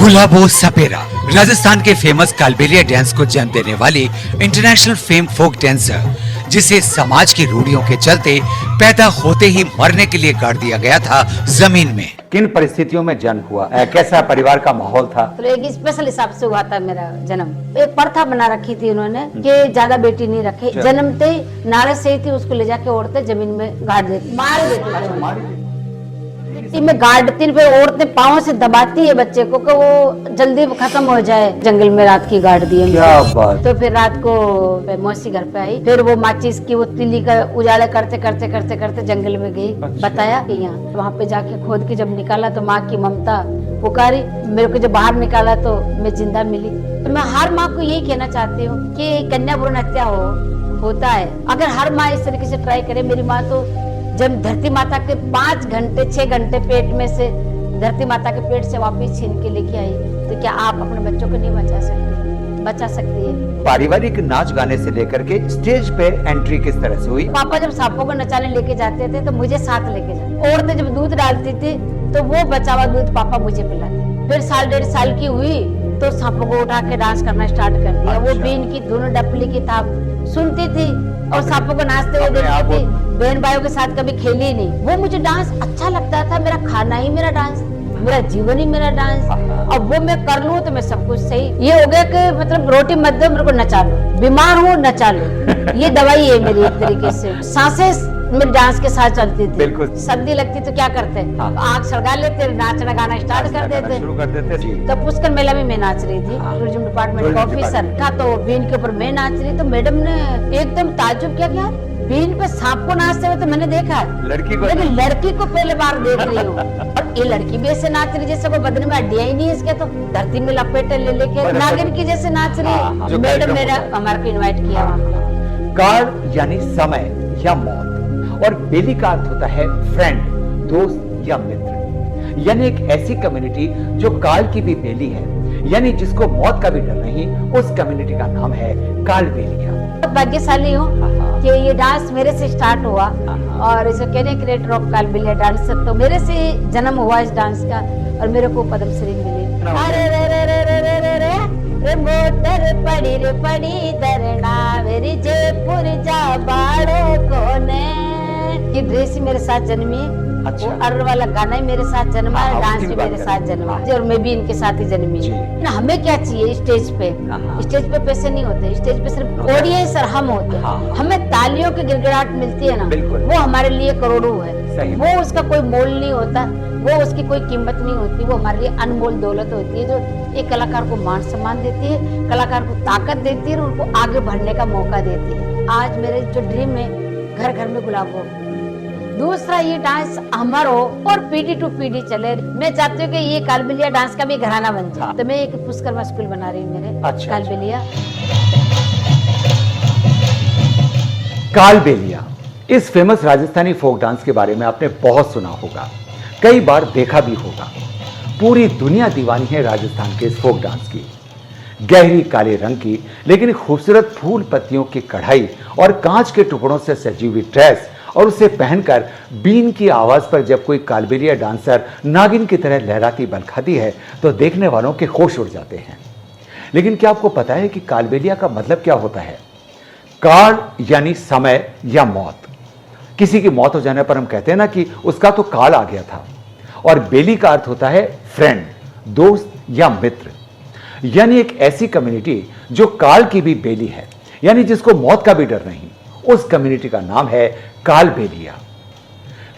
गुलाबो सपेरा राजस्थान के famous Kalbelia dance को जन्म देने वाली इंटरनेशनल फेम फोक डांसर, जिसे समाज की रूढ़ियों के चलते पैदा होते ही मरने के लिए गाड़ दिया गया था जमीन में। किन परिस्थितियों में जन्म हुआ, कैसा परिवार का माहौल था? तो एक स्पेशल हिसाब से हुआ था मेरा जन्म। एक प्रथा बना रखी थी उन्होंने कि ज्यादा बेटी नहीं रखे, जन्मते नारे से ही थी उसको ले जाके औरतें जमीन में गाड़ देती, मार देती मिट्टी में गाड़ती, फिर औरतें पाँव से दबाती है बच्चे को कि वो जल्दी खत्म हो जाए। जंगल में रात की गाड़ दी। क्या बात। तो फिर रात को मौसी घर पे आई, फिर वो माचिस की वो तिली का उजाला करते करते करते करते जंगल में गई। बताया कि यहाँ वहाँ पे जाके खोद के जब निकाला तो माँ की ममता पुकारी, मेरे को जब बाहर निकाला तो मैं जिंदा मिली। तो मैं हर माँ को यही कहना चाहती हूँ कि कन्या भ्रूण हत्या होता है, अगर हर माँ इस तरीके से ट्राई करे। मेरी माँ तो जब धरती माता के 5 घंटे 6 घंटे पेट में से धरती माता के पेट से वापस छीन के लेके आई, तो क्या आप अपने बच्चों को नहीं बचा सकती है? पारिवारिक नाच गाने से लेकर के स्टेज पे एंट्री किस तरह से हुई? पापा जब सांपों को नचाने लेके जाते थे तो मुझे साथ लेके जाते। औरतें जब दूध डालती थी तो वो बचा हुआ दूध पापा मुझे पिलाते। फिर 1.5 साल की हुई तो सांपों को उठा के डांस करना स्टार्ट कर दिया। वो बीन की दोनों डपली की ताप सुनती थी और सांपों को नाचते हुए देखती थी। बहन भाइयों के साथ कभी खेली नहीं। वो मुझे डांस अच्छा लगता था, मेरा खाना ही मेरा डांस, मेरा जीवन ही मेरा डांस। अब वो मैं कर लूं तो मैं सब कुछ सही। ये हो गया कि मतलब रोटी मत दो मेरे को नचा लो, बीमार हूँ नचा लो, ये दवाई है मेरी एक तरीके से। सांसें मेरे डांस के साथ चलती थी। बिल्कुल। सर्दी लगती तो क्या करते, आग सड़गा लेते, नाचना गाना स्टार्ट कर देते, शुरू कर देते। तो पुष्कर मेला में मैं नाच रही थी, टूरिज्म डिपार्टमेंट का ऑफिसर था, तो बीन के ऊपर मैं नाच रही। तो मैडम ने एकदम ताज्जुब किया, क्या बीन पे सांप को नाचते हुए तो मैंने देखा, लेकिन लड़की को पहले बार देख रही हूँ। और ये लड़की भी ऐसे नाच रही जैसे कोई बदन में हड्डियां ही नहीं है इसके, तो धरती में लपेटे ले लेके नागिन की जैसे नाच रही है। मैडम ने हमारे को इन्वाइट किया वहाँ। काल यानी समय या मौत, और बेली का अर्थ होता है फ्रेंड, दोस्त या मित्र, यानी एक ऐसी कम्युनिटी जो काल की भी बेली है, यानी जिसको मौत का भी डर नहीं। उस कम्युनिटी का नाम है कालबेलिया। भाग्यशाली हूँ कि ये डांस मेरे से स्टार्ट हुआ और इसे कहने क्रिएटर ऑफ कालबेलिया डांस, तो मेरे से जन्म हुआ इस डांस का और मेरे को पद्मश्री मिली। अरे रे रे रे रे रे रे रे रे मोटर पड़ी दरना मेरी जयपुर जा बाड़ो कोने। ये ड्रेस ही मेरे साथ जन्मी। अच्छा। वो अर्र वाला गाना ही मेरे साथ जन्मा, डांस भी मेरे साथ जन्मा और मैं भी इनके साथ ही जन्मी। ना हमें क्या चाहिए स्टेज पे? स्टेज पे पैसे नहीं होते, स्टेज पे सिर्फ ऑडियंस और हम होते हैं। हमें तालियों की गिड़गिड़ाहट मिलती है ना, वो हमारे लिए करोड़ों है। वो उसका कोई मोल नहीं होता, वो उसकी कोई कीमत नहीं होती, वो हमारे लिए अनमोल दौलत होती है जो एक कलाकार को मान सम्मान देती है, कलाकार को ताकत देती है और उनको आगे बढ़ने का मौका देती है। आज मेरे जो ड्रीम है घर घर में गुलाब हो, दूसरा ये डांस अमर हो और पीढ़ी टू पीढ़ी चले। मैं चाहती हूँ कि ये कालबेलिया डांस का भी घराना बन जाए। तो मैं एक पुष्कर स्कूल बना रही हूँ मेरे कालबेलिया। कालबेलिया इस फेमस राजस्थानी फोक डांस के बारे में आपने बहुत सुना होगा, कई बार देखा भी होगा। पूरी दुनिया दीवानी है राजस्थान के इस फोक डांस की। गहरी काले रंग की लेकिन खूबसूरत फूल पत्तियों की कढ़ाई और कांच के टुकड़ों से सजी हुई ड्रेस और उसे पहनकर बीन की आवाज पर जब कोई कालबेलिया डांसर नागिन की तरह लहराती बलखाती है तो देखने वालों के होश उड़ जाते हैं। लेकिन क्या आपको पता है कि कालबेलिया का मतलब क्या होता है? काल यानी समय या मौत। किसी की मौत हो जाने पर हम कहते हैं ना कि उसका तो काल आ गया था। और बेली का अर्थ होता है फ्रेंड, दोस्त या मित्र, यानी एक ऐसी कम्युनिटी जो काल की भी बेली है, यानी जिसको मौत का भी डर नहीं। उस कम्युनिटी का नाम है कालबेलिया।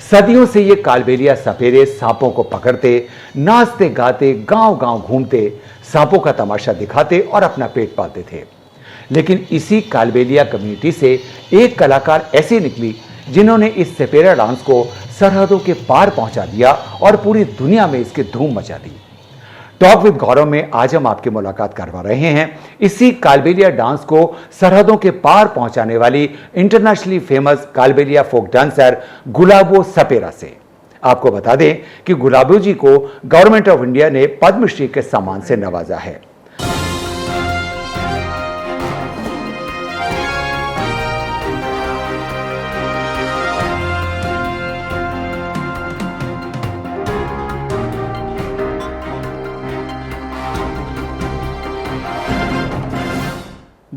सदियों से ये कालबेलिया सपेरे सांपों को पकड़ते, नाचते गाते गांव गांव घूमते, सांपों का तमाशा दिखाते और अपना पेट पालते थे। लेकिन इसी कालबेलिया कम्युनिटी से एक कलाकार ऐसी निकली जिन्होंने इस सपेरा डांस को सरहदों के पार पहुंचा दिया और पूरी दुनिया में इसकी धूम मचा दी। टॉक विद गौरव में आज हम आपकी मुलाकात करवा रहे हैं इसी कालबेलिया डांस को सरहदों के पार पहुंचाने वाली internationally famous Kalbelia folk dancer Gulabo Sapera से। आपको बता दें कि गुलाबो जी को गवर्नमेंट ऑफ इंडिया ने पद्मश्री के सम्मान से नवाजा है।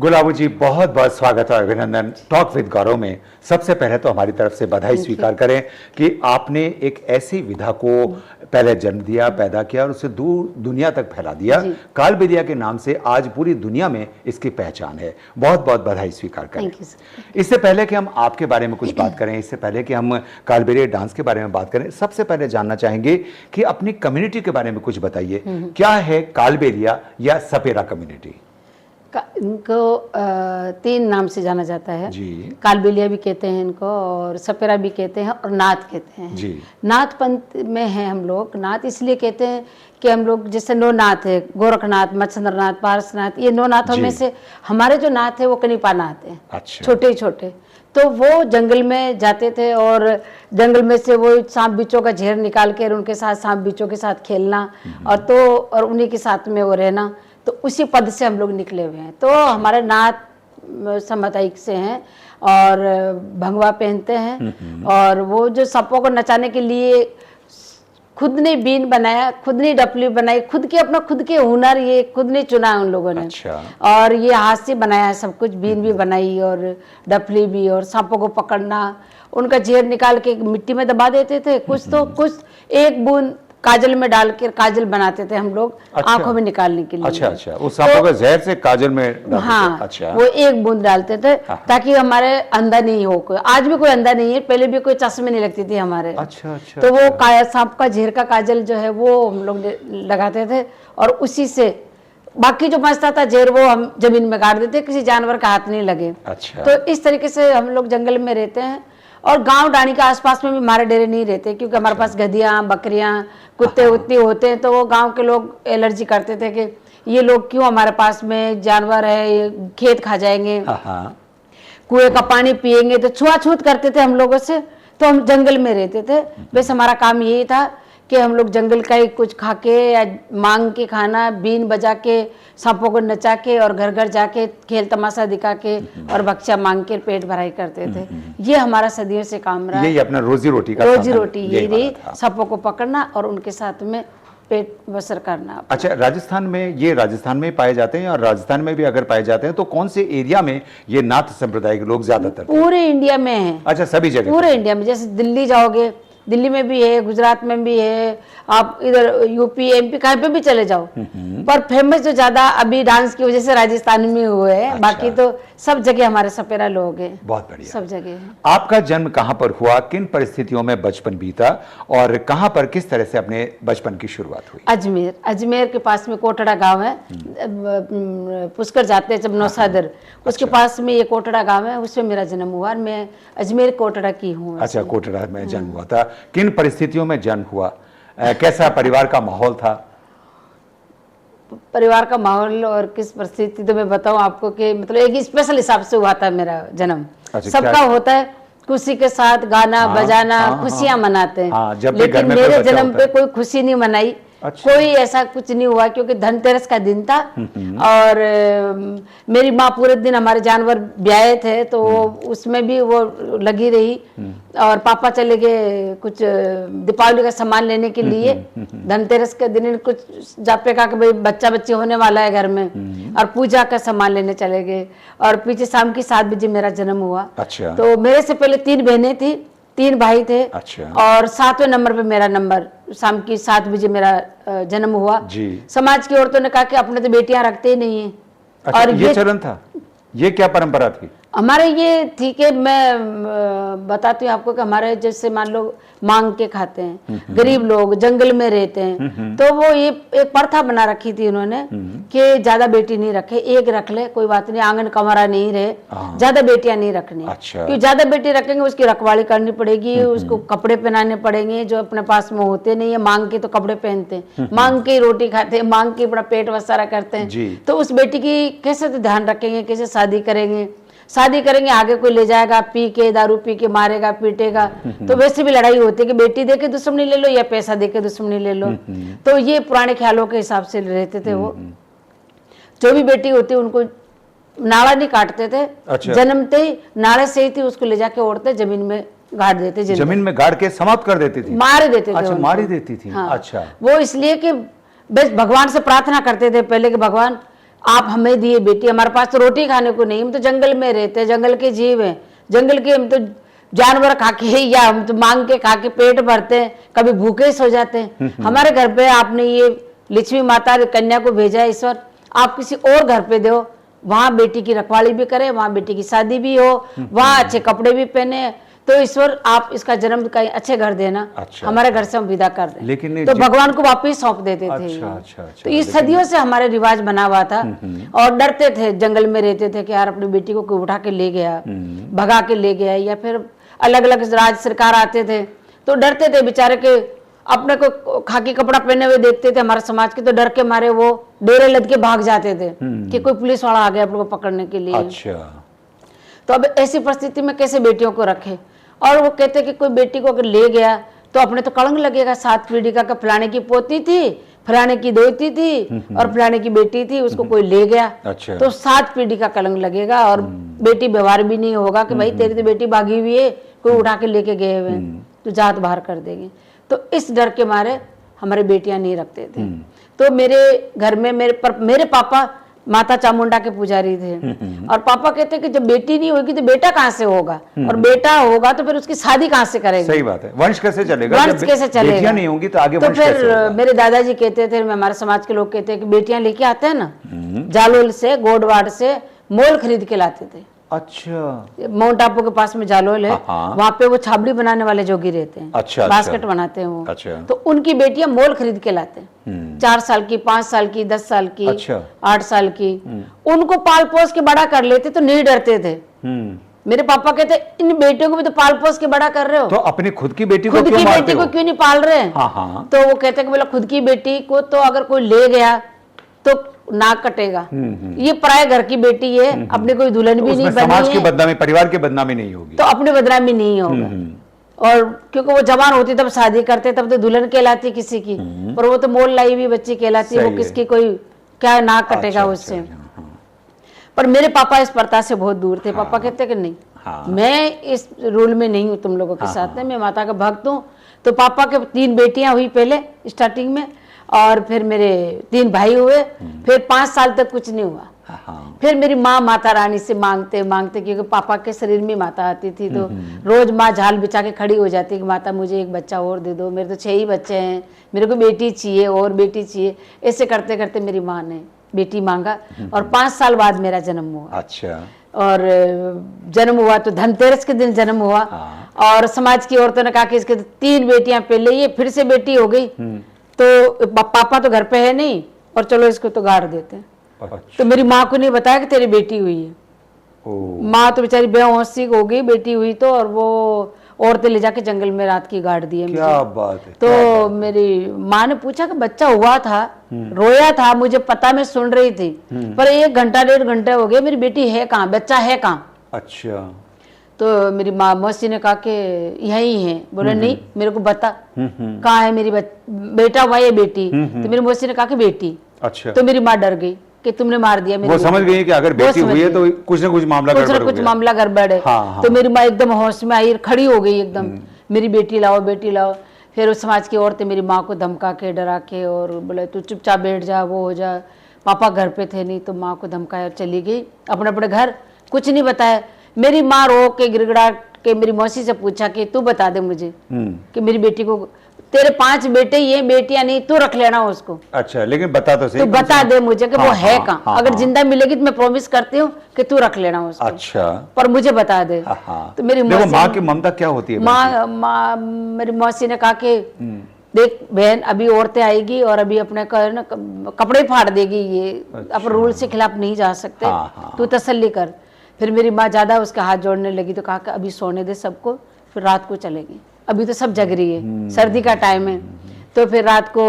गुलाबू जी, बहुत बहुत स्वागत और अभिनंदन टॉक विद गौरव में। सबसे पहले तो हमारी तरफ से बधाई स्वीकार करें कि आपने एक ऐसी विधा को पहले जन्म दिया, पैदा किया और उसे दूर दुनिया तक फैला दिया। कालबेलिया के नाम से आज पूरी दुनिया में इसकी पहचान है। बहुत बहुत बधाई स्वीकार करें। इससे पहले कि हम आपके बारे में कुछ बात करें, इससे पहले कि हम कालबेलिया डांस के बारे में बात करें, सबसे पहले जानना चाहेंगे कि अपनी कम्युनिटी के बारे में कुछ बताइए। क्या है कालबेलिया या सपेरा कम्युनिटी? इनको 3 नाम से जाना जाता है जी। कालबेलिया भी कहते हैं इनको, और सपेरा भी कहते हैं, और नाथ कहते हैं जी। नाथ पंथ में हैं हम लोग। नाथ इसलिए कहते हैं कि हम लोग जैसे 9 नाथ है, गोरखनाथ, मत्स्येंद्रनाथ, पारसनाथ, ये 9 नाथों में से हमारे जो नाथ है वो कनिपा नाथ है। अच्छा। छोटे छोटे, तो वो जंगल में जाते थे और जंगल में से वो सांप बिच्छों का झेर निकाल कर उनके साथ सांप बिच्छों के साथ खेलना और उन्हीं के साथ में वो रहना, तो उसी पद से हम लोग निकले हुए हैं। तो हमारे नाथ सामुदायिक से हैं और भंगवा पहनते हैं, और वो जो सांपों को नचाने के लिए खुद ने बीन बनाया, खुद ने डपली बनाई, खुद के हुनर ये खुद ने चुना उन लोगों ने। अच्छा। और ये हाथ से बनाया है सब कुछ, बीन भी बनाई और डपली भी, और सांपों को पकड़ना, उनका जेर निकाल के मिट्टी में दबा देते थे, कुछ एक बूंद काजल में डाल के काजल बनाते थे हम लोग। अच्छा। आंखों में निकालने के लिए। अच्छा अच्छा, उस सांपों का जहर से काजल में डालते हाँ थे। अच्छा। वो एक बूंद डालते थे ताकि हमारे अंधा नहीं हो कोई। आज भी कोई अंधा नहीं है, पहले भी कोई चश्मे नहीं लगती थी हमारे। अच्छा अच्छा। तो वो सांप का झेर का काजल जो है वो हम लोग लगाते थे, और उसी से बाकी जो बचता था झेर वो हम जमीन में गाड़ देते, किसी जानवर का हाथ नहीं लगे। अच्छा। तो इस तरीके से हम लोग जंगल में रहते हैं, और गांव डाणी के आसपास में भी हमारे डेरे नहीं रहते, क्योंकि हमारे पास गधियां, बकरियां, कुत्ते उत्ते होते हैं, तो वो गांव के लोग एलर्जी करते थे कि ये लोग क्यों हमारे पास में, जानवर है, ये खेत खा जाएंगे, कुएं का पानी पिएंगे, तो छुआछूत करते थे हम लोगों से। तो हम जंगल में रहते थे। बस हमारा काम यही था कि हम लोग जंगल का ही कुछ खा के या मांग के खाना, बीन बजा के, सांपों को नचा के, और घर घर जाके खेल तमाशा दिखा के और बच्चा मांग के पेट भराई करते थे। ये हमारा सदियों से काम रहा। यही अपना रोजी रोटी का रोजी रोटी यही रही, सांपों को पकड़ना और उनके साथ में पेट बसर करना। अच्छा, राजस्थान में पाए जाते हैं, और राजस्थान में भी अगर पाए जाते हैं तो कौन से एरिया में ये नाथ संप्रदाय के लोग ज्यादातर? पूरे इंडिया में है। अच्छा, सभी जगह? पूरे इंडिया में, जैसे दिल्ली जाओगे, दिल्ली में भी है, गुजरात में भी है, आप इधर यूपी एमपी कहीं पे भी चले जाओ। पर फेमस जो ज्यादा अभी डांस की वजह से राजस्थान में हुए हैं। अच्छा। बाकी तो सब जगह हमारे सपेरा लोग हैं। बहुत बढ़िया। सब जगह है। आपका जन्म कहाँ पर हुआ, किन परिस्थितियों में बचपन बीता, और कहाँ पर किस तरह से अपने बचपन की शुरुआत हुई? अजमेर के पास में कोटड़ा गांव है, पुष्कर जाते हैं जब नौसादर, उसके पास में ये कोटड़ा गांव है, उसमें मेरा जन्म हुआ। मैं अजमेर कोटड़ा की हूँ। अच्छा, कोटड़ा में जन्म हुआ था। किन परिस्थितियों में जन्म हुआ, कैसा परिवार का माहौल था? परिवार का माहौल और किस परिस्थिति, तो मैं बताऊं आपको कि मतलब एक स्पेशल हिसाब से हुआ था मेरा जन्म। अच्छा, सबका होता है खुशी के साथ गाना बजाना, खुशियां मनाते हैं, लेकिन मेरे जन्म पे कोई खुशी नहीं मनाई। अच्छा। कोई ऐसा कुछ नहीं हुआ, क्योंकि धनतेरस का दिन था, और मेरी माँ पूरे दिन हमारे जानवर ब्याहे थे, तो उसमें भी वो लगी रही, और पापा चले गए कुछ दीपावली का सामान लेने के लिए। धनतेरस के दिन कुछ जापे का कि भाई बच्चा बच्ची होने वाला है घर में, और पूजा का सामान लेने चले गए, और पीछे शाम की 7 बजे मेरा जन्म हुआ। अच्छा। तो मेरे से पहले 3 बहनें थी, 3 भाई थे। अच्छा। और 7वें नंबर पे मेरा नंबर, शाम की 7 बजे मेरा जन्म हुआ जी। समाज की औरतों ने कहा कि अपने तो बेटियां रखते ही नहीं है। अच्छा, और ये चलन था, ये क्या परंपरा थी हमारे? ये ठीक है, मैं बताती हूँ आपको कि हमारे जैसे मान लो मांग के खाते हैं, गरीब लोग जंगल में रहते हैं, तो वो ये एक प्रथा बना रखी थी उन्होंने कि ज्यादा बेटी नहीं रखे, एक रख ले कोई बात नहीं, आंगन कमरा नहीं रहे, ज्यादा बेटियां नहीं रखनी। अच्छा। क्योंकि ज्यादा बेटी रखेंगे उसकी रखवाली करनी पड़ेगी, उसको कपड़े पहनाने पड़ेंगे जो अपने पास में होते नहीं है। मांग के तो कपड़े पहनते हैं, मांग के रोटी खाते हैं, मांग के अपना पेट वसारा करते हैं, तो उस बेटी की कैसे तो ध्यान रखेंगे, कैसे शादी करेंगे, आगे कोई ले जाएगा, पी के दारू पी के मारेगा पीटेगा, तो वैसे भी लड़ाई होती है कि बेटी दे के दुश्मनी ले लो या पैसा दे के दुश्मनी ले लो। तो ये पुराने ख्यालों के हिसाब से रहते थे वो। जो भी बेटी होती उनको नाड़ा नहीं काटते थे। अच्छा। जन्मते ही नाड़े से ही थी, उसको ले जाके औरतें जमीन में गाड़ देते, जमीन में गाड़ के समाप्त कर देती थी, मार देते थे। अच्छा, मार देती थी। हाँ। अच्छा। वो इसलिए कि बस भगवान से प्रार्थना करते थे पहले कि भगवान आप हमें दिए बेटी, हमारे पास तो रोटी खाने को नहीं, हम तो जंगल में रहते हैं, जंगल के जीव हैं, जंगल के हम तो जानवर खा के या हम तो मांग के खा के पेट भरते हैं, कभी भूखे सो जाते हैं। हमारे घर पे आपने ये लक्ष्मी माता कन्या को भेजा है ईश्वर, आप किसी और घर पे दो, वहां बेटी की रखवाली भी करे, वहां बेटी की शादी भी हो, वहां अच्छे कपड़े भी पहने, तो ईश्वर आप इसका जन्म कहीं अच्छे घर देना। अच्छा, हमारे घर से हम विदा कर दें, लेकिन तो भगवान को वापिस सौंप देते थे। अच्छा, तो ये सदियों से हमारे रिवाज बना हुआ था, और डरते थे, जंगल में रहते थे कि यार अपनी बेटी को कोई उठा के ले गया, भगा के ले गया, या फिर अलग अलग राज्य सरकार आते थे तो डरते थे बेचारे के, अपने को खाकी कपड़ा पहने हुए देखते थे हमारे समाज के, तो डर के मारे वो डेरे लद के भाग जाते थे कि कोई पुलिस वाला आ गया अपने को पकड़ने के लिए। अच्छा, तो अब ऐसी परिस्थिति में कैसे बेटियों को रखे, और वो कहते कि कोई बेटी को अगर ले गया तो अपने तो कलंक लगेगा, 7 पीढ़ी का फलाने की पोती थी, फलाने की दोती थी और फलाने की बेटी थी, उसको कोई ले गया। अच्छा, तो 7 पीढ़ी का कलंक लगेगा, और बेटी व्यवहार भी नहीं होगा कि भाई तेरी तो बेटी भागी हुई है, कोई उठा के लेके गए हुए, तो जात बाहर कर देंगे। तो इस डर के मारे हमारे बेटियां नहीं रखते थे। तो मेरे घर में मेरे पापा माता चामुंडा के पुजारी थे, और पापा कहते कि जब बेटी नहीं होगी तो बेटा कहाँ से होगा, और बेटा होगा तो फिर उसकी शादी कहाँ से करेंगे। सही बात है, वंश कैसे चलेगा, वंश कैसे चलेगा, बेटियां नहीं होंगी तो आगे तो वंश कैसे फिर होगा? मेरे दादाजी कहते थे, हमारे समाज के लोग कहते हैं कि बेटियां लेके आते हैं ना, जालोल से गोडवाड़ से मोल खरीद के लाते थे। अच्छा, माउंट आबू के पास में जालोल है, हाँ। वहां पे वो छाबड़ी बनाने वाले जोगी रहते हैं, अच्छा, बास्केट बनाते हैं वो। अच्छा, तो उनकी बेटियां मोल खरीद के लाते हैं, 4 साल की, 5 साल की, 10 साल की, अच्छा, 8 साल की, उनको पाल पोस के बड़ा कर लेते, तो नहीं डरते थे। मेरे पापा कहते इन बेटियों को भी तो पाल पोस के बड़ा कर रहे हो, तो अपनी खुद की बेटी को खुद क्यों की मारते बेटी हो? को क्यों नहीं पाल रहे? हाँ, तो वो कहते कि बोला खुद की बेटी को तो अगर कोई ले गया तो नाक कटेगा, ये पराये घर की बेटी है, अपने कोई दुल्हन भी नहीं बनी समाज की है, बदनामी, परिवार की बदनामी नहीं होगी, तो अपने बदनामी नहीं होगा। और क्योंकि वो जवान होती तब शादी करते, तब तो दुल्हन कहलाती किसी की, पर वो तो मोल लाई हुई बच्ची कहलाती, वो किसकी कोई क्या नाक कटेगा उससे। पर मेरे पापा इस प्रथा से बहुत दूर थे। पापा कहते कि नहीं, मैं इस रूल में नहीं हूँ तुम लोगों के साथ में, मैं माता का भक्त हूँ। तो पापा के 3 बेटियां हुई पहले स्टार्टिंग में, और फिर मेरे 3 भाई हुए, फिर 5 साल तक कुछ नहीं हुआ। फिर मेरी माँ माता रानी से मांगते मांगते, क्योंकि पापा के शरीर में माता आती थी, तो रोज माँ झाल बिछा के खड़ी हो जाती कि माता मुझे एक बच्चा और दे दो, मेरे तो 6 ही बच्चे हैं, मेरे को बेटी चाहिए और बेटी चाहिए। ऐसे करते करते मेरी माँ ने बेटी मांगा, और 5 साल बाद मेरा जन्म हुआ। अच्छा, और जन्म हुआ तो धनतेरस के दिन जन्म हुआ, और समाज की औरतों ने कहा कि इसके 3 बेटियां पहले, ये फिर से बेटी हो गई, तो पापा तो घर पे है नहीं, और चलो इसको तो गाड़ देते हैं। अच्छा, तो मेरी माँ को नहीं बताया कि तेरी बेटी हुई है। माँ तो बेचारी बेहोशी हो गई, बेटी हुई तो, और वो औरतें ले जाके जंगल में रात की गाड़ दी है। क्या बात है। तो मेरी माँ ने पूछा कि बच्चा हुआ था, रोया था, मुझे पता, मैं सुन रही थी, पर 1 घंटा 1.5 घंटे हो गए, मेरी बेटी है कहाँ, बच्चा है कहाँ? अच्छा, तो मेरी माँ मौसी ने कहा कि यही है। बोले नहीं, मेरे को बता कहाँ है मेरी बेटा हुआ या बेटी? तो मेरी मौसी ने कहा कि बेटी। अच्छा, तो मेरी माँ डर गई कि तुमने मार दिया मेरी वो समझ गई कि अगर बेटी हुई है तो कुछ ना कुछ मामला गड़बड़ हो गया। कुछ मामला गड़बड़ है। हाँ। तो मेरी माँ एकदम होश में आई, खड़ी हो गई एकदम, मेरी बेटी लाओ, बेटी लाओ। फिर उस समाज की औरतें मेरी माँ को धमका के, डरा के, और बोले तू चुपचाप बैठ जा, वो हो जा। पापा घर पे थे नहीं, तो माँ को धमकाया और चली गई अपने अपने घर, कुछ नहीं बताया। मेरी माँ रो के गिड़गिड़ा के मेरी मौसी से पूछा कि तू बता दे मुझे कि मेरी बेटी को, तेरे 5 बेटे, ये बेटियां नहीं, तू रख लेना उसको। अच्छा, लेकिन बता तो सही, तू बता दे मुझे कि वो है कहाँ। अगर जिंदा मिलेगी तो मैं प्रॉमिस करती हूँ कि तू रख लेना उसको। अच्छा, पर मुझे बता दे। तो मेरी माँ की ममता क्या होती है? मेरी मौसी ने कहा कि देख बहन, अभी औरतें आएगी और अभी अपने कपड़े फाड़ देगी, ये अपन रूल से खिलाफ नहीं जा सकते, तू तसल्ली कर। फिर मेरी माँ ज्यादा उसका हाथ जोड़ने लगी, तो कहा कि अभी सोने दे सबको, फिर रात को चलेगी, अभी तो सब जग रही है, सर्दी का टाइम है। तो फिर रात को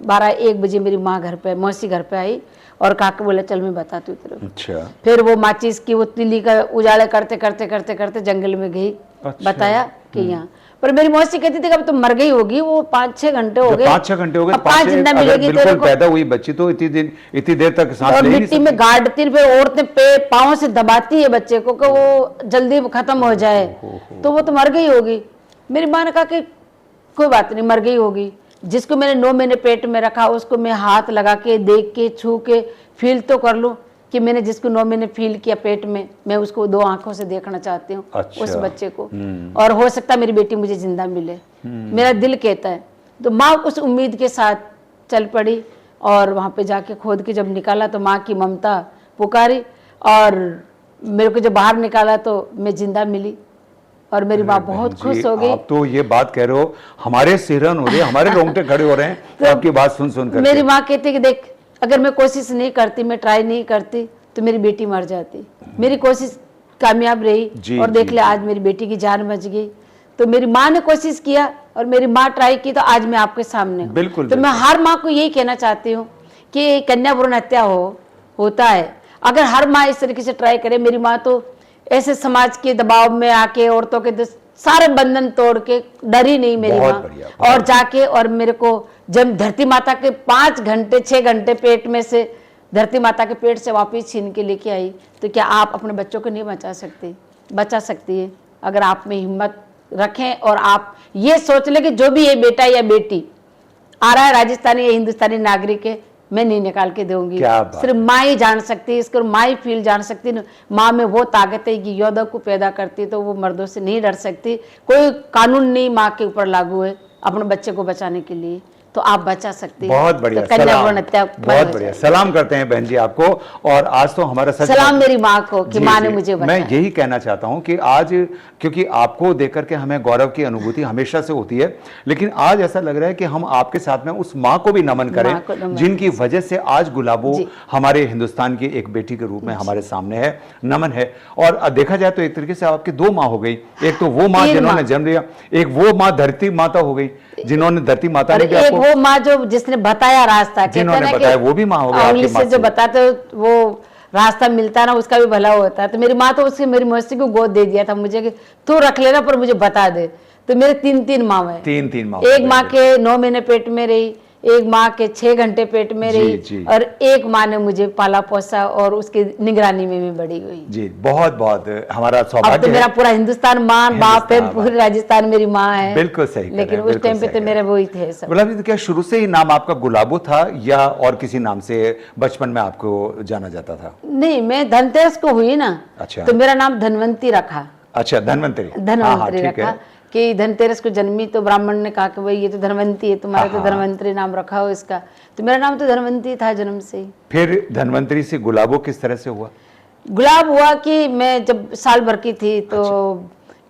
12-1 बजे मेरी माँ घर पे, मौसी घर पे आई, और काका बोला चल मैं बताती हूँ तेरे। अच्छा, फिर वो माचिस की वो तिल्ली का उजाले करते करते करते करते जंगल में गई। अच्छा, बताया कि यहाँ पर मेरी मौसी कहती थी कि अब तो मर गई होगी, वो 5-6 घंटे हो गए, 5-6 घंटे हो गए, 5 जिंदा मिलेगी तेरे को। पैदा हुई बच्ची तो इतनी देर तक सांस और ले नहीं मिट्टी में गाड़ती, फिर औरतें पाँव से दबाती है बच्चे को कि वो जल्दी खत्म हो जाए, तो वो तो मर गई होगी। मेरी माँ ने कहा कि कोई बात नहीं, मर गई होगी। जिसको मैंने 9 महीने पेट में रखा, उसको मैं हाथ लगा के, देख के, छू के, फील तो कर लूं कि मैंने जिसको 9 महीने फील किया पेट में, मैं उसको 2 आंखों से देखना चाहती हूँ। अच्छा। उस बच्चे को। और हो सकता है मेरी बेटी मुझे जिंदा मिले, मेरा दिल कहता है। तो माँ उस उम्मीद के साथ चल पड़ी और वहाँ पे जाके खोद के जब निकाला तो माँ की ममता पुकारी और मेरे को जब बाहर निकाला तो मैं जिंदा मिली और मेरी माँ बहुत खुश हो गई। आप तो ये बात कह रहे हो, हमारे सिरन हो रहे, हमारे रोंगटे खड़े हो रहे हैं तो आपकी बात सुन कर। मेरी माँ कहती कि देख, अगर मैं कोशिश नहीं करती, मैं ट्राई नहीं करती तो मेरी बेटी मर जाती। मेरी कोशिश कामयाब रही और देख ले आज मेरी बेटी की जान बच गई। तो मेरी माँ ने कोशिश किया और मेरी माँ ट्राई की तो आज मैं आपके सामने हूँ। बिल्कुल, तो मैं हर माँ को यही कहना चाहती हूँ कि कन्या भ्रूण हत्या होता है, अगर हर माँ इस तरीके से ट्राई करे। मेरी माँ तो ऐसे समाज के दबाव में आके औरतों के सारे बंधन तोड़ के डरी नहीं मेरी माँ, और जाके और मेरे को जब धरती माता के 5 घंटे 6 घंटे पेट में से धरती माता के पेट से वापस छीन के लेके आई। तो क्या आप अपने बच्चों को नहीं बचा सकती है अगर आप में हिम्मत रखें और आप ये सोच ले कि जो भी ये बेटा या बेटी आ रहा है राजस्थानी या हिंदुस्तानी नागरिक है, मैं नहीं निकाल के दूंगी। सिर्फ माँ ही जान सकती है इसको, माँ ही फील जान सकती है। माँ में वो ताकत है कि योद्धा को पैदा करती है तो वो मर्दों से नहीं डर सकती। कोई कानून नहीं माँ के ऊपर लागू है अपने बच्चे को बचाने के लिए, तो आप बचा सकते हैं। बहुत बढ़िया, तो कन्या भ्रूण हत्या बहुत बढ़िया। सलाम करते हैं बहन जी आपको। और आज तो हमारा सलाम मेरी माँ को कि माँ ने मुझे मैं यही कहना चाहता हूं कि आज, क्योंकि आपको देख करके हमें गौरव की अनुभूति हमेशा से होती है, लेकिन आज ऐसा लग रहा है कि हम आपके साथ में उस माँ को भी नमन करें जिनकी वजह से आज गुलाबो हमारे हिंदुस्तान की एक बेटी के रूप में हमारे सामने है। नमन है। और देखा जाए तो एक तरीके से आपकी 2 माँ हो गई। एक तो वो माँ जिन्होंने जन्म दिया, एक वो माँ धरती माता हो गई जिन्होंने धरती माता ने एक वो माँ जो जिसने बताया रास्ता, जिन्होंने बताया, वो भी माँ हो गई। इंग्लिश से जो बताते वो रास्ता मिलता ना उसका भी भला होता है। तो मेरी माँ तो उसकी मेरी मौसी को गोद दे दिया था मुझे कि तू रख लेना पर मुझे बता दे। तो मेरे 3 माँ है। 3 माँ। एक माँ के 9 महीने पेट में रही, एक माँ के 6 घंटे पेट में रही और एक माँ ने मुझे पाला पोसा और उसकी निगरानी में भी बड़ी हुई। जी बहुत बहुत हमारा सौभाग्य है। अब तो मेरा पूरा हिंदुस्तान माँ बाप है, पूरे राजस्थान मेरी माँ है। बिल्कुल सही। लेकिन उस टाइम पे तो मेरे वही थे सब। गुलाबो जी, क्या शुरू से ही नाम आपका गुलाबो था या और किसी नाम से बचपन में आपको जाना जाता था? नहीं, मैं धनतेरस को हुई ना। अच्छा। तो मेरा नाम धनवंती रखा। अच्छा, धनवंतरी रखा कि धनतेरस को जन्मी तो ब्राह्मण ने कहा कि भाई ये तो धनवंती है, तुम्हारा तो धनवंतरी नाम रखा हो इसका। तो मेरा नाम तो धनवंती था जन्म से ही। फिर धनवंतरी से गुलाबो किस तरह से हुआ? गुलाब हुआ कि मैं जब साल भर की थी तो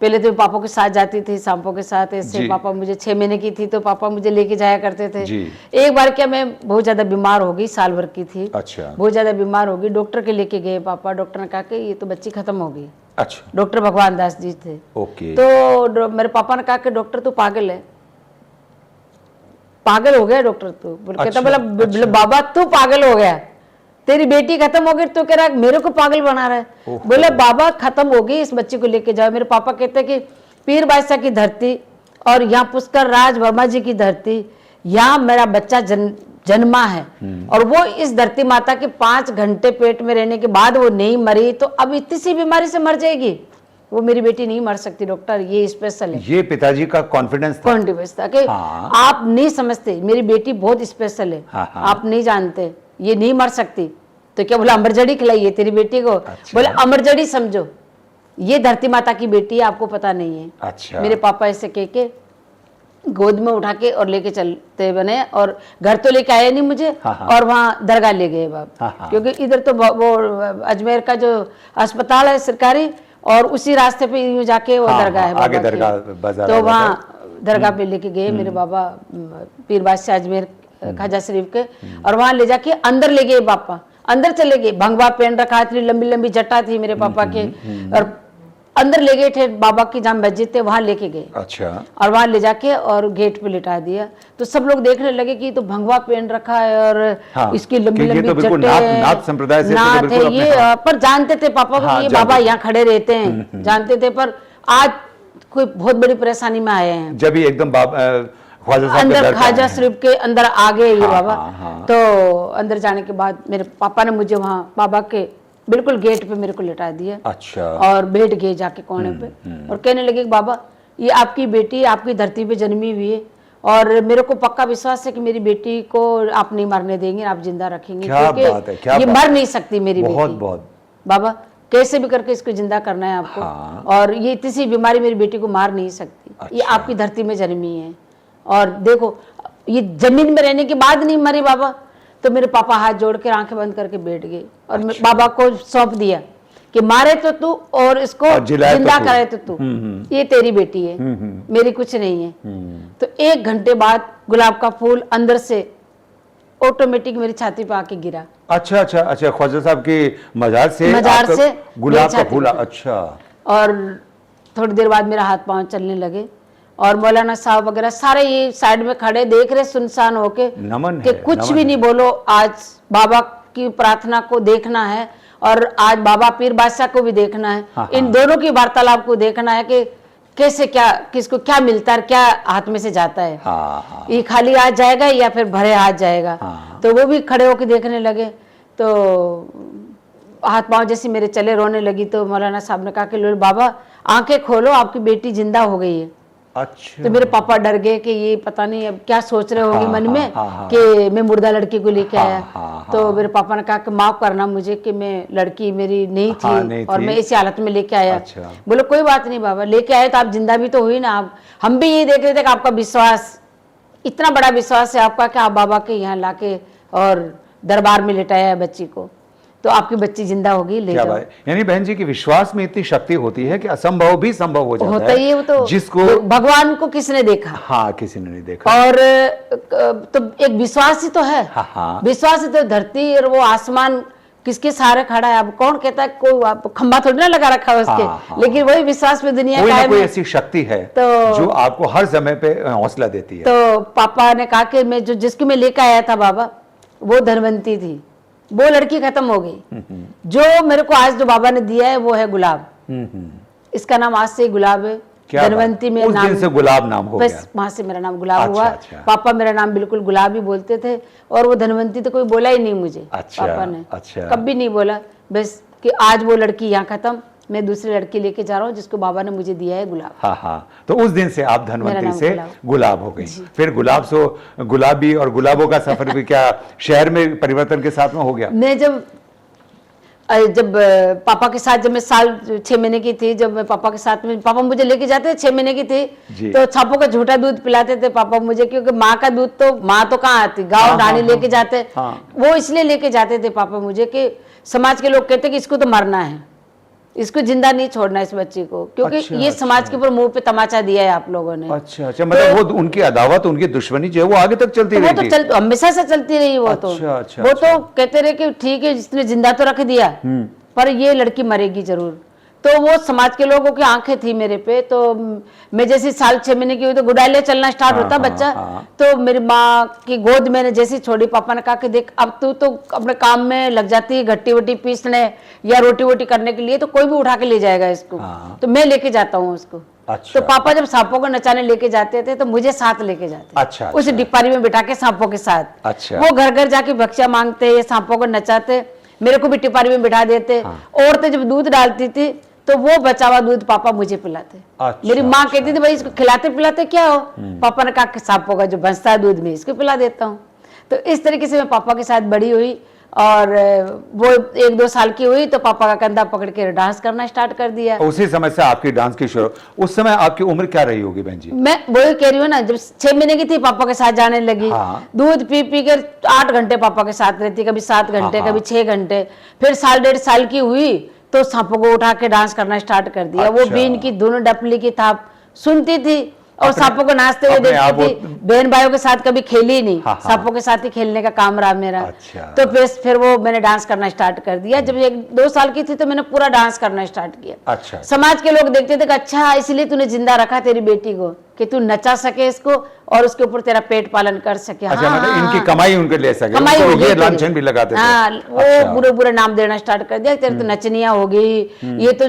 पहले तो पापा के साथ जाती थी, सांपों के साथ ऐसे। पापा मुझे 6 महीने की थी तो पापा मुझे लेके जाया करते थे। एक बार क्या मैं बहुत ज्यादा बीमार हो गई, साल भर की थी। अच्छा। बहुत ज्यादा बीमार हो गई, डॉक्टर के लेके गए पापा। डॉक्टर ने कहा कि ये तो बच्ची खत्म हो गई। अच्छा। डॉक्टर भगवान दास जी थे। ओके। तो मेरे पापा ने कहा कि डॉक्टर तू पागल है, पागल हो गया डॉक्टर तू। कहता बोला बाबा तू पागल हो गया, तेरी बेटी खत्म हो गई तो कह रहा मेरे को पागल बना रहा है। बोले बाबा खत्म हो गई, इस बच्चे को लेके जाओ। मेरे पापा कहते कि पीर बादशाह की धरती और यहाँ पुष्कर राज वर्मा जी की धरती, यहाँ मेरा बच्चा जन्मा है और वो इस धरती माता के 5 घंटे पेट में रहने के बाद वो नहीं मरी तो अब इतनी सी बीमारी से मर जाएगी, वो मेरी बेटी नहीं मर सकती डॉक्टर, ये स्पेशल है। ये पिताजी का कॉन्फिडेंस था कि आप नहीं समझते, मेरी बेटी बहुत स्पेशल है। आप नहीं जानते, ये नहीं मर सकती। तो क्या बोला अमरजड़ी खिलाइए तेरी बेटी को। बोले अमरजड़ी समझो, ये धरती माता की बेटी है, आपको पता नहीं है। अच्छा। मेरे पापा ऐसे कह के गोद में उठा के और लेके चलते बने और घर तो लेके आए नहीं मुझे। और वहाँ दरगाह ले गए बाप, क्योंकि इधर तो वो अजमेर का जो अस्पताल है सरकारी और उसी रास्ते पे यूं जाके वो दरगाह है आगे दरगाह बाजार। तो वहाँ दरगाह पे लेके गए मेरे बाबा पीर बादशाह अजमेर खाजा शरीफ के, और वहाँ ले जाके अंदर ले गए पापा। अंदर चले गए, भंगवा पहन रखा, इतनी लंबी लंबी जटा थी मेरे पापा के, और अंदर ले गए थे बाबा की जहाँ मस्जिद थे वहां लेके गए। अच्छा। और वहां ले जाके और गेट पे लिटा दिया। तो सब लोग देखने लगे कि तो भंगवा पहन रखा है और इसकी लंबी लंबी जटे, नाथ संप्रदाय से नाथ है ये, पर जानते थे पापा को ये बाबा यहाँ खड़े रहते हैं, जानते थे। पर आज कोई बहुत बड़ी परेशानी में आए हैं जब एकदम अंदर खाजा शरीफ के अंदर आ गए ये बाबा। तो अंदर जाने के बाद मेरे पापा ने मुझे वहाँ बाबा के बिल्कुल गेट पे मेरे को लिटा दिया। अच्छा। और बैठ गए जाके कोने पे और कहने लगे बाबा ये आपकी बेटी आपकी धरती पे जन्मी हुई है और मेरे को पक्का विश्वास है कि मेरी बेटी को आप नहीं मरने देंगे, आप जिंदा रखेंगे। क्या बात है, क्या ये बात मर नहीं सकती मेरी बेटी। बहुत बहुत बाबा कैसे भी करके इसको जिंदा करना है आपको। हाँ। और ये इतनी सी बीमारी मेरी बेटी को मार नहीं सकती। ये अच्छा। आपकी धरती में जन्मी है और देखो ये जमीन में रहने के बाद नहीं मरी बाबा। तो मेरे पापा हाथ जोड़ के आंखें बंद करके बैठ गए और अच्छा। बाबा को सौंप दिया कि मारे तो तू और इसको और जिलाए तो जिंदा तू। करे तो तू, ये तेरी बेटी है, मेरी कुछ नहीं है। तो 1 घंटे बाद गुलाब का फूल अंदर से ऑटोमेटिक मेरी छाती पे आके गिरा। अच्छा अच्छा अच्छा, ख्वाजा साहब की मजार से गुलाब मेरी का छाती फूल। पे। अच्छा। और थोड़ी देर बाद मेरा हाथ पांव चलने लगे और मौलाना साहब वगैरह सारे ये साइड में खड़े देख रहे सुनसान होके नमन कि है, कुछ नमन भी है। नहीं बोलो, आज बाबा की प्रार्थना को देखना है और आज बाबा पीर बादशाह को भी देखना है। हाँ, इन दोनों की वार्तालाप को देखना है कि कैसे क्या किसको क्या मिलता है, क्या हाथ में से जाता है। हाँ हाँ ये खाली हाथ जाएगा या फिर भरे हाथ जाएगा। हाँ। तो वो भी खड़े होकर देखने लगे। तो हाथ पांव जैसे मेरे चले, रोने लगी। तो मौलाना साहब ने कहा कि लोल बाबा आंखें खोलो, आपकी बेटी जिंदा हो गई है। अच्छा। तो मेरे पापा डर गए कि ये पता नहीं अब क्या सोच रहे होंगे हाँ, मन में हाँ। कि मैं मुर्दा लड़की को लेके आया। हाँ, तो मेरे पापा ने कहा कि माफ करना मुझे कि मैं लड़की मेरी नहीं थी, हाँ, नहीं और थी। मैं इसी हालत में लेके आया। अच्छा। बोले कोई बात नहीं बाबा, लेके आए तो आप जिंदा भी तो हुई ना। आप हम भी ये देख रहे थे कि आपका विश्वास, इतना बड़ा विश्वास है आपका कि आप बाबा के यहाँ लाके और दरबार में लेटाया है बच्ची को, तो आपकी बच्ची जिंदा होगी, ले क्या जाओ। बात है। यानी बहन जी की विश्वास में इतनी शक्ति होती है कि असंभव भी संभव हो जाता होता ही है वो तो। जिसको भगवान को किसने देखा? हाँ किसी ने नहीं देखा। और तो एक विश्वास ही तो है। हाँ, हाँ। विश्वास ही तो धरती और वो आसमान किसके सहारे खड़ा है। अब कौन कहता है, कोई खंबा थोड़ी ना लगा रखा है उसके। हाँ, हाँ। लेकिन वही विश्वास पे दुनिया कोई ना कायम कोई है। ऐसी शक्ति है तो- जो आपको हर समय पे हौसला देती है। तो पापा ने कहा कि मैं जिसको मैं लेकर आया था बाबा, वो धनवंती थी, वो लड़की खत्म हो गई। जो मेरे को आज जो बाबा ने दिया है वो है गुलाब। इसका नाम आज से ही गुलाब है। क्या बात। धनवंती में उस नाम, दिन से गुलाब नाम हो बस गया। वहां से मेरा नाम गुलाब अच्छा, हुआ। अच्छा। पापा मेरा नाम बिल्कुल गुलाब ही बोलते थे और वो धनवंती तो कोई बोला ही नहीं मुझे। अच्छा, पापा ने अच्छा। कभी नहीं बोला, बस कि आज वो लड़की यहाँ खत्म, मैं दूसरी लड़की लेके जा रहा हूँ जिसको बाबा ने मुझे दिया है गुलाब। हाँ हाँ, तो उस दिन से आप मेरा धनवंती नाम से गुलाब हो गई। फिर गुलाब से गुलाबी और गुलाबों का सफर भी क्या शहर में परिवर्तन के साथ में हो गया? मैं जब पापा के साथ, जब मैं साल 6 महीने की थी, जब मैं पापा के साथ में, पापा मुझे लेके जाते थे 6 महीने की थी, जी। तो छापों का झूठा दूध पिलाते थे पापा मुझे, क्योंकि माँ का दूध तो माँ तो कहाँ आती, गाँव हाँ, ढाणी हाँ, लेके जाते। हाँ। वो इसलिए लेके जाते थे पापा मुझे कि समाज के लोग कहते कि इसको तो मरना है, इसको जिंदा नहीं छोड़ना इस बच्ची को, क्योंकि अच्छा, ये समाज के ऊपर मुंह पे तमाचा दिया है आप लोगों ने। अच्छा अच्छा, मतलब वो उनकी अदावत, उनकी दुश्मनी जो है वो आगे तक चलती तो वो रही तो हमेशा से चलती रही। वो तो अच्छा, अच्छा, वो अच्छा। तो कहते रहे कि ठीक है जिसने जिंदा तो रख दिया, पर ये लड़की मरेगी जरूर। तो वो समाज के लोगों की आंखें थी मेरे पे। तो मैं जैसे साल 6 महीने की हुई तो गुडाले चलना स्टार्ट हाँ, होता हाँ, बच्चा। हाँ। तो मेरी माँ की गोद मैंने जैसी छोड़ी, पापा ने कहा कि देख अब तू तो अपने काम में लग जाती है, घट्टी वट्टी पीसने या रोटी वोटी करने के लिए, तो कोई भी उठा के ले जाएगा इसको। हाँ। तो मैं लेके जाता हूँ उसको। अच्छा। तो पापा जब सांपों को नचाने लेके जाते थे तो मुझे साथ लेके जाते। अच्छा, उस अच्छा। डिपारी में बिठा के सांपों के साथ। अच्छा। वो घर घर जाके भक्ष्या मांगते, ये सांपों को नचाते, मेरे को भी टिपारी में बिठा देते। औरतें जब दूध डालती थी तो वो बचा हुआ दूध पापा मुझे पिलाते। अच्छा, मेरी माँ कहती थी भाई इसको खिलाते पिलाते क्या हो? पापा ने कहा कि सांपों का जो बचता है दूध में इसको पिला देता हूँ। तो इस तरीके से मैं पापा के साथ बड़ी हुई। और वो 1-2 साल की हुई तो पापा का कंधा पकड़ के डांस करना स्टार्ट कर दिया। उसी समय से आपकी डांस की शुरू। उस समय आपकी उम्र क्या रही होगी बहन जी? मैं वही कह रही हूँ ना, जब 6 महीने की थी पापा के साथ जाने लगी। हाँ। दूध पी पी कर 8 घंटे पापा के साथ रहती, कभी 7 घंटे, हाँ, कभी 6 घंटे। फिर 1.5 साल की हुई तो सांपों को उठा के डांस करना स्टार्ट कर दिया। वो अच्छा। बीन की दोनों डपली की थाप सुनती थी और अपने- सांपों को नाचते हुए अपने आप देखती थी। बहन भाइयों के साथ कभी खेली नहीं, हाँ, हाँ। सांपों के साथ ही खेलने का काम रहा मेरा। अच्छा। तो फिर वो मैंने डांस करना स्टार्ट कर दिया। जब 1-2 साल की थी तो मैंने पूरा डांस करना स्टार्ट किया। अच्छा। समाज के लोग देखते थे कि अच्छा इसलिए तूने जिंदा रखा तेरी बेटी को कि तू नचा सके इसको और उसके ऊपर तेरा पेट पालन कर सके। अच्छा, हाँ, मतलब हाँ, इनकी हाँ। कमाई उनके ले सके, कमाई उनको हो ये गई लांछन तेरी। भी लगाते थे। हाँ, वो अच्छा। बुरे बुरे नाम देना स्टार्ट कर दिया, तेरे तो नचनिया हो गई, ये तो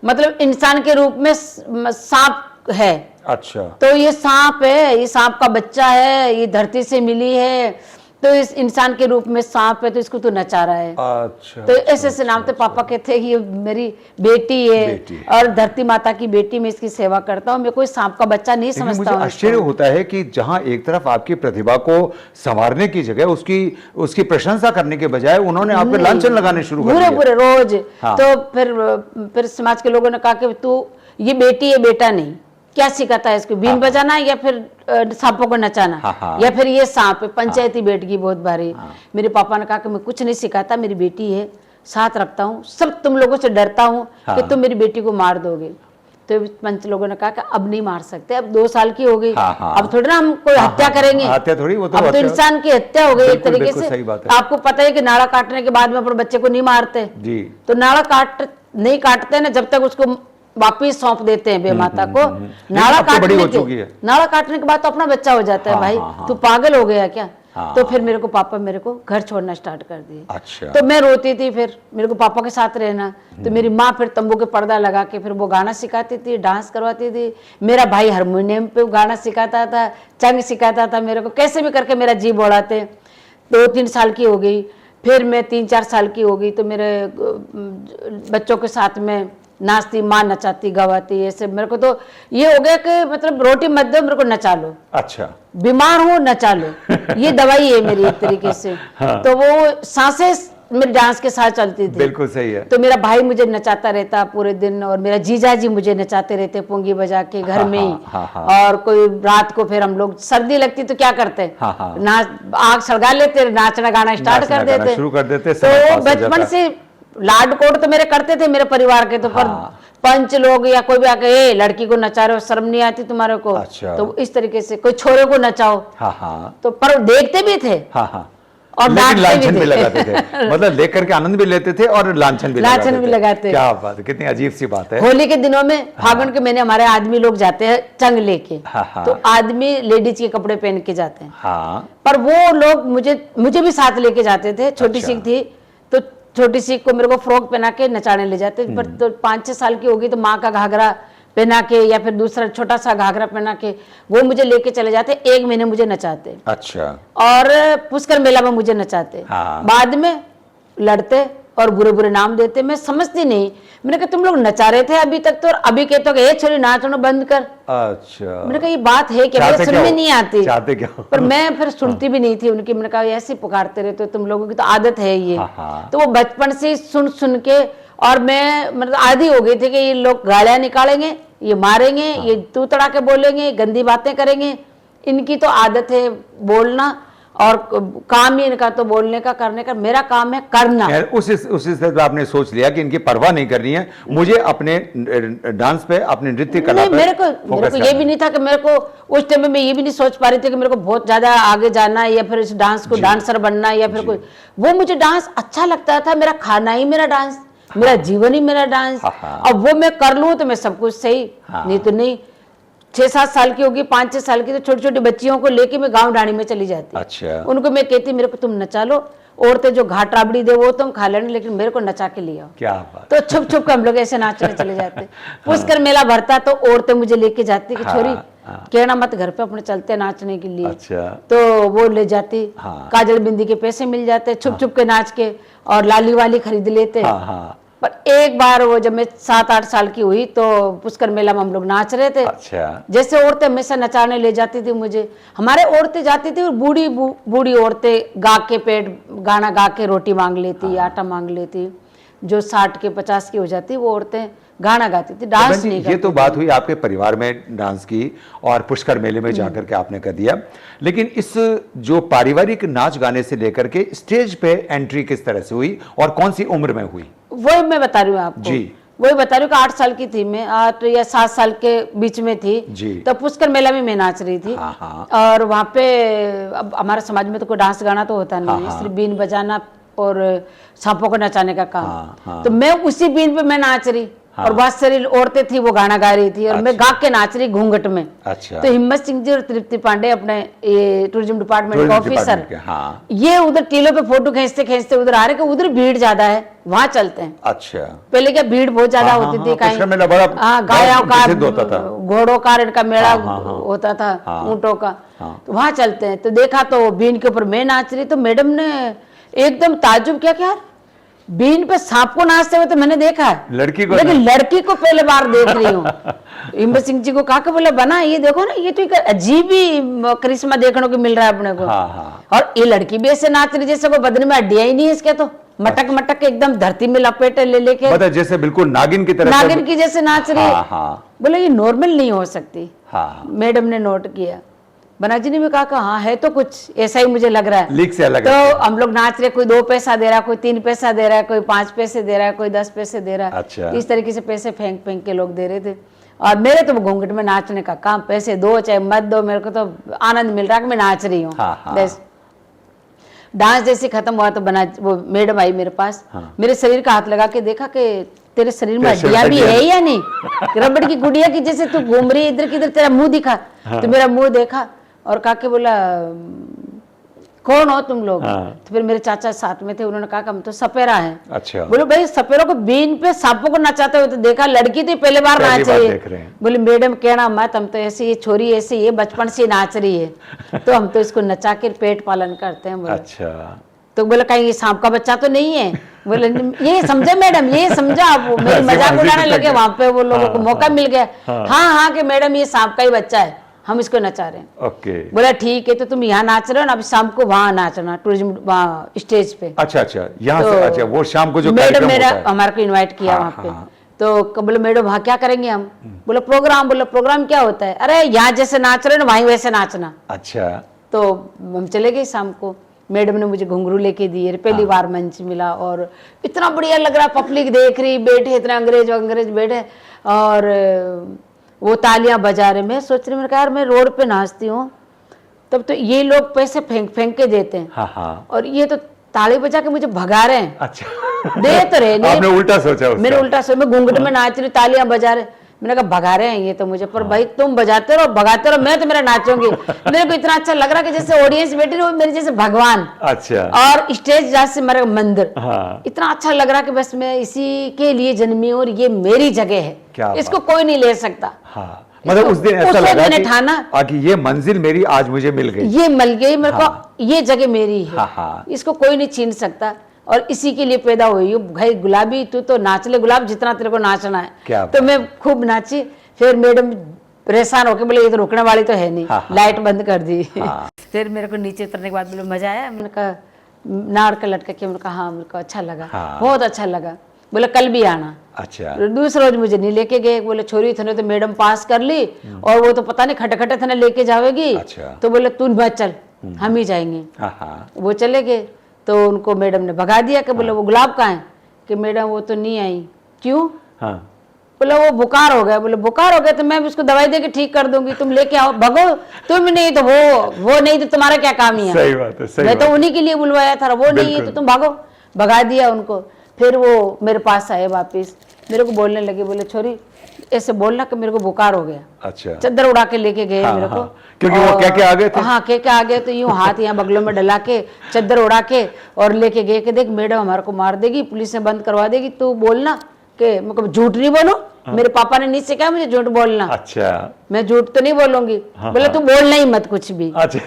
मतलब इंसान के रूप में सांप है। अच्छा। तो ये सांप है, ये सांप का बच्चा है, ये धरती से मिली है, तो इस इंसान के रूप में सांप है तो इसको तो नचा रहा है। अच्छा, तो ऐसे ऐसे नाम थे। पापा कहते ये मेरी बेटी है और धरती माता की बेटी, मैं इसकी सेवा करता हूँ, मैं कोई सांप का बच्चा नहीं समझता मुझे हूँ। आश्चर्य होता है कि जहां एक तरफ आपकी प्रतिभा को संवारने की जगह उसकी प्रशंसा करने के बजाय उन्होंने आप पे लांछन लगाने शुरू कर बुरे दिए। बुरे रोज। हाँ। तो फिर समाज के लोगों ने कहा कि तू ये बेटी है बेटा नहीं, क्या सिखाता है इसको, बीन बजाना या फिर सांपों को नचाना, या फिर ये सांप है, पंचायती बैठगी बहुत भारी। मेरे पापा ने कहा कि मैं कुछ नहीं सिखाता, मेरी बेटी है, साथ रखता हूँ, सब तुम लोगों से डरता हूँ कि तुम मेरी बेटी को मार दोगे। तो पंच लोगों ने कहा कि अब नहीं मार सकते, अब 2 साल की हो गई, अब थोड़ी ना हम कोई हत्या करेंगे, हत्या थोड़ी, वो अब तो इंसान की हत्या हो गई एक तरीके से। सही बात है। आपको पता है कि नाड़ा काटने के बाद में अपने बच्चे को नहीं मारते जी। तो नाड़ा नहीं काटते ना जब तक उसको वापिस सौंप देते हैं बेमाता को। नाड़ा काटने के बाद तो अपना बच्चा हो जाता है। भाई तू पागल हो गया क्या? तो फिर मेरे को पापा मेरे को घर छोड़ना स्टार्ट कर दिए। अच्छा। तो मैं रोती थी, फिर मेरे को पापा के साथ रहना। तो मेरी माँ फिर तंबू के पर्दा लगा के फिर वो गाना सिखाती थी, डांस करवाती थी। मेरा भाई हारमोनियम पे गाना सिखाता था, चंग सिखाता था मेरे को, कैसे भी करके मेरा जी बोलाते। 2-3 साल की हो गई, फिर मैं 3-4 साल की हो गई तो मेरे बच्चों के साथ में नाचती, माँ नचाती गवाती, ऐसे मेरे को तो ये हो गया कि मतलब रोटी मत दो मेरे को नचा लो। अच्छा। बीमार हूँ नचा लो, ये दवाई है मेरी एक तरीके से। हाँ। तो वो सांसें मेरे डांस के साथ चलती थी। बिल्कुल सही है। तो मेरा भाई मुझे नचाता रहता पूरे दिन, और मेरा जीजा जी मुझे नचाते रहते पुंगी बजा के घर में ही। और कोई रात को फिर हम लोग, सर्दी लगती तो क्या करते, नाच आग सलगा लेते, नाचना गाना स्टार्ट कर देते, शुरू कर देते। तो बचपन से लाड कोड तो मेरे करते थे मेरे परिवार के। तो पर पंच लोग या कोई भी आके ए लड़की को नचा रहे हो, शर्म नहीं आती तुम्हारे को? अच्छा। तो इस तरीके से कोई छोरे को नचाओ। तो पर देखते भी थे और लांछन भी लगाते थे। मतलब देख करके आनंद भी लेते थे और लांछन भी लगाते। क्या बात है, कितनी अजीब सी बात है। होली के दिनों में फागुन के महीने हमारे आदमी लोग जाते हैं चंग लेके। तो आदमी लेडीज के कपड़े पहन के जाते हैं। पर वो लोग मुझे भी साथ लेके जाते थे। छोटी सी थी तो छोटी सी को मेरे को फ्रॉक पहना के नचाने ले जाते। पर तो 5-6 साल की होगी तो माँ का घाघरा पहना के या फिर दूसरा छोटा सा घाघरा पहना के वो मुझे लेके चले जाते। 1 महीने मुझे नचाते। अच्छा। और पुष्कर मेला में मुझे नचाते। बाद में लड़ते और बुरे बुरे नाम देते। मैं समझती नहीं, मैंने कहा तुम लोग नचा रहे थे अभी तक तो, और अभी कहते हो कि छोरी नाचना बंद कर। अच्छा। मैंने कहा ये बात है क्या? मुझे सुन में नहीं आती। चाहते क्या? पर मैं फिर सुनती भी नहीं थी उनकी। मैंने कहा ऐसे पुकारते रहते हो तुम लोगों की तो आदत है ये। तो वो बचपन से सुन के और मैं मतलब आधी हो गई थी कि ये लोग गालियां निकालेंगे, ये मारेंगे, ये तू तड़ा के बोलेंगे, गंदी बातें करेंगे। इनकी तो आदत है बोलना और काम ही इनका तो बोलने का करने का, मेरा काम है करना। उस स्थिति पे आपने सोच लिया कि इनकी परवाह नहीं करनी है, मुझे अपने डांस पे, अपने नृत्य कला पे मेरे को ये भी नहीं था कि मेरे को उस टाइम में मैं ये भी नहीं सोच पा रही थी कि मेरे को बहुत ज्यादा आगे जाना है या फिर इस डांस को डांसर बनना है या फिर कोई। वो मुझे डांस अच्छा लगता था, मेरा खाना ही मेरा डांस, मेरा जीवन ही मेरा डांस। अब वो मैं कर लूं तो मैं सब कुछ सही, नहीं तो नहीं। 6-7 साल की होगी, 5-6 साल की तो छोटी छोटी बच्चियों को लेके मैं गांव डाणी में चली जाती। अच्छा। उनको मैं कहती मेरे को तुम नचा लो, औरतें जो घाट राबड़ी दे वो तुम खा लेना, लेकिन मेरे को नचा के ले आओ। क्या बात। तो छुप छुप के हम लोग ऐसे नाचने चले जाते। पुष्कर मेला भरता तो औरतें मुझे लेके जाती कि छोरी कहना मत घर पे अपने चलते नाचने के लिए। अच्छा। तो वो ले जाती। काजल बिंदी के पैसे मिल जाते, छुप छुप के नाच के, और लाली वाली खरीद लेते। पर एक बार वो जब मैं 7-8 साल की हुई तो पुष्कर मेला में हम लोग नाच रहे थे। अच्छा। जैसे औरतें हमेशा नचाने ले जाती थी मुझे, हमारे औरतें जाती थी और बूढ़ी औरतें गा के गाना गा के रोटी मांग लेती, आटा मांग लेती। जो 60 के 50 की हो जाती वो औरतें गाना गाती थी, डांस नहीं करती। ये तो बात हुई आपके परिवार में डांस की और पुष्कर मेले में जाकर के आपने कर दिया, लेकिन इस जो पारिवारिक नाच गाने से लेकर के स्टेज पे एंट्री किस तरह से हुई और कौन सी उम्र में हुई? वही मैं बता रही हूँ आपको जी। वही बता रही हूँ कि 8 साल की थी मैं, 8 या 7 साल के बीच में थी जी। तो पुष्कर मेला में मैं नाच रही थी। और वहाँ पे अब हमारे समाज में तो कोई डांस गाना तो होता नहीं है, सिर्फ बीन बजाना और सांपों को नचाने का काम। तो मैं उसी बीन पे मैं नाच रही और बहुत सारी औरतें थी वो गाना गा रही थी और मैं गा के नाच रही घूंघट में। अच्छा। तो हिम्मत सिंह जी और तृप्ति पांडे अपने ये टूरिज्म डिपार्टमेंट के ऑफिसर, हाँ। ये उधर टीलों पे फोटो खींचते खींचते उधर आ रहे कि उधर भीड़ ज्यादा है, वहां चलते हैं। अच्छा। पहले क्या भीड़ बहुत ज्यादा होती थी, गायों का, घोड़ों का, इनका मेला होता था, ऊंटों का, तो वहां चलते हैं। तो देखा तो बीन के ऊपर मैं नाच रही, तो मैडम ने एकदम ताज्जुब किया कि यार बीन पे सांप को नाचते हुए तो मैंने देखा है, लड़की को, लेकिन लड़की को पहले बार देख रही हूँ। हिम्मत सिंह जी को कहा कि बोले बना ये देखो ना, ये तो एक अजीब ही करिश्मा देखने को मिल रहा है अपने को। और ये लड़की भी ऐसे नाच रही जैसे कोई बदन में हड्डियां ही नहीं है इसके, तो मटक मटक के एकदम धरती में लपेटे ले लेके, जैसे बिल्कुल नागिन की तरह, नागिन की जैसे नाच रही है। बोले ये नॉर्मल नहीं हो सकती। मैडम ने नोट किया, बनाजी ने भी कहा कि हाँ है तो कुछ ऐसा ही मुझे लग रहा है, लीक से अलग तो हम लोग नाच रहे, कोई 2 पैसा दे रहा है, कोई 3 पैसा दे रहा है, कोई 5 पैसे दे रहा है, कोई 10 पैसे दे रहा है। अच्छा। इस तरीके से पैसे फेंक फेंक के लोग दे रहे थे। और मेरे तो घूंघट में नाचने का काम, पैसे दो चाहे मत दो, मेरे को तो आनंद मिल रहा है कि मैं नाच रही हूँ। डांस जैसे खत्म हुआ तो वो मैडम आई मेरे पास, मेरे शरीर का हाथ लगा के देखा कि तेरे शरीर में हड्डियां भी है या नहीं, रबड़ की गुड़िया की जैसे तू घूम रही इधर किधर, तेरा मुंह दिखा। तो मेरा मुंह देखा और काके बोला कौन हो तुम लोग? तो फिर मेरे चाचा साथ में थे, उन्होंने कहा कि हम तो सपेरा हैं। अच्छा। बोलो भाई सपेरों को बीन पे सांपों को नचाते हुए तो देखा, लड़की तो पहले बार नाच रही है। बोले मैडम कहना मत, हम तो ऐसे ये छोरी ऐसे ये बचपन से नाच रही है, तो हम तो इसको नचा के पेट पालन करते हैं। बोले अच्छा। तो बोले कहीं ये सांप का बच्चा तो नहीं है? बोले ये समझे मैडम, ये समझा आप, मेरी मजाक उड़ाने लगे वहां पे, वो लोगों को मौका मिल गया। हाँ कि मैडम ये सांप का ही बच्चा है, हम इसको नचा रहे हैं। ओके। बोला ठीक है, तो तुम यहाँ नाच रहे हो ना, अभी शाम को वहाँ नाचना टूरिज्म स्टेज पे। अच्छा, यहाँ से, अच्छा वो शाम को जो मैडम मेरा हमारे को इनवाइट किया वहाँ पे। तो बोले मैडम वहाँ क्या करेंगे हम? बोले प्रोग्राम। बोले प्रोग्राम क्या होता है? अरे यहाँ जैसे नाच रहे हो ना वहीं वैसे नाचना। अच्छा। तो हम चले गए शाम को, मैडम ने मुझे घुंघरू लेके दिए, पहली बार मंच मिला और इतना बढ़िया लग रहा, पब्लिक देख रही, बैठे इतने अंग्रेज बैठे और वो तालियां बजा रहे। मैं सोच रही, मैंने कहा यार मैं रोड पे नाचती हूँ, तब तो ये लोग पैसे फेंक फेंक के देते हैं, और ये तो ताली बजा के मुझे भगा रहे हैं। अच्छा। दे तो रहे नहीं, आपने उल्टा सोचा उसका। मैंने उल्टा सोचा, मैं घूंघट में नाच रही, तालियां बजा रहे, मैंने कहा भगा रहे हैं ये तो मुझे, पर भाई तुम बजाते रहो भगाते रहो, मैं तो मेरा नाचूंगी। मेरे को इतना अच्छा लग रहा कि जैसे ऑडियंस बैठी रही मेरे जैसे भगवान। अच्छा। और स्टेज जैसे मेरा मंदिर। इतना अच्छा लग रहा कि बस मैं इसी के लिए जन्मी हूँ और ये मेरी जगह है, इसको कोई नहीं ले सकता। मतलब उस दिन ऐसा लगा मैंने ठाना कि ये मंजिल मेरी आज मुझे मिल गई, ये मिल गई मेरे को, ये जगह मेरी है, इसको कोई नहीं छीन सकता, और इसी के लिए पैदा हुई हूँ। भाई गुलाबी तू तो नाच ले गुलाब जितना तेरे को नाचना है। तो मैं खूब नाची। फिर मैडम परेशान होके बोले ये तो रुकने वाली तो है नहीं, लाइट बंद कर दी। फिर मेरे को नीचे उतरने के बाद बोले मजा आया? मैंने कहा नाड़ का लटका के, मैंने कहा हाँ, मेरे को अच्छा लगा, बहुत अच्छा लगा। बोले कल भी आना। अच्छा। दूसरे रोज मुझे नहीं लेके गए, बोले छोरी थे तो मैडम पास कर ली और वो तो पता नहीं खटे खटे थे लेके जावेगी। अच्छा। तो बोले तू मत चल, हम ही जाएंगे। वो चले गए, तो उनको मैडम ने भगा दिया कि बोले वो गुलाब कहाँ है? कि मैडम वो तो नहीं आई। क्यों? बोले वो बुखार हो गया। बोले बुखार हो गया तो मैं उसको दवाई देके ठीक कर दूंगी, तुम लेके आओ, भगो तुम नहीं तो वो नहीं तो तुम्हारा क्या काम ही है? सही बात है, सही मैं तो उन्हीं के लिए बुलवाया था, वो नहीं है तो तुम भागो। भगा दिया उनको। फिर वो मेरे पास आए वापिस, मेरे को बोलने लगे, बोले छोरी ऐसे बोलना कि मेरे को बुखार हो गया। अच्छा। चादर उड़ा के लेके गए मेरे को, क्योंकि वो कह के आ गए थे। हाँ कह के आ गए, तो यूं हाथ यहाँ बगलों में डला के चादर उड़ा के और लेके गए कि देख मैडम हमारे को मार देगी, पुलिस ने बंद करवा देगी, तू बोलना कि मतलब झूठ नहीं बोलूं। मेरे पापा ने नीचे कहा मुझे झूठ बोलना। अच्छा। मैं झूठ तो नहीं बोलूंगी। बोले तू बोलना ही मत कुछ भी। अच्छा।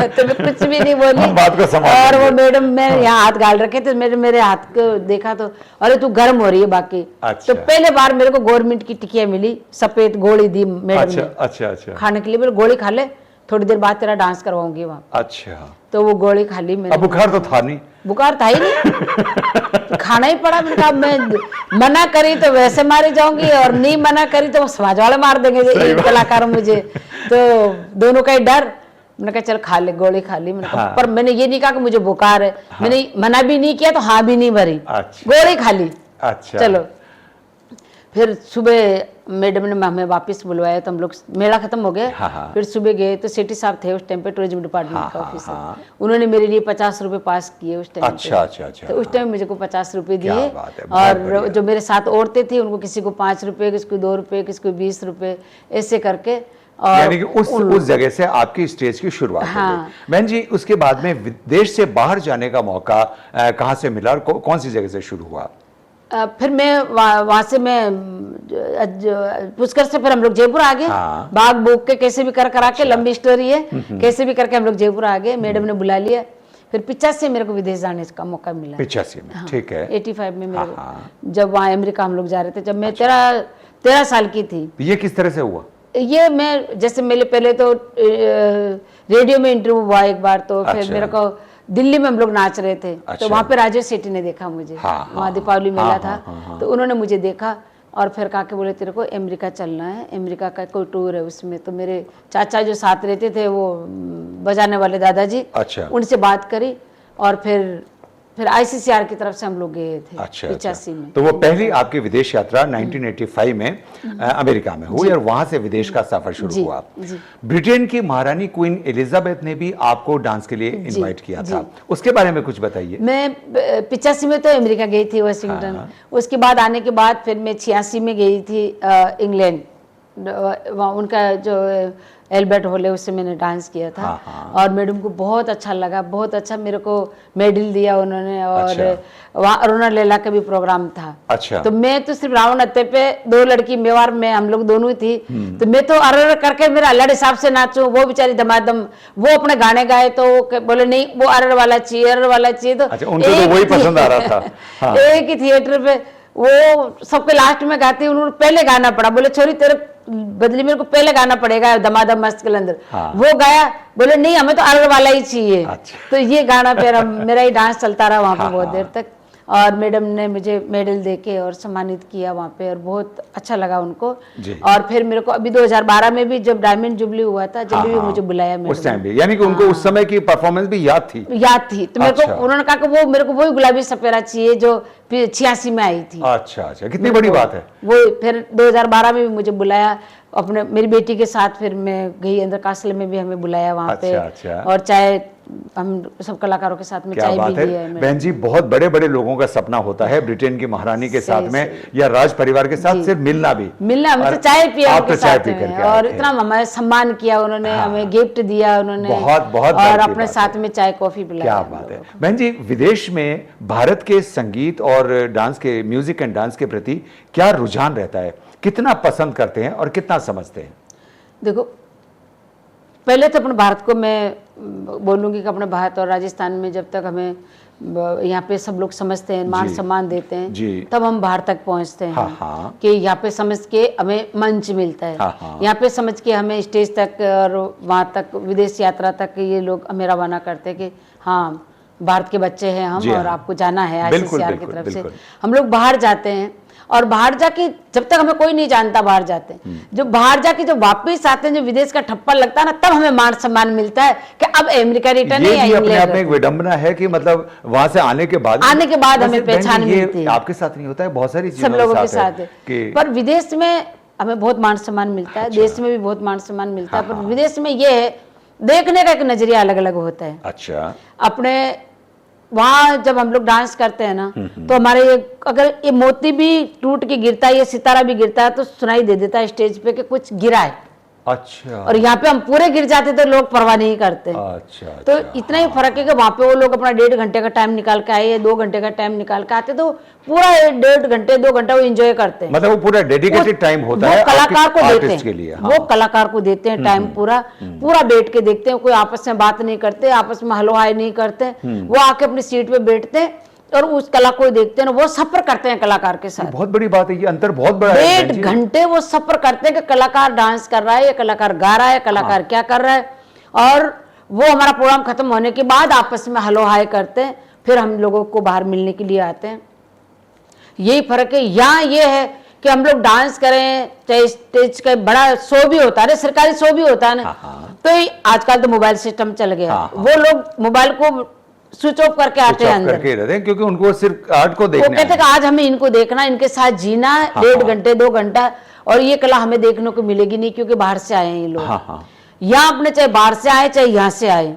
तो मैं कुछ भी नहीं बोली। बात को और वो मैडम मैं यहाँ हाथ गाल रखे थे, मेरे हाथ को देखा तो अरे तू गर्म हो रही है बाकी। अच्छा। तो पहले बार मेरे को गवर्नमेंट की टिकिया मिली, सफेद गोली दी मैडम ने। अच्छा। खाने के लिए बोले गोली खा ले, थोड़ी देर बाद तेरा डांस करवाऊंगी वहाँ। अच्छा। तो वो गोली खा ली मैंने। बुखार तो था नहीं? बुखार था ही नहीं, खाना ही पड़ा। मैंने कहा मैं मना करी तो वैसे मारी जाऊंगी और नहीं मना करी तो वो समाज वाले मार देंगे कलाकार मुझे, तो दोनों का ही डर। मैंने कहा चल खा ले, गोली खा ली। मैंने कहा पर मैंने ये नहीं कहा कि मुझे बुखार है, मैंने मना भी नहीं किया तो हाँ भी नहीं भरी, गोली खा ली। अच्छा। चलो फिर सुबह मैडम ने हमें वापस बुलवाया तो हम लोग मेला खत्म हो गया। हाँ। फिर सुबह गए तो सेठी साहब थे उस टाइम पे टूरिज्म डिपार्टमेंट हाँ, का हाँ, ऑफिसर। हाँ। उन्होंने मेरे लिए 50 रुपए पास किए उस टाइम पे। अच्छा। तो उस टाइम मुझे को 50 रुपए क्या दिए। बात है, बहुत बढ़िया। और जो मेरे साथ औरतें थी उनको किसी को 5 रुपए, किसी को 2 रुपए, किसी को 20 रुपए, ऐसे करके। और यानी कि उस जगह से आपकी स्टेज की शुरुआत हो हाँ। गई। बहन जी, उसके बाद में विदेश से बाहर जाने का मौका कहाँ से मिला और कौन सी जगह से शुरू हुआ? फिर मैं वहां से मैं पुष्कर से फिर हम लोग जयपुर आ गए। हाँ। बाग बुक के कैसे भी कर करा के, लंबी स्टोरी है, कैसे भी करके हम लोग जयपुर आ गए। मैडम ने बुला लिया। फिर 85 से मेरे को विदेश जाने का मौका मिला। 85 में, ठीक है। 85 में मेरे हाँ। को, जब वहाँ अमेरिका हम लोग जा रहे थे, जब मैं 13 साल की थी। ये किस तरह से हुआ? ये मैं जैसे मेरे पहले तो रेडियो में इंटरव्यू हुआ एक बार, तो फिर अच्छा। मेरे को दिल्ली में हम लोग नाच रहे थे। अच्छा। तो वहाँ पे राजेश सेठी ने देखा मुझे। हाँ, वहाँ दीपावली मेला हाँ, था। हाँ। तो उन्होंने मुझे देखा और फिर कहा के बोले तेरे को अमेरिका चलना है, अमेरिका का कोई टूर है उसमें। तो मेरे चाचा जो साथ रहते थे वो बजाने वाले दादाजी, अच्छा। उनसे बात करी और फिर ICCR की तरफ से हम लोग गए थे। अच्छा। 85 में। तो वो पहली आपकी विदेश यात्रा 1985 में अमेरिका में हुई और वहां से विदेश का सफर शुरू हुआ। ब्रिटेन की महारानी क्वीन एलिजाबेथ ने भी आपको डांस के लिए इनवाइट किया था, उसके बारे में कुछ बताइए। मैं 85 में तो अमेरिका गई थी, वाशिंगटन। हाँ। उसके बाद आने के बाद फिर मैं 86 में गई थी इंग्लैंड। वहाँ उनका जो एल्बर्ट हॉल है उससे मैंने डांस किया था। हाँ। और मैडम को बहुत अच्छा लगा, बहुत अच्छा मेरे को मेडल दिया उन्होंने। और अच्छा। वहाँ अरुणा लैला का भी प्रोग्राम था। अच्छा। तो मैं तो सिर्फ रावण हत्ते पे 2 लड़की मेवार में हम लोग दोनों ही थी। तो मैं तो अरर करके मेरा अल्लाह हिसाब से नाचूं, वो बेचारी धमाधम वो अपने गाने गाए तो बोले नहीं वो अरर वाला चाहिए, अरर वाला चाहिए। तो अच्छा, उनको तो वही पसंद आ रहा था। हाँ। एक ही थिएटर पे वो सबके लास्ट में गाती, उन्होंने पहले गाना पड़ा। बोले छोरी तेरे बदली मेरे को पहले गाना पड़ेगा धमाधम मस्त के अंदर। हाँ। वो गाया, बोले नहीं हमें तो अरर वाला ही चाहिए। अच्छा। तो ये गाना फिर मेरा ही डांस चलता रहा वहाँ पे हाँ, बहुत हाँ। देर तक। और मैडम ने मुझे मेडल देके और सम्मानित किया वहाँ पे और बहुत अच्छा लगा उनको। जी। और फिर मेरे को अभी 2012 में भी जब डायमंड जुबली हुआ था, जब भी मुझे बुलाया मैडम उस टाइम भी, यानी कि उनको उस समय की परफॉर्मेंस भी याद थी। याद थी। तो मेरे अच्छा। को उन्होंने कहा कि वो मेरे को वही गुलाबी सपेरा चाहिए जो 86 में आई थी। अच्छा, कितनी बड़ी बात है। वो फिर 2012 में भी मुझे बुलाया अपने मेरी बेटी के साथ। फिर मैं गई अंदर कासल में भी हमें बुलाया वहाँ पे। अच्छा। और चाय हम सब कलाकारों के साथ में क्या चाय बात भी है लिया है। बहन जी, बहुत बड़े बड़े लोगों का सपना होता है ब्रिटेन की महारानी के साथ में या राज परिवार के साथ सिर्फ मिलना भी। हमें तो चाय पिया आप तो उनके चाय साथ पी में। करके और आए थे। इतना हमें सम्मान किया उन्होंने, हमें गिफ्ट दिया उन्होंने। बहुत और बड़ी अपने बात साथ है। में चाय कॉफी पिलाया। क्या हम बात है लोगों को। बहन जी, विदेश में भारत के संगीत और डांस के, म्यूजिक एंड डांस के प्रति क्या रुझान रहता है? कितना पसंद करते हैं और कितना समझते हैं? देखो, पहले तो अपने भारत को मैं बोलूँगी कि अपने भारत और राजस्थान में जब तक हमें यहाँ पे सब लोग समझते हैं, मान सम्मान देते हैं, जी। तब हम बाहर तक पहुँचते हैं। हाँ। कि यहाँ पे समझ के हमें मंच मिलता है। हाँ। यहाँ पे समझ के हमें स्टेज तक और वहाँ तक विदेश यात्रा तक ये लोग हमें रवाना करते हैं कि हाँ भारत के बच्चे हैं हम और आपको जाना है ICCR की तरफ से। हम लोग बाहर जाते हैं और बाहर जाके जब तक हमें कोई नहीं जानता बाहर जाते हैं, जो बाहर जाके जो वापस आते हैं, जो विदेश का ठप्पा लगता है ना, तब हमें मान सम्मान मिलता है कि अब अमेरिका रिटर्न है या ये अपने आप में एक इंग्लैंड। विडंबना है कि मतलब वहां से आने के बाद हमें पहचान मिलती है। आपके साथ नहीं होता है, बहुत सारी सब लोगों के साथ है कि पर विदेश में हमें बहुत मान सम्मान मिलता है। देश में भी बहुत मान सम्मान मिलता है, पर विदेश में ये है देखने का एक नजरिया अलग अलग होता है। अच्छा। अपने वहाँ जब हम लोग डांस करते हैं ना, तो हमारे अगर ये मोती भी टूट के गिरता है, ये सितारा भी गिरता है, तो सुनाई दे देता है स्टेज पे कि कुछ गिरा है। अच्छा। और यहाँ पे हम पूरे गिर जाते तो लोग परवाह नहीं करते। अच्छा। तो इतना ही फर्क है कि वहाँ पे वो लोग अपना 1.5 घंटे का टाइम निकाल के आए या 2 घंटे का टाइम निकाल के आते, तो पूरा 1.5 घंटे 2 घंटा वो एंजॉय करते हैं। मतलब वो पूरा डेडिकेटेड टाइम होता है कलाकार को देते आर्टिस्ट के लिए। हैं। वो कलाकार को देते हैं टाइम पूरा बैठ के देखते हैं। कोई आपस में बात नहीं करते, आपस में हलो हाय नहीं करते, वो आके अपनी सीट पे बैठते हैं और उस कला को देखते हैं, वो सफर करते हैं कलाकार के साथ। बहुत बड़ी बात है, ये अंतर बहुत बड़ा है। 1.5 घंटे वो सफर करते हैं कि कलाकार डांस कर रहा है या कलाकार गा रहा है, कलाकार क्या कर रहा है। और वो हमारा प्रोग्राम खत्म होने के बाद आपस में हलो हाय करते हैं, फिर हम लोगों को बाहर मिलने के लिए आते हैं। यही फर्क है। यहाँ ये है कि हम लोग डांस करें, चाहे स्टेज का बड़ा शो भी होता है, सरकारी शो भी होता है ना, तो आजकल तो मोबाइल सिस्टम चल गया। वो लोग मोबाइल को स्विच ऑफ करके आते हैं अंदर करके रहते हैं, क्योंकि उनको सिर्फ आर्ट को वो देखना कहते हैं कि आज हमें इनको देखना, इनके साथ जीना, 1.5 घंटे 2 घंटा, और ये कला हमें देखने को मिलेगी नहीं, क्योंकि बाहर से आए हैं ये लोग। यहाँ अपने चाहे बाहर से आए चाहे यहाँ से आए,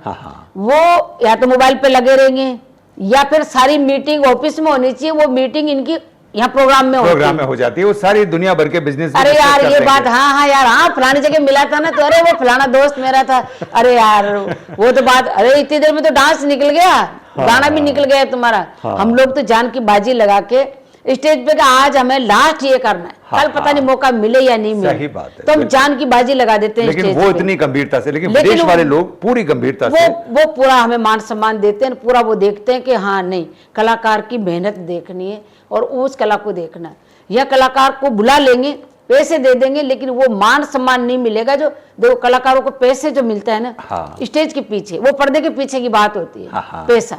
वो या तो मोबाइल पे लगे रहेंगे, या फिर सारी मीटिंग ऑफिस में होनी चाहिए, वो मीटिंग इनकी यहाँ प्रोग्राम में हो जाती है, वो सारी दुनिया भर के बिजनेस। अरे यार ये बात, हाँ यार, हाँ फलानी जगह मिला था ना, तो अरे वो फलाना दोस्त मेरा था, अरे यार वो तो बात, अरे इतनी देर में तो डांस निकल गया, गाना भी निकल गया तुम्हारा। हम लोग तो जान की बाजी लगा के स्टेज पे का आज हमें लास्ट ये करना है, कल पता नहीं मौका मिले या नहीं मिले, सही बात है, तो हम जान की बाजी लगा देते हैं। लेकिन वो इतनी गंभीरता से, लेकिन विदेश वाले लोग पूरी गंभीरता से वो पूरा हमें मान सम्मान देते हैं, पूरा वो देखते हैं कि हाँ नहीं, कलाकार की मेहनत देखनी है और उस कला को देखना है। यह कलाकार को बुला लेंगे, पैसे दे देंगे, लेकिन वो मान सम्मान नहीं मिलेगा जो दो कलाकारों को पैसे जो मिलता है ना स्टेज के पीछे, वो पर्दे के पीछे की बात होती है, पैसा।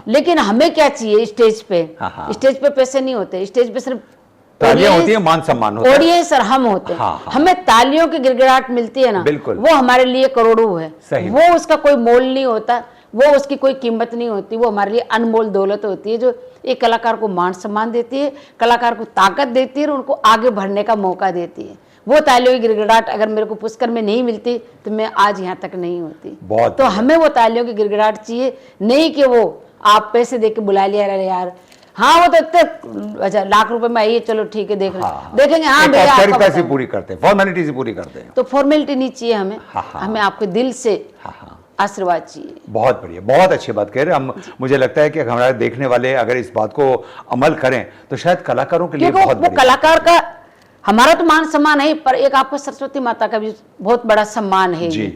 लेकिन हमें क्या चाहिए स्टेज पे? स्टेज पे पैसे नहीं होते, स्टेज पे सिर्फ तालियां होती है, मान सम्मान होता है, ऑडियंस और हम होते हैं। हमें तालियों की गिड़गिड़ाहट मिलती है ना, वो हमारे लिए करोड़ों है, वो उसका कोई मोल नहीं होता, वो उसकी कोई कीमत नहीं होती, वो हमारे लिए अनमोल दौलत होती है, जो एक कलाकार को मान सम्मान देती है, कलाकार को ताकत देती है और उनको आगे बढ़ने का मौका देती है। वो तालियों की गिड़गिड़ाहट अगर मेरे को पुष्कर में नहीं मिलती तो मैं आज यहाँ तक नहीं होती। तो हमें वो तालियों की गिड़गिड़ाहट चाहिए, नहीं कि वो आप पैसे दे के बुला लिया, अरे यार हाँ वो तो इतने अच्छा लाख रुपए में आइए, चलो ठीक है देखेंगे, हाँ भैया से पूरी करते हैं, फॉर्मेलिटी से पूरी करते हैं, तो फॉर्मेलिटी नहीं चाहिए हमें, हमें आपके दिल से आशीर्वाद चाहिए। बहुत बढ़िया, बहुत अच्छी बात कह रहे हैं हम। मुझे लगता है कि हमारे देखने वाले अगर इस बात को अमल करें तो शायद कलाकारों के लिए बहुत वो कलाकार का हमारा तो मान सम्मान है, पर एक आपको सरस्वती माता का भी बहुत बड़ा सम्मान है जी।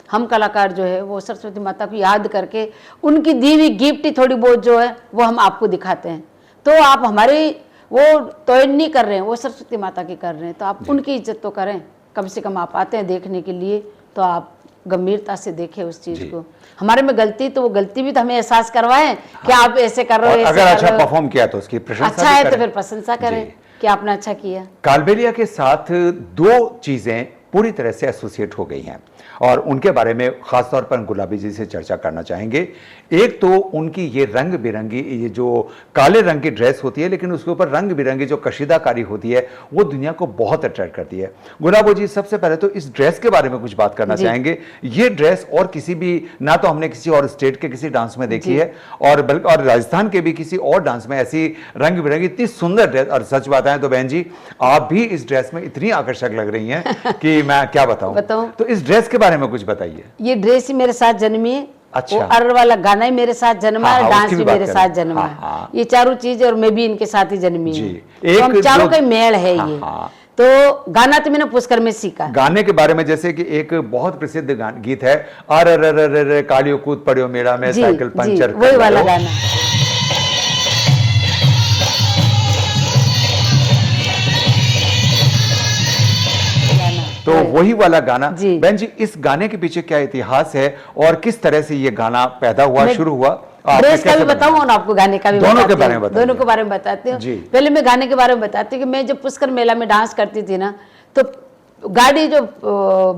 हम कलाकार जो है वो सरस्वती माता को याद करके उनकी दी हुई गिफ्ट ही थोड़ी बहुत जो है वो हम आपको दिखाते हैं, तो आप हमारी वो तोयन नहीं कर रहे हैं, वो सरस्वती माता की कर रहे हैं, तो आप उनकी इज्जत तो करें, कम से कम आप आते हैं देखने के लिए तो आप गंभीरता से देखें उस चीज को। हमारे में गलती तो वो गलती भी तो हमें एहसास करवाएं कि आप ऐसे कर रहे हो, अगर अच्छा परफॉर्म किया तो उसकी प्रशंसा अच्छा है तो फिर प्रशंसा करें कि आपने अच्छा किया। कालबेलिया के साथ 2 चीजें पूरी तरह से एसोसिएट हो गई हैं और उनके बारे में खासतौर पर गुलाबी जी से चर्चा करना चाहेंगे। एक तो उनकी ये रंग बिरंगी, ये जो काले रंग की ड्रेस होती है लेकिन उसके ऊपर रंग बिरंगी जो कशीदाकारी होती है वो दुनिया को बहुत अट्रैक्ट करती है। गुलाबो जी सबसे पहले तो इस ड्रेस के बारे में कुछ बात करना चाहेंगे। ये ड्रेस और किसी भी, ना तो हमने किसी और स्टेट के किसी डांस में देखी है और बल्कि और राजस्थान के भी किसी और डांस में ऐसी रंग बिरंगी इतनी सुंदर ड्रेस। और सच बताएं तो बहन जी आप भी इस ड्रेस में इतनी आकर्षक लग रही हैं कि मैं क्या बताऊं। तो इस ड्रेस के बारे में कुछ बताइए। ये ड्रेस ही मेरे साथ जन्मी है, अच्छा। वो अर वाला गाना ही मेरे साथ जन्मा है, डांस भी मेरे साथ जन्मा है, ये चारों चीजें और मैं भी इनके साथ ही जन्मी हूँ, तो हम चारों का मेल है ये। तो गाना तो मैंने पुष्कर में सीखा। गाने के बारे में जैसे कि एक बहुत प्रसिद्ध गीत है, अर कालियो कूद पड़ियो मेला में साइकिल पंचर, वही वाला गाना। तो वही वाला गाना। बहन जी इस गाने के पीछे क्या इतिहास है और किस तरह से ये गाना पैदा हुआ, शुरू हुआ? ड्रेस का भी बताऊं और आपको गाने का भी दोनों के बारे में दोनों के बारे में बताती हूँ। पहले मैं गाने के बारे में बताती हूँ कि मैं जब पुष्कर मेला में डांस करती थी ना, तो गाड़ी जो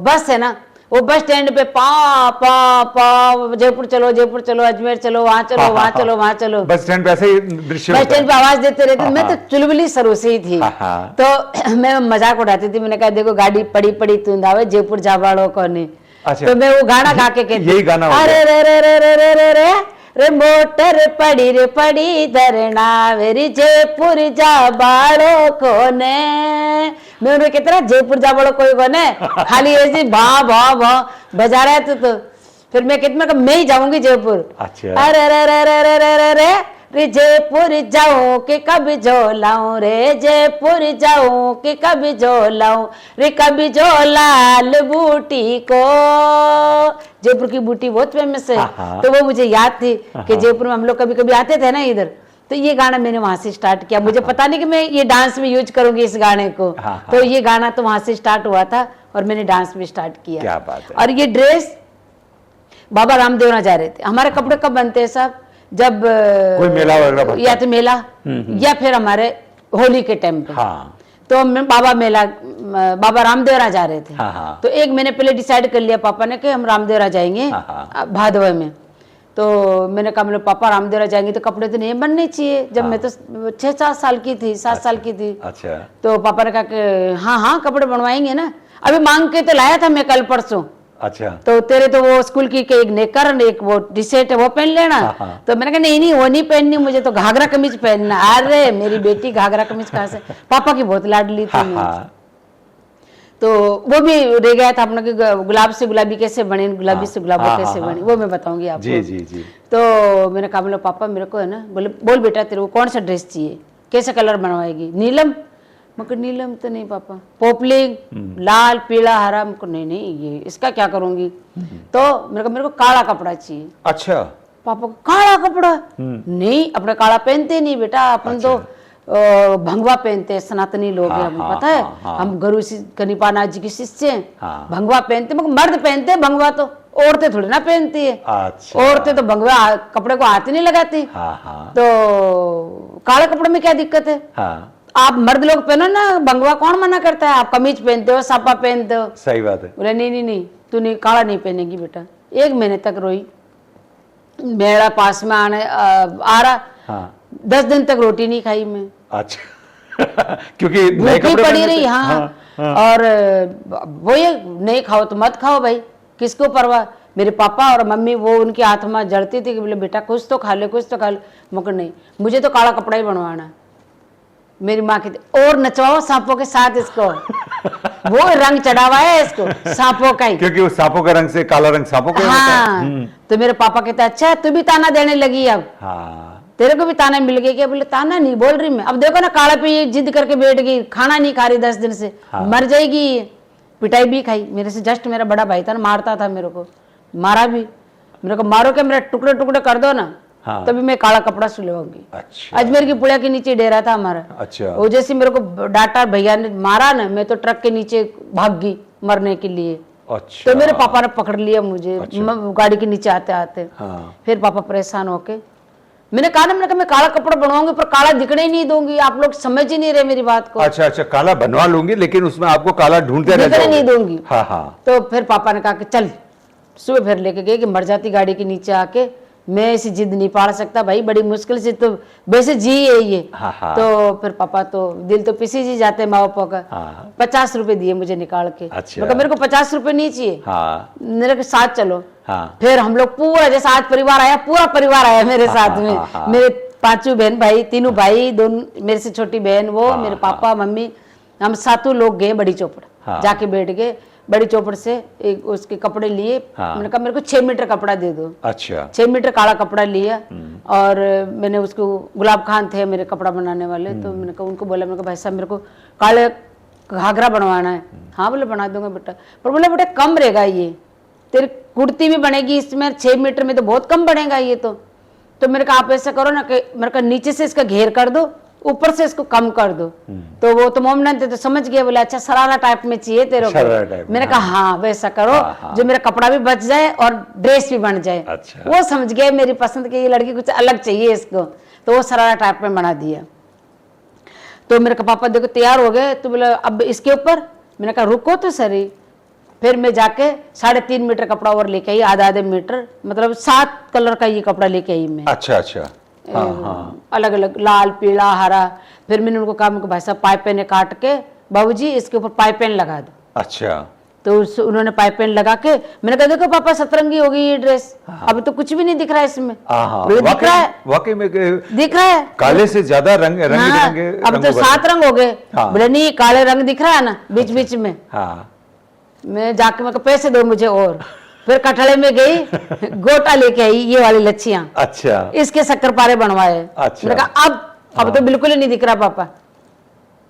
बस है ना, वो बस स्टैंड पे पा पा पा जयपुर चलो अजमेर चलो, वहाँ चलो वहाँ चलो वहाँ चलो, बस स्टैंड पे ऐसे ही दृश्य, बस स्टैंड पे आवाज देते रहते। मैं तो चुलबुली सरू से ही थी, तो मैं मजाक उड़ाती थी, मैंने कहा देखो गाड़ी पड़ी पड़ी तूंद आवे जयपुर जाबाड़ो को नहीं। तो मैं वो गाना गा के कहती, यही गाना, अरे रे रे रे रे रे रे रे मोटर पड़ी धरना वेरी जयपुर जाबाड़ो कोने। मैं उन्हें कितना जयपुर जाबाड़ो कोई कोने, खाली ऐसी भा भा भा बजा रहे थे। तो फिर मैं कितना मैं ही जाऊंगी जयपुर। अच्छा। अरे रे रे रे रे रे रे रे रे जयपुर जाऊं कि कभी जो लाऊं रे, जयपुर जाऊं कि कभी जो लाऊं रे, कभी जो लाल बूटी को। जयपुर की बूटी बहुत फेमस है, तो वो मुझे याद थी कि जयपुर में हम लोग कभी कभी आते थे ना इधर, तो ये गाना मैंने वहां से स्टार्ट किया। मुझे पता नहीं कि मैं ये डांस में यूज करूंगी इस गाने को, तो ये गाना तो वहां से स्टार्ट हुआ था और मैंने डांस में स्टार्ट किया। क्या बात है। और ये ड्रेस बाबा रामदेव जा रहे थे। हमारे कपड़े कब बनते हैं साहब, जब कोई मेला वगैरह, या तो मेला या फिर हमारे होली के टाइम पे। तो मैं बाबा रामदेवरा जा रहे थे। तो एक महीने पहले डिसाइड कर लिया पापा ने कि हम रामदेवरा जाएंगे भादव में। तो मैंने कहा मतलब पापा रामदेवरा जाएंगे तो कपड़े तो नहीं बनने चाहिए। जब मैं तो 6-7 साल की थी, 7 साल की थी। अच्छा। तो पापा ने कहा कि हाँ हाँ कपड़े बनवाएंगे ना, अभी मांग के तो लाया था मैं कल परसों। अच्छा। तो तेरे तो वो स्कूल की एक नेकर एक वो टी शर्ट है वो पहन लेना। तो मैंने कहा नहीं नहीं वो नहीं पहननी, मुझे तो घाघरा कमीज पहनना। अरे मेरी बेटी घाघरा कमीज कहाँ से, पापा की बहुत लाडली थी मैं। तो वो भी रह गया था अपना कि गुलाब से गुलाबी कैसे बने, गुलाबी से गुलाबो कैसे बने, वो मैं बताऊंगी आपको। जी जी जी। तो मैंने कहा बोलो पापा मेरे को है ना, बोले बोल बेटा तेरे को कौन सा ड्रेस चाहिए, कैसे कलर बनवाएगी, नीलम? मैं नीलम तो नहीं पापा, पोपलिंग, लाल पीला हरा। मैं नहीं नहीं ये इसका क्या करूंगी? तो मेरे को काला कपड़ा चाहिए। अच्छा। पापा को काला कपड़ा? नहीं अपने काला पहनते नहीं बेटा, अपन तो भंगवा पहनते हैं, सनातनी लोग हैं, हमें पता है। हम गुरु कनिपानाथ जी के शिष्य हैं। भंगवा पहनते, मर्द पहनते हैं भंगवा, तो औरतें थोड़ी ना पहनती है। अच्छा। औरतें तो भंगवा कपड़े को हाथ ही नहीं लगाती। तो काले कपड़े में क्या दिक्कत है? आप मर्द लोग पहनो ना, भंगवा कौन मना करता है? आप कमीज पहनते हो, सापा पहनते हो। सही बात है। बोले नहीं नहीं नहीं तू नहीं काला नहीं पहनेगी बेटा। 1 महीने तक रोई, मेरा पास में आ रहा। 10 दिन तक रोटी नहीं खाई मैं। अच्छा। क्योंकि नए भूखी कपड़े पड़ी रही। हाँ। और वो ये नहीं खाओ तो मत खाओ भाई, किसको परवाह। मेरे पापा और मम्मी वो उनकी आत्मा जलती थी कि बोले बेटा कुछ तो खा ले, कुछ तो खा ले। मगर नहीं, मुझे तो काला कपड़ा ही बनवाना। मेरी माँ की और नचवाओ सांपों के साथ इसको। वो रंग चढ़ावा है इसको सांपों का ही, क्योंकि उस सांपों का रंग से काला रंग सांपों का होता है। तो मेरे पापा कहते अच्छा तू भी ताना देने लगी अब। तेरे को भी ताना मिल गया क्या? बोले ताना नहीं बोल रही मैं, अब देखो ना काला पे ये जिद करके बैठ गई, खाना नहीं खा रही 10 दिन से। मर जाएगी। पिटाई भी खाई मेरे से। जस्ट मेरा बड़ा भाई था ना, मारता था मेरे को, मारा भी। मेरे को मारो के मेरा टुकड़े टुकड़े कर दो ना, तभी मैं काला कपड़ा सुलवाऊंगी। अच्छा। अजमेर की पुलिया के नीचे डेरा था हमारा। अच्छा। वो जैसे मेरे को डांटा भैया ने मारा ना, मैं तो ट्रक के नीचे भाग गई मरने के लिए। अच्छा। तो मेरे पापा ने पकड़ लिया मुझे। अच्छा। गाड़ी के नीचे आते आते। फिर पापा परेशान होके मैंने कहा ना, मैं काला कपड़ा बनवाऊंगी पर काला दिखने ही नहीं दूंगी। आप लोग समझ ही नहीं रहे मेरी बात को। अच्छा अच्छा, काला बनवा लूंगी लेकिन उसमें आपको काला ढूंढते रह जाओगे। नहीं दूंगी। हाँ। तो फिर पापा ने कहा कि चल, सुबह फिर लेके गए कि मर जाती गाड़ी के नीचे आके, मैं ऐसी जिद नहीं पाड़ सकता भाई, बड़ी मुश्किल से तो वैसे जी है ये। तो फिर पापा तो दिल तो पिसी जी जाते माँ बापा का। 50 रुपए दिए मुझे निकाल के। अच्छा। मेरे को 50 रुपए नहीं चाहिए, मेरे के साथ चलो। फिर हम लोग पूरा, जैसे आज परिवार आया, पूरा परिवार आया मेरे साथ में। मेरे 5 बहन भाई, 3 भाई, 2 मेरे से छोटी बहन, वो मेरे पापा मम्मी, हम 7 लोग गए बड़ी चौपड़। जाके बैठ गए बड़ी चौपड़ से, एक उसके कपड़े लिए। मैंने कहा मेरे को 6 मीटर कपड़ा दे दो। अच्छा। 6 मीटर काला कपड़ा लिया। और मैंने उसको, गुलाब खान थे मेरे कपड़ा बनाने वाले, तो मैंने कहा उनको बोला, मैंने कहा भाई साहब मेरे को काले घाघरा बनवाना है। हाँ बोले बना दूंगा बेटा, पर बोले बेटा कम रहेगा ये, तेरी कुर्ती भी बनेगी इसमें, 6 मीटर में तो बहुत कम बनेगा ये। तो मैंने कहा आप ऐसा करो ना कि मेरे को नीचे से इसका घेर कर दो, ऊपर से इसको कम कर दो। तो वो तो मोमडन थे तो समझ गए, बोले अच्छा शरारा टाइप में चाहिए तेरे को। मैंने कहा हाँ वैसा करो, जो मेरा कपड़ा भी बच जाए और ड्रेस भी बन जाए। अच्छा। वो समझ गए मेरी पसंद की ये लड़की कुछ अलग चाहिए इसको, तो वो शरारा टाइप में बना दिया। तो मेरे पापा देखो तैयार हो गए, तो बोले अब इसके ऊपर। मैंने कहा रुको तो सही। फिर मैं जाके 3.5 मीटर कपड़ा और लेके आई, आधे मीटर, मतलब 7 कलर का ये कपड़ा लेके आई मैं। अच्छा अच्छा। अलग अलग, लाल पीला हरा। फिर मैंने उनको कहा भाई साहब पाइपें काट के बाबूजी इसके ऊपर पाइपें लगा दो। अच्छा। तो उन्होंने पाइपें लगा के, मैंने कहा देखो पापा सतरंगी हो गई ये ड्रेस। अभी तो कुछ भी नहीं दिख रहा है इसमें। दिख रहा है, वाकई में दिख रहा है, काले से ज्यादा रंग अब तो 7 रंग हो गए। बोले नहीं काले रंग दिख रहा है ना बीच बीच में। मैं जाके मैं पैसे दो मुझे। और फिर कटड़े में गई, गोटा लेके आई ये वाली लच्छियां। अच्छा। इसके शक्कर पारे बनवाए। अच्छा। मैंने कहा अब तो बिल्कुल ही नहीं दिख रहा पापा।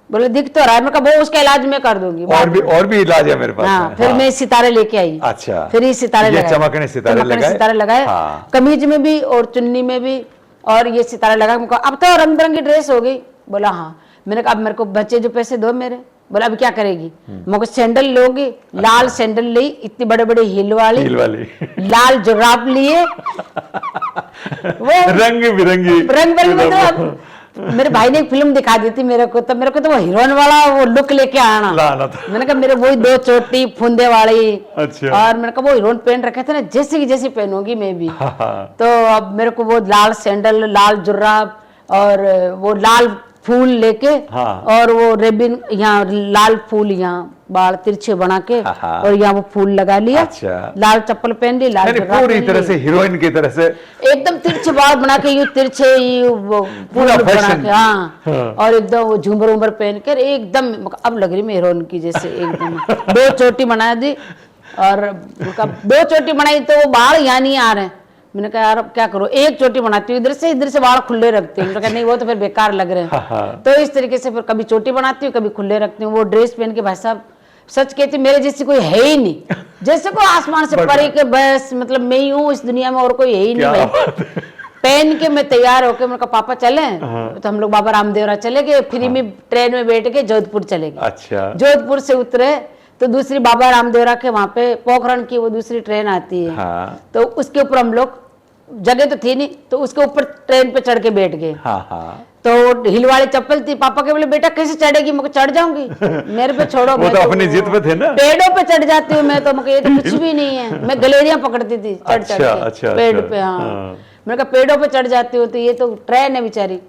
बोले दिख तो रहा है। मैं कहा वो उसका इलाज मैं कर दूंगी, और भी इलाज है मेरे पास। हाँ। फिर मैं सितारे लेके आई। अच्छा। फिर ये सितारे लगाए, चमकने सितारे लगाए। कमीज में भी और चुन्नी में भी, और ये सितारे लगा। अब तो रंग बिरंगी ड्रेस हो गई। बोला हाँ। मैंने कहा अब मेरे को बच्चे जो पैसे दो मेरे। बोला अब क्या करेगी? मुझे सैंडल लोगी। लाल सैंडल ली, इतनी बड़े बड़े हील वाली लाल जुराब लिए, वो रंग बिरंगी मतलब मेरे भाई ने एक फिल्म दिखा दी थी मेरे को, तो वो हीरोइन वाला वो लुक लेके आना लाना था। मैंने कहा मेरे वही 2 चोटी फुंदे वाली। अच्छा। और मैंने कहा वो हीरोइन पहन रखे थे ना, जैसी की जैसी पहनूंगी मैं भी। हाँ। तो अब मेरे को वो लाल सैंडल, लाल जुर्राब और वो लाल फूल लेके, हाँ। और वो रेबिन यहाँ लाल फूल यहाँ बाल तिरछे बना के, हाँ। और यहाँ वो फूल लगा लिया। अच्छा। लाल चप्पल पहन ली, लाल जुर्राब पूरी पहन तरह ली। से हीरोइन की तरह से एकदम तिरछे बाल बना के, यूं तिरछे वो पूरा फूल बना fashion। के, हाँ। हाँ। और एकदम वो झूमर उमर पहन कर एकदम अब लग रही मैं हीरोइन की जैसे एकदम। 2 चोटी बना दी, और उनका 2 चोटी बनाई तो वो बाल यहाँ नहीं आ रहे हैं। मैंने कहा यार अब क्या करूं, 1 चोटी बनाती हूँ, इधर से बाल खुले रखती हूँ। मैंने कहा नहीं वो तो फिर बेकार लग रहे हैं। तो इस तरीके से फिर कभी चोटी बनाती हूँ, कभी खुले रखती हूँ। वो ड्रेस पहन के भाई साहब सच कहती मेरे जैसी कोई है ही नहीं, जैसे कोई आसमान से परी के बस मतलब मैं ही हूँ इस दुनिया में, और कोई है ही नहीं भाई। पहन के मैं तैयार होके मैंने कहा पापा चले, तो हम लोग बाबा रामदेवरा चले गए, फ्री में ट्रेन में बैठ के जोधपुर चले गए। अच्छा। जोधपुर से उतरे तो दूसरी बाबा रामदेवरा के वहां पे पोखरण की वो दूसरी ट्रेन आती है। हाँ। तो उसके ऊपर हम लोग, जगह तो थी नहीं, तो उसके ऊपर ट्रेन पे चढ़ के बैठ गए। हाँ हाँ। तो हिल वाली चप्पल थी, पापा के बोले बेटा कैसे चढ़ेगी, मैं चढ़ जाऊंगी, मेरे पे छोड़ो। वो तो अपनी जिद पे थे ना, पेड़ों पे चढ़ जाती हूँ मैं तो, ये तो कुछ भी नहीं है। मैं गलेरियां पकड़ती थी चढ़ चढ़ के पेड़ पे। हाँ मैंने कहा पेड़ों पे चढ़ जाती हूँ, तो ये तो ट्रेन है बेचारी,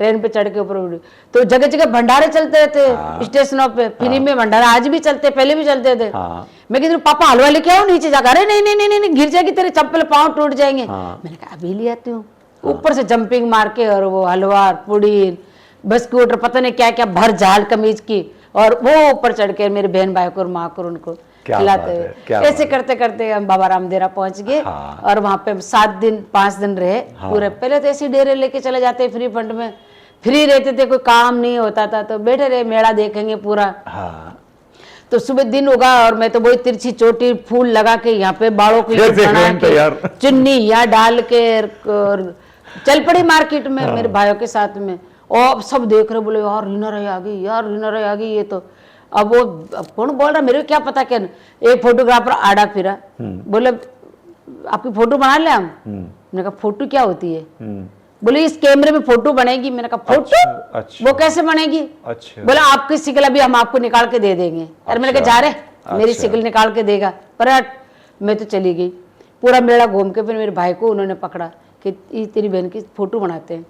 ट्रेन पे चढ़ के ऊपर उड़ी। तो जगह जगह भंडारे चलते रहते स्टेशनों पे, फ्री में भंडारा आज भी चलते, पहले भी चलते थे। मैं कहती पापा हलवा लेके आओ नीचे जाकर, अरे नहीं नहीं नहीं नहीं गिर जाएगी तेरे चप्पल, पाँव टूट जाएंगे। मैंने कहा अभी ले आती हूँ। ऊपर से जंपिंग मार के, और वो हलवा पूड़ी बिस्कुट पता नहीं क्या क्या भर झाल कमीज की, और वो ऊपर चढ़ के मेरे बहन भाई को और माँ को उनको खिलाते हुए, ऐसे करते करते हम बाबा रामदेवरा पहुंच गए। और वहां पे 7 दिन 5 दिन रहे पूरे। पहले तो ऐसे डेरे लेके चले जाते फ्री फंड में, फ्री रहते थे, कोई काम नहीं होता था, तो बैठे रहे मेला देखेंगे पूरा। तो सुबह दिन होगा और मैं तो वही तिरछी चोटी फूल लगा के यहाँ पे बालों को बना के चुन्नी यहाँ डाल के और चल पड़ी मार्केट में मेरे भाइयों के साथ में। और सब देख रहे, बोले यार रीना राय आ गई, यार रीना राय आ गई। ये तो अब वो कौन बोल रहा, मेरे को क्या पता। क्या एक फोटोग्राफर आड़ा फिरा, बोले आपकी फोटो बना ले हम। मैंने कहा फोटो क्या होती है? बोले इस कैमरे में फोटो बनेगी। मैंने कहा फोटो? अच्छा। वो कैसे बनेगी? अच्छा। बोला आपकी शिकल अभी हम आपको निकाल के दे देंगे। अरे मैंने कहा जा रहे मेरी शिकल निकाल के देगा, पर मैं तो चली गई। पूरा मेला घूम के फिर मेरे भाई को उन्होंने पकड़ा कि ये तेरी बहन की फोटो बनाते हैं,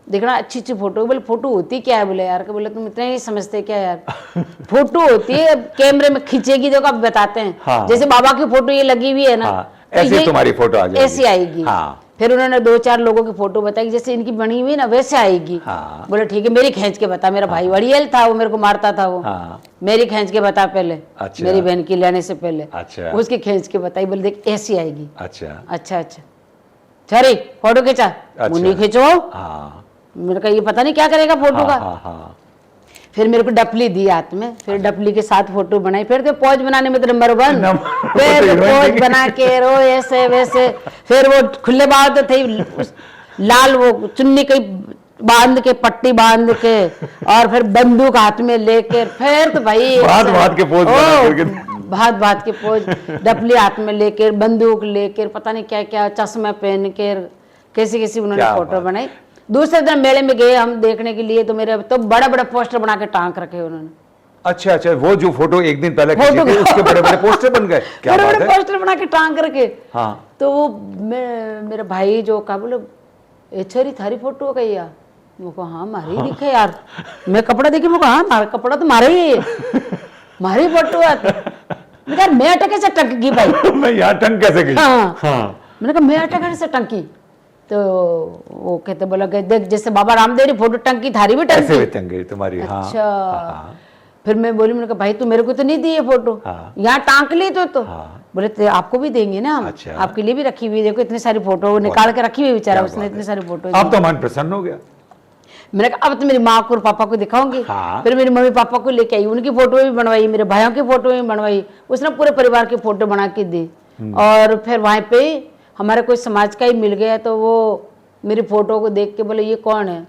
देखना अच्छी अच्छी फोटो। बोले फोटो होती क्या है? बोले यार, बोले तुम इतना नहीं समझते क्या यार, फोटो होती है कैमरे में खींचेगी, देखो अब बताते हैं। हाँ। जैसे बाबा की फोटो ये लगी हुई है ना, हाँ। तो ऐसे तुम्हारी फोटो आ जाएगी, ऐसी आएगी। हाँ। फिर उन्होंने 2-4 लोगों की फोटो बताई, जैसे इनकी बनी हुई ना वैसे आएगी। हाँ। बोले ठीक है मेरी खींच के बता। मेरा भाई वड़ियल था, वो मेरे को मारता था वो। हाँ। मेरी खींच के बता पहले। अच्छा। मेरी बहन की लेने से पहले। अच्छा। उसकी खींच के बताई, बोले देख ऐसी आएगी। अच्छा अच्छा अच्छा चल फोटो खींचा, मुन्नी खींचो। मेरे का ये पता नहीं क्या करेगा फोटो का। फिर मेरे को डपली दी हाथ में, फिर डपली के साथ फोटो बनाई। फिर तो पोज बनाने में तो नंबर 1, फिर पोज बना के रो ऐसे वैसे। फिर वो खुले बाल तो थे, लाल वो चुन्नी कहीं बांध के, पट्टी बांध के, और फिर बंदूक हाथ में लेकर, फिर तो भाई भात के पोज, डपली हाथ में लेकर, बंदूक लेकर, पता नहीं क्या क्या, चश्मा पहन कर, कैसी कैसी उन्होंने फोटो बनाई। दूसरे दिन मेले में गए हम देखने के लिए, तो मेरे तो बड़े बड़े पोस्टर बना के टांग रखे उन्होंने। अच्छा अच्छा, वो जो फोटो एक दिन पहले खींची थी, उसके बड़े बड़े पोस्टर बन गए। क्या बड़े बड़े पोस्टर बना के टांग रखे। हाँ। तो वो मेरे भाई जो का बोले एचरी थारी फोटो हो गई यार। मुझको हाँ मारी ही दिखे यार। मैं कपड़ा देखी, मुझको हाँ मारा कपड़ा तो मारे ही है, मारी फोटो है। मैं अटके से टंक गई भाई। मैं यहाँ टंक कैसे गई? हाँ। मैंने कहा मैं अटके से टंकी। तो वो कहते बोला देख जैसे बाबा रामदेव फोटो टंकी, थारी भी टंकी तुम्हारी। अच्छा। हाँ। फिर मैं बोली, मैंने कहा भाई तू मेरे को तो नहीं दी ये फोटो। हाँ। यहाँ टांक ली तो हाँ। बोले आपको भी देंगे ना हम। अच्छा। आपके लिए भी रखी हुई, देखो इतनी सारी फोटो निकाल के रखी हुई बेचारा उसने, इतनी सारी फोटो। अब तो मन प्रसन्न हो गया। मैंने कहा अब तो मेरी माँ को और पापा को दिखाऊंगी। हाँ। फिर मेरी मम्मी पापा को लेके आई, उनकी फोटो भी बनवाई, मेरे भाइयों की फोटो भी बनवाई, उसने पूरे परिवार की फोटो बना के दी। और फिर वहां पे हमारे कोई समाज का ही मिल गया, तो वो मेरी फोटो को देख के बोले ये कौन है?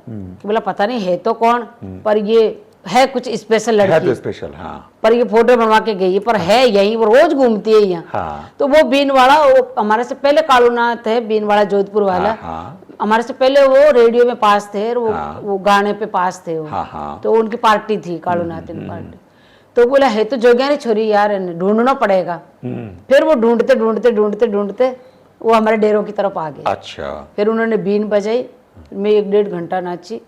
बोला पता नहीं है तो कौन, पर ये है कुछ स्पेशल है लड़की, तो स्पेशल, हाँ। पर ये फोटो बनवा के गई है, पर है यही, वो रोज घूमती है यहाँ। हाँ। तो वो बीनवाड़ा, वो हमारे से पहले कालूनाथ है बीनवाड़ा जोधपुर वाला, हाँ। हमारे से पहले वो रेडियो में पास थे और हाँ। वो गाने पे पास थे वो। हाँ, हाँ। तो उनकी पार्टी थी कालूनाथ की पार्टी। तो बोला है तो जोगियानी छोरी यार, ढूंढना पड़ेगा। फिर वो ढूंढते ढूंढते ढूंढते ढूंढते वो हमारे डेरों की तरफ आ गए। अच्छा। फिर उन्होंने बीन बजाई, मैं 1-1.5 घंटा नाची,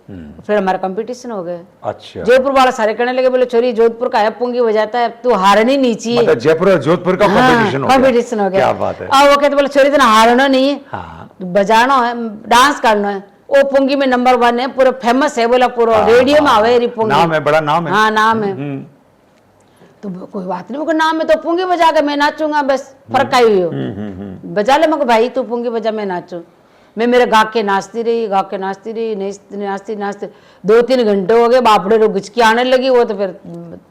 फिर हमारा कंपटीशन हो गया। अच्छा। जोधपुर वाला सारे कहने लगे, बोले छोरी जोधपुर का है पुंगी बजाता है, तू हारनी नहीं चाहिए। मतलब जयपुर और जोधपुर का कंपटीशन हो गया। क्या बात है। अब वो कहते बोले छोरी तेना हारना नहीं है, हाँ। बजाना है, डांस करना है। वो पुंगी में नंबर 1 है, पूरा फेमस है, बोला पूरा रेडियो में आवे री पुंगी। नाम है, बड़ा नाम है। हाँ नाम है। तो कोई बात नहीं, मेरे नाम है तो पुंगी बजा के मैं नाचूंगा, बस फर्क आई हुई हो। बजा ले मगर भाई, तू पुंगी बजा मैं नाचू। मैं मेरे गा के नाचती रही, गा के नाचती रही, नाचती नाचती 2-3 घंटे हो गए, बापड़े रो गुचकी आने लगी। वो तो फिर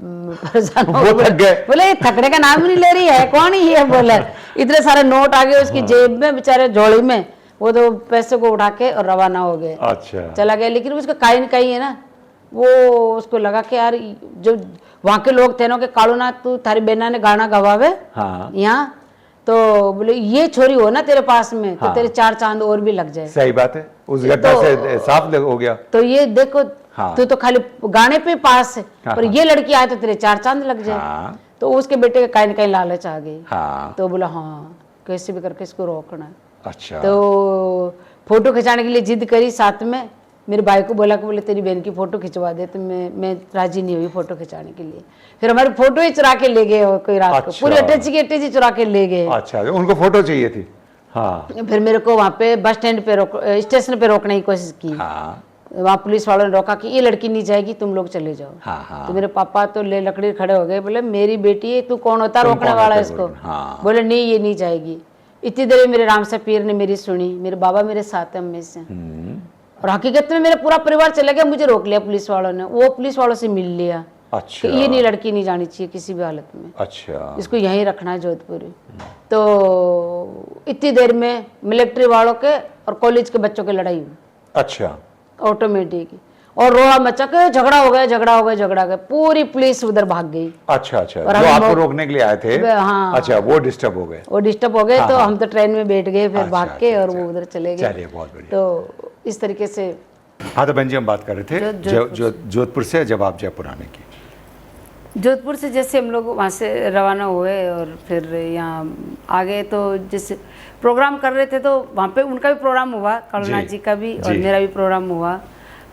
परेशान हो गए, बोले ये थकने का नाम नहीं ले रही है, कौन ही है। बोले इतने सारे नोट आ गए उसकी जेब में, बेचारे झोली में, वो तो पैसे को उठा के और रवाना हो गए। अच्छा। चला गया। लेकिन उसका कहीं न कहीं है ना, वो उसको लगा कि यार जो वहाँ के लोग थे ना कि कालूनाथ तू थारी बेना ने गाना गवावे यहाँ, तो बोले ये छोरी हो ना तेरे पास में, तो तेरे 4 चांद और भी लग जाए। सही बात है, उस घटना से साफ हो गया। तो ये देखो, तू तो खाली गाने पे पास है, पर ये लड़की आए तो तेरे 4 चांद लग जाए। तो उसके बेटे के कहीं न कहीं लालच आ गई। तो बोला हाँ कैसे भी करके इसको रोकना है। अच्छा। तो फोटो खिंचाने के लिए जिद करी साथ में। मेरे भाई को बोला कि बोले तेरी बहन की फोटो खिंचवा दे, तो मैं राजी नहीं हुई फोटो खिंचाने के लिए। फिर हमारी फोटो ही चुरा के ले गए कोई रात को, पूरी अटैची चुरा के ले गए। अच्छा, उनको फोटो चाहिए थी। हाँ। फिर मेरे को वहाँ पे बस स्टैंड पे स्टेशन पे रोकने की कोशिश की। वहाँ पुलिस वालों ने रोका कि ये लड़की नहीं जाएगी, तुम लोग चले जाओ। तो मेरे पापा तो ले लकड़ी खड़े हो गए, बोले मेरी बेटी है, तू कौन होता रोकने वाला है इसको। बोले नहीं ये नहीं जाएगी। इतनी देर मेरे राम से पीर ने मेरी सुनी, मेरे बाबा मेरे साथ है हमेशा। और हकीकत में मेरा पूरा परिवार चला गया, मुझे रोक लिया पुलिस वालों ने। वो पुलिस वालों से मिल लिया। अच्छा। ये नहीं लड़की नहीं जानी चाहिए किसी भी हालत में। अच्छा। इसको यहीं रखना है जोधपुर। तो इतनी देर में मिलिट्री वालों के और कॉलेज के बच्चों की लड़ाई हुई। अच्छा। ऑटोमेटिक, और रोड़ा मचा के झगड़ा हो गया, पूरी पुलिस उधर भाग गई। अच्छा। जो आपको रोकने के लिए आए थे। हाँ। अच्छा, वो डिस्टर्ब हो गए। तो हम तो ट्रेन में बैठ गए फिर भाग के, और वो उधर चले गए। चलिए बहुत बढ़िया। तो इस तरीके से। हाँ, तो बहन जी हम बात कर रहे थे जोधपुर से जब आप जयपुर आने की। जोधपुर से जैसे हम लोग वहाँ से रवाना हुए और फिर यहाँ आ गए, तो जैसे प्रोग्राम कर रहे थे तो वहाँ पे उनका भी प्रोग्राम हुआ, कालूनाथ जी का भी, और मेरा भी प्रोग्राम हुआ।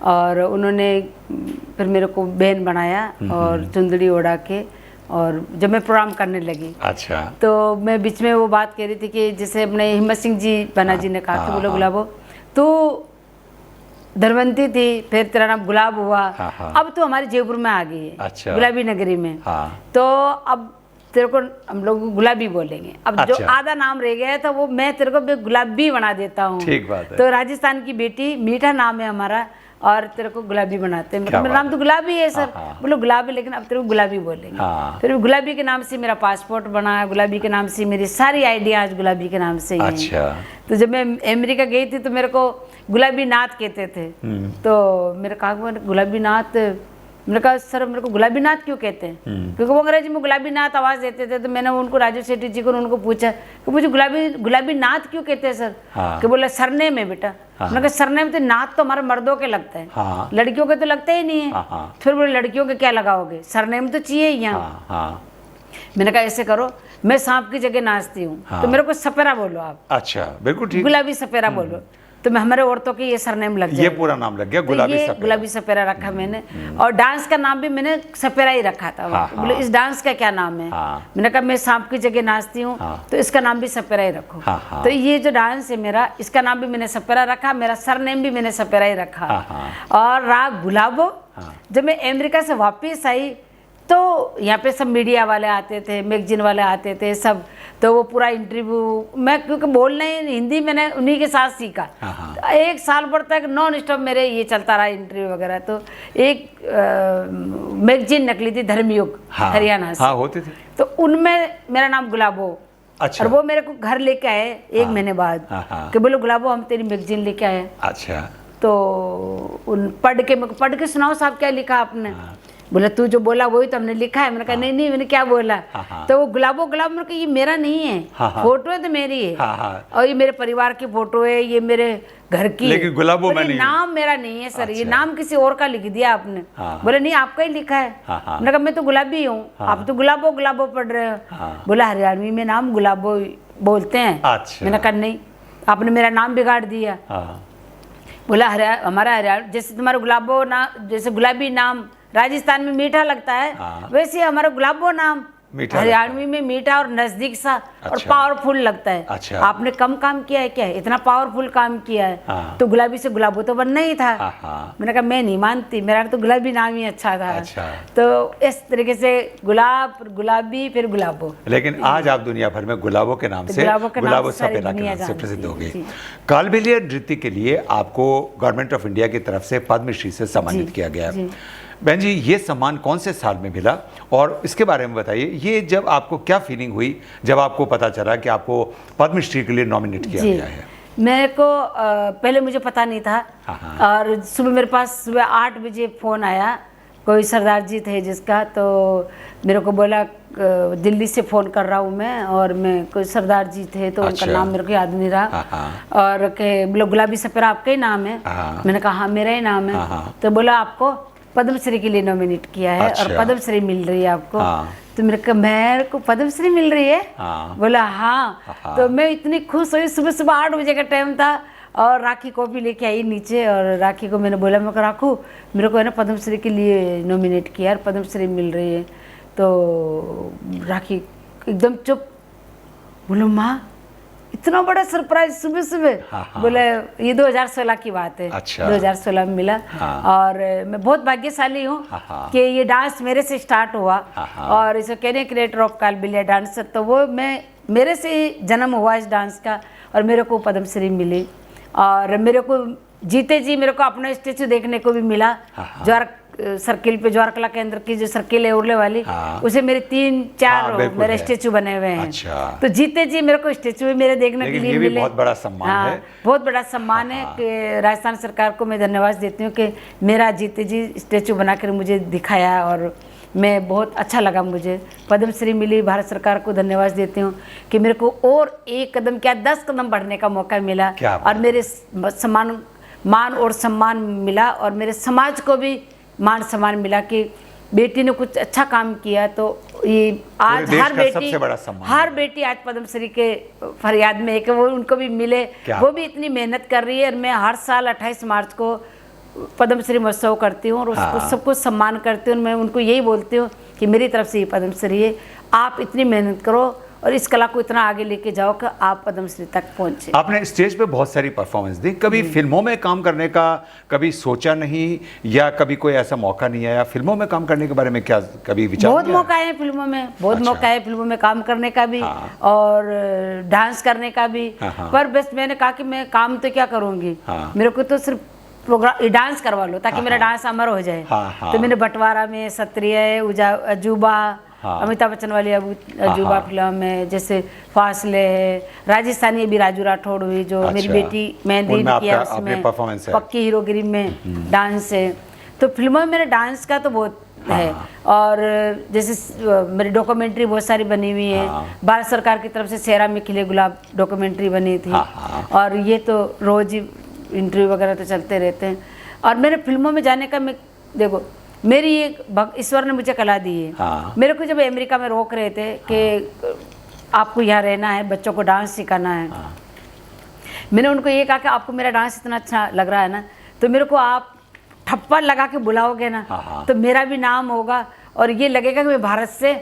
और उन्होंने फिर मेरे को बहन बनाया और चुंदड़ी ओढ़ा के, और जब मैं प्रोग्राम करने लगी। अच्छा। तो मैं बीच में वो बात कह रही थी कि जैसे अपने हिम्मत सिंह जी बना जी ने कहा कि बोलो गुलाबो तू धनवंती थी, फिर तेरा नाम गुलाब हुआ, अब तो हमारे जयपुर में आ गई है। अच्छा। गुलाबी नगरी में। तो अब तेरे को हम लोग गुलाबी बोलेंगे। अब जो आधा नाम रह गया है तो वो मैं तेरे को गुलाबी बना देता हूँ। ठीक बात है। तो राजस्थान की बेटी, मीठा नाम है हमारा, और तेरे को गुलाबी बनाते हैं। मेरा नाम तो गुलाबी है सर। बोलो गुलाबी, लेकिन अब तेरे को गुलाबी बोलेंगे। फिर गुलाबी के नाम से मेरा पासपोर्ट बना, गुलाबी के नाम से मेरी सारी आइडिया आज गुलाबी के नाम से ही। अच्छा। तो जब मैं अमेरिका गई थी तो मेरे को गुलाबी नाथ कहते थे। तो मेरे कहा गुलाबी नाथ, मैंने कहा सर मेरे को गुलाबी नाथ क्यों कहते हैं, क्योंकि वो अंग्रेजी में गुलाबी नाथ आवाज देते थे। तो मैंने उनको राजू सेठी जी को उनको पूछा कि मुझे गुलाबी नाथ क्यों कहते हैं सर। कि बोला सरनेम है बेटा। मैंने कहा सरनेम तो नाथ तो हमारे मर्दों के लगता है, लड़कियों के तो लगता ही नहीं है। फिर बोले लड़कियों के क्या लगाओगे, सरनेम तो चाहिए ही यहाँ। मैंने कहा ऐसे करो, मैं सांप की जगह नाचती हूँ तो मेरे को सपेरा बोलो आप। अच्छा, बिल्कुल ठीक, गुलाबी सपेरा बोलो। तो मैं हमारे औरतों के ये सरनेम लग गया, ये पूरा नाम लग गया गुलाबी सपेरा। गुलाबी सपेरा रखा मैंने। और डांस का नाम भी मैंने सपेरा ही रखा था। बोले इस डांस का क्या नाम है। मैंने कहा मैं सांप की जगह नाचती हूँ तो इसका नाम भी सपेरा ही रखो। तो ये जो डांस है मेरा, इसका नाम भी मैंने सपेरा रखा, मेरा सरनेम भी मैंने सपेरा ही रखा। और राग गुलाबो। जब मैं अमेरिका से वापिस आई तो यहाँ पे सब मीडिया वाले आते थे, मैगजीन वाले आते थे सब। तो वो पूरा इंटरव्यू, मैं क्योंकि बोलना हिंदी मैंने उन्हीं के साथ सीखा। तो 1 साल भर तक नॉन स्टॉप मेरे ये चलता रहा इंटरव्यू वगैरह। तो एक मैगजीन निकली थी धर्मयुग, हरियाणा से। होती थी। तो उनमें मेरा नाम गुलाबो। अच्छा। और वो मेरे को घर लेके आए 1 महीने बाद कि बोलो गुलाबो हम तेरी मैगजीन लेके आए। अच्छा। तो उन पढ़ के सुनाओ साहब क्या लिखा आपने। बोला तू जो बोला वही तो हमने लिखा है। मैंने कहा नहीं नहीं मैंने क्या बोला। तो वो गुलाबो गुलाब, मैंने कहा ये मेरा नहीं है, फोटो है तो मेरी है, और ये मेरे परिवार की फोटो है, ये मेरे घर की, लेकिन गुलाबो में नहीं, नाम मेरा नहीं है सर। ये नाम किसी और का लिख दिया आपने। बोले नहीं आपका ही लिखा है। मैंने कहा मैं तो गुलाबी हूँ, आप तो गुलाबो गुलाबो पढ़ रहे हो। बोला हरियाणवी में नाम गुलाबो बोलते हैं। मैंने कहा नहीं, आपने मेरा नाम बिगाड़ दिया। बोला हमारा हरियाणा, जैसे तुम्हारा गुलाबो नाम, जैसे गुलाबी नाम राजस्थान में मीठा लगता है, वैसे हमारा गुलाबो नाम हरियाणवी में मीठा और नजदीक सा और पावरफुल लगता है। आपने कम काम किया है क्या, इतना पावरफुल काम किया है। तो गुलाबी से गुलाबो तो बनना ही था। मैंने कहा मैं नहीं मानती, मेरा तो गुलाबी नाम ही अच्छा था। तो इस तरीके से गुलाब, गुलाबी, फिर गुलाबो। लेकिन आज आप दुनिया भर में गुलाबो के नाम से, गुलाबो सपेला के नाम से प्रसिद्ध हो गई। कालबेलिया नृत्य के लिए आपको गवर्नमेंट ऑफ इंडिया की तरफ से पद्मश्री से सम्मानित किया गया। बहन जी, ये सम्मान कौन से साल में मिला और इसके बारे में बताइए। ये जब आपको क्या फीलिंग हुई जब आपको पता चला कि आपको पद्मश्री के लिए नॉमिनेट किया गया है? मेरे को पहले मुझे पता नहीं था। और सुबह मेरे पास सुबह 8 बजे फ़ोन आया, कोई सरदार जी थे जिसका, तो मेरे को बोला दिल्ली से फ़ोन कर रहा हूँ मैं, और मैं कोई सरदार जी थे तो उनका नाम मेरे को याद नहीं रहा। और के बोला गुलाबी सपेरा आपका ही नाम है? मैंने कहा हाँ मेरा ही नाम है। तो बोला आपको पद्मश्री के लिए नॉमिनेट किया है और पद्मश्री मिल रही है आपको। तो मेरे को पद्मश्री मिल रही है? बोला हाँ। तो मैं इतनी खुश हुई। सुबह सुबह 8 बजे का टाइम था और राखी कॉपी लेके आई नीचे, और राखी को मैंने बोला मैं राखू मेरे को है ना पद्मश्री के लिए नॉमिनेट किया और पद्मश्री मिल रही है। तो राखी एकदम चुप, बोलो माँ इतना बड़ा सरप्राइज सुबह सुबह। बोले ये 2016 की बात है। 2016 में मिला। और मैं बहुत भाग्यशाली हूँ कि ये डांस मेरे से स्टार्ट हुआ, और इसे कहने क्रिएटर ऑफ कालबेलिया डांसर, तो वो मेरे से जन्म हुआ इस डांस का, और मेरे को पद्मश्री मिली। और मेरे को जीते जी मेरे को अपना स्टेचू देखने को भी मिला। ज्वार सर्किल पे, ज्वार कला केंद्र की जो सर्किल है उड़ने वाली, उसे मेरे 3-4 मेरे स्टेचू बने हुए हैं। तो जीते जी मेरे को स्टेचू भी मेरे देखने के लिए मिले। बहुत बड़ा सम्मान है। बहुत बड़ा सम्मान है कि राजस्थान सरकार को मैं धन्यवाद देती हूँ कि मेरा जीते जी स्टेचू बनाकर मुझे दिखाया, और मैं बहुत अच्छा लगा। मुझे पद्मश्री मिली, भारत सरकार को धन्यवाद देती हूँ कि मेरे को और 1 कदम क्या 10 कदम बढ़ने का मौका मिला, और मेरे मान और सम्मान मिला, और मेरे समाज को भी मान सम्मान मिला कि बेटी ने कुछ अच्छा काम किया। तो ये आज हर बेटी आज पद्मश्री के फरियाद में है कि वो उनको भी मिले। वो भी इतनी मेहनत कर रही है, और मैं हर साल 28 मार्च को पद्मश्री महोत्सव करती हूँ, और उसको सबको सम्मान करती हूँ। मैं उनको यही बोलती हूँ कि मेरी तरफ से ये पद्मश्री है, आप इतनी मेहनत करो और इस कला को इतना आगे लेके जाओ कि आप पद्मश्री तक पहुंचे। आपने स्टेज पे बहुत सारी परफॉर्मेंस दी, कभी फिल्मों में काम करने का कभी सोचा नहीं, या कभी कोई ऐसा मौका नहीं आया? फिल्मों में काम करने के बारे में क्या कभी विचार? बहुत मौका है फिल्मों में, बहुत मौका है फिल्मों में काम करने का भी, और डांस करने का भी। पर बस मैंने कहा कि मैं काम तो क्या करूँगी, मेरे को तो सिर्फ प्रोग्राम डांस करवा लो ताकि मेरा डांस अमर हो जाए। तो मैंने बंटवारा में, सत्रिय, अजूबा, अमिताभ बच्चन वाली अजूबा फिल्म में, जैसे फासले है, राजस्थानी भी राजू राठौड़ हुई जो मेरी बेटी मेहंदी ने किया, उसमें पक्की हीरोगिरी में डांस है। तो फिल्मों में मेरे डांस का तो बहुत है। और जैसे मेरी डॉक्यूमेंट्री बहुत सारी बनी हुई है। भारत सरकार की तरफ से सेहरा में खिले गुलाब डॉक्यूमेंट्री बनी थी। और ये तो रोज ही इंटरव्यू वगैरह तो चलते रहते हैं। और मेरे फिल्मों में जाने का, मैं देखो मेरी एक ईश्वर ने मुझे कला दी है। मेरे को जब अमेरिका में रोक रहे थे कि आपको यहाँ रहना है, बच्चों को डांस सिखाना है, मैंने उनको ये कहा कि आपको मेरा डांस इतना अच्छा लग रहा है ना, तो मेरे को आप ठप्पा लगा के बुलाओगे ना, तो मेरा भी नाम होगा, और ये लगेगा कि मैं भारत से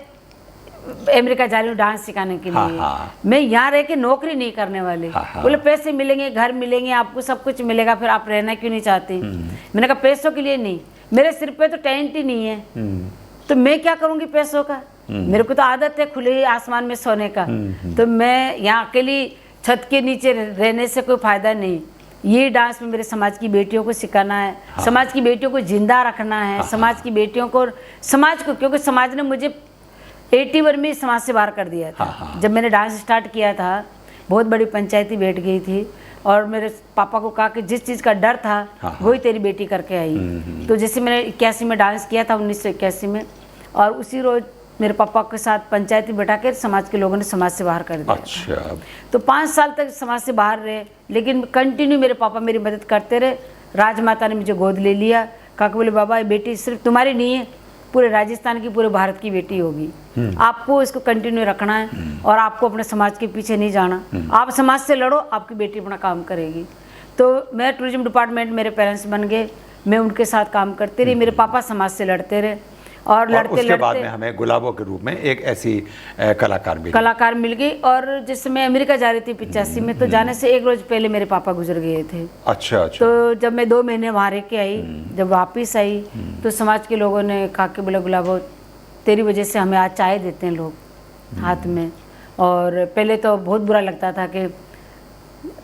अमेरिका जा रही हूँ डांस सिखाने के लिए। मैं यहाँ रह के नौकरी नहीं करने वाली। बोले पैसे मिलेंगे, घर मिलेंगे, आपको सब कुछ मिलेगा, फिर आप रहना क्यों नहीं चाहती? मैंने कहा पैसों के लिए नहीं, मेरे सिर पे तो टेंट ही नहीं है, तो मैं क्या करूँगी पैसों का? मेरे को तो आदत है खुले आसमान में सोने का। तो मैं यहाँ अकेली छत के नीचे रहने से कोई फायदा नहीं। ये डांस में मेरे समाज की बेटियों को सिखाना है, समाज की बेटियों को जिंदा रखना है, समाज की बेटियों को, समाज को, क्योंकि समाज ने मुझे 81 में समाज से बाहर कर दिया था। जब मैंने डांस स्टार्ट किया था, बहुत बड़ी पंचायती बैठ गई थी, और मेरे पापा को कहा कि जिस चीज़ का डर था वही तेरी बेटी करके आई। तो जैसे मैंने 81 में डांस किया था, 1981 में, और उसी रोज मेरे पापा के साथ पंचायती बैठा कर समाज के लोगों ने समाज से बाहर कर दिया। अच्छा। तो 5 साल तक समाज से बाहर रहे, लेकिन कंटिन्यू मेरे पापा मेरी मदद करते रहे। राजमाता ने मुझे गोद ले लिया, कहा बोले बाबा ये बेटी सिर्फ तुम्हारी नहीं है, पूरे राजस्थान की, पूरे भारत की बेटी होगी, आपको इसको कंटिन्यू रखना है और आपको अपने समाज के पीछे नहीं जाना। आप समाज से लड़ो, आपकी बेटी अपना काम करेगी। तो मैं टूरिज्म डिपार्टमेंट, मेरे पेरेंट्स बन गए, मैं उनके साथ काम करती रही। मेरे पापा समाज से लड़ते रहे और उसके बाद में हमें गुलाबों के रूप में एक ऐसी कलाकार मिल गई। और जिससे मैं अमेरिका जा रही थी 85 में, तो जाने से एक रोज पहले मेरे पापा गुजर गए थे। अच्छा। तो जब मैं 2 महीने वहाँ रह के आई, जब वापस आई तो समाज के लोगों ने कहा कि बोला गुलाबो तेरी वजह से हमें आज चाय देते हैं लोग हाथ में। और पहले तो बहुत बुरा लगता था कि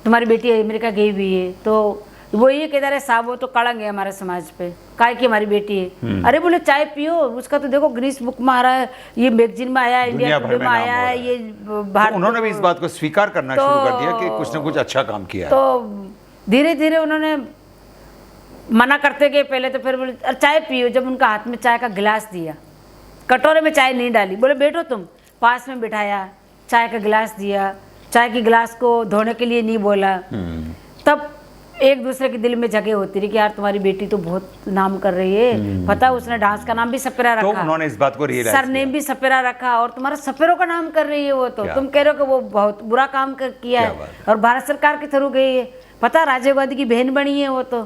तुम्हारी बेटी अमेरिका गई हुई है, तो वो ये कहता रहे साहब वो तो कलंक है हमारे समाज पे, काहे की हमारी बेटी है। अरे बोले चाय पियो, उसका तो देखो गिनीज बुक में आ रहा है, ये मैगजीन में आया है, इंडिया टुडे में आया है, ये भारत। तो उन्होंने भी इस बात को स्वीकार करना शुरू कर दिया कि कुछ ना कुछ अच्छा काम किया है। तो धीरे धीरे उन्होंने मना करते गए पहले, तो फिर बोले चाय पियो। जब उनका हाथ में चाय का गिलास दिया, कटोरे में चाय नहीं डाली, बोले बैठो तुम, पास में बिठाया, चाय का गिलास दिया, चाय के गिलास को धोने के लिए नहीं बोला। तब एक दूसरे के दिल में जगह होती रही कि यार तुम्हारी बेटी तो बहुत नाम कर रही है, पता है उसने डांस का नाम भी सपेरा रखा, तो उन्होंने इस बात को रियलाइज सर नेम भी सपेरा रखा, और तुम्हारा सपेरों का नाम कर रही है वो, तो तुम कह रहे हो कि वो बहुत बुरा काम किया है और भारत सरकार के थ्रू गई है, पता राजीव गांधी की बहन बनी है वो तो।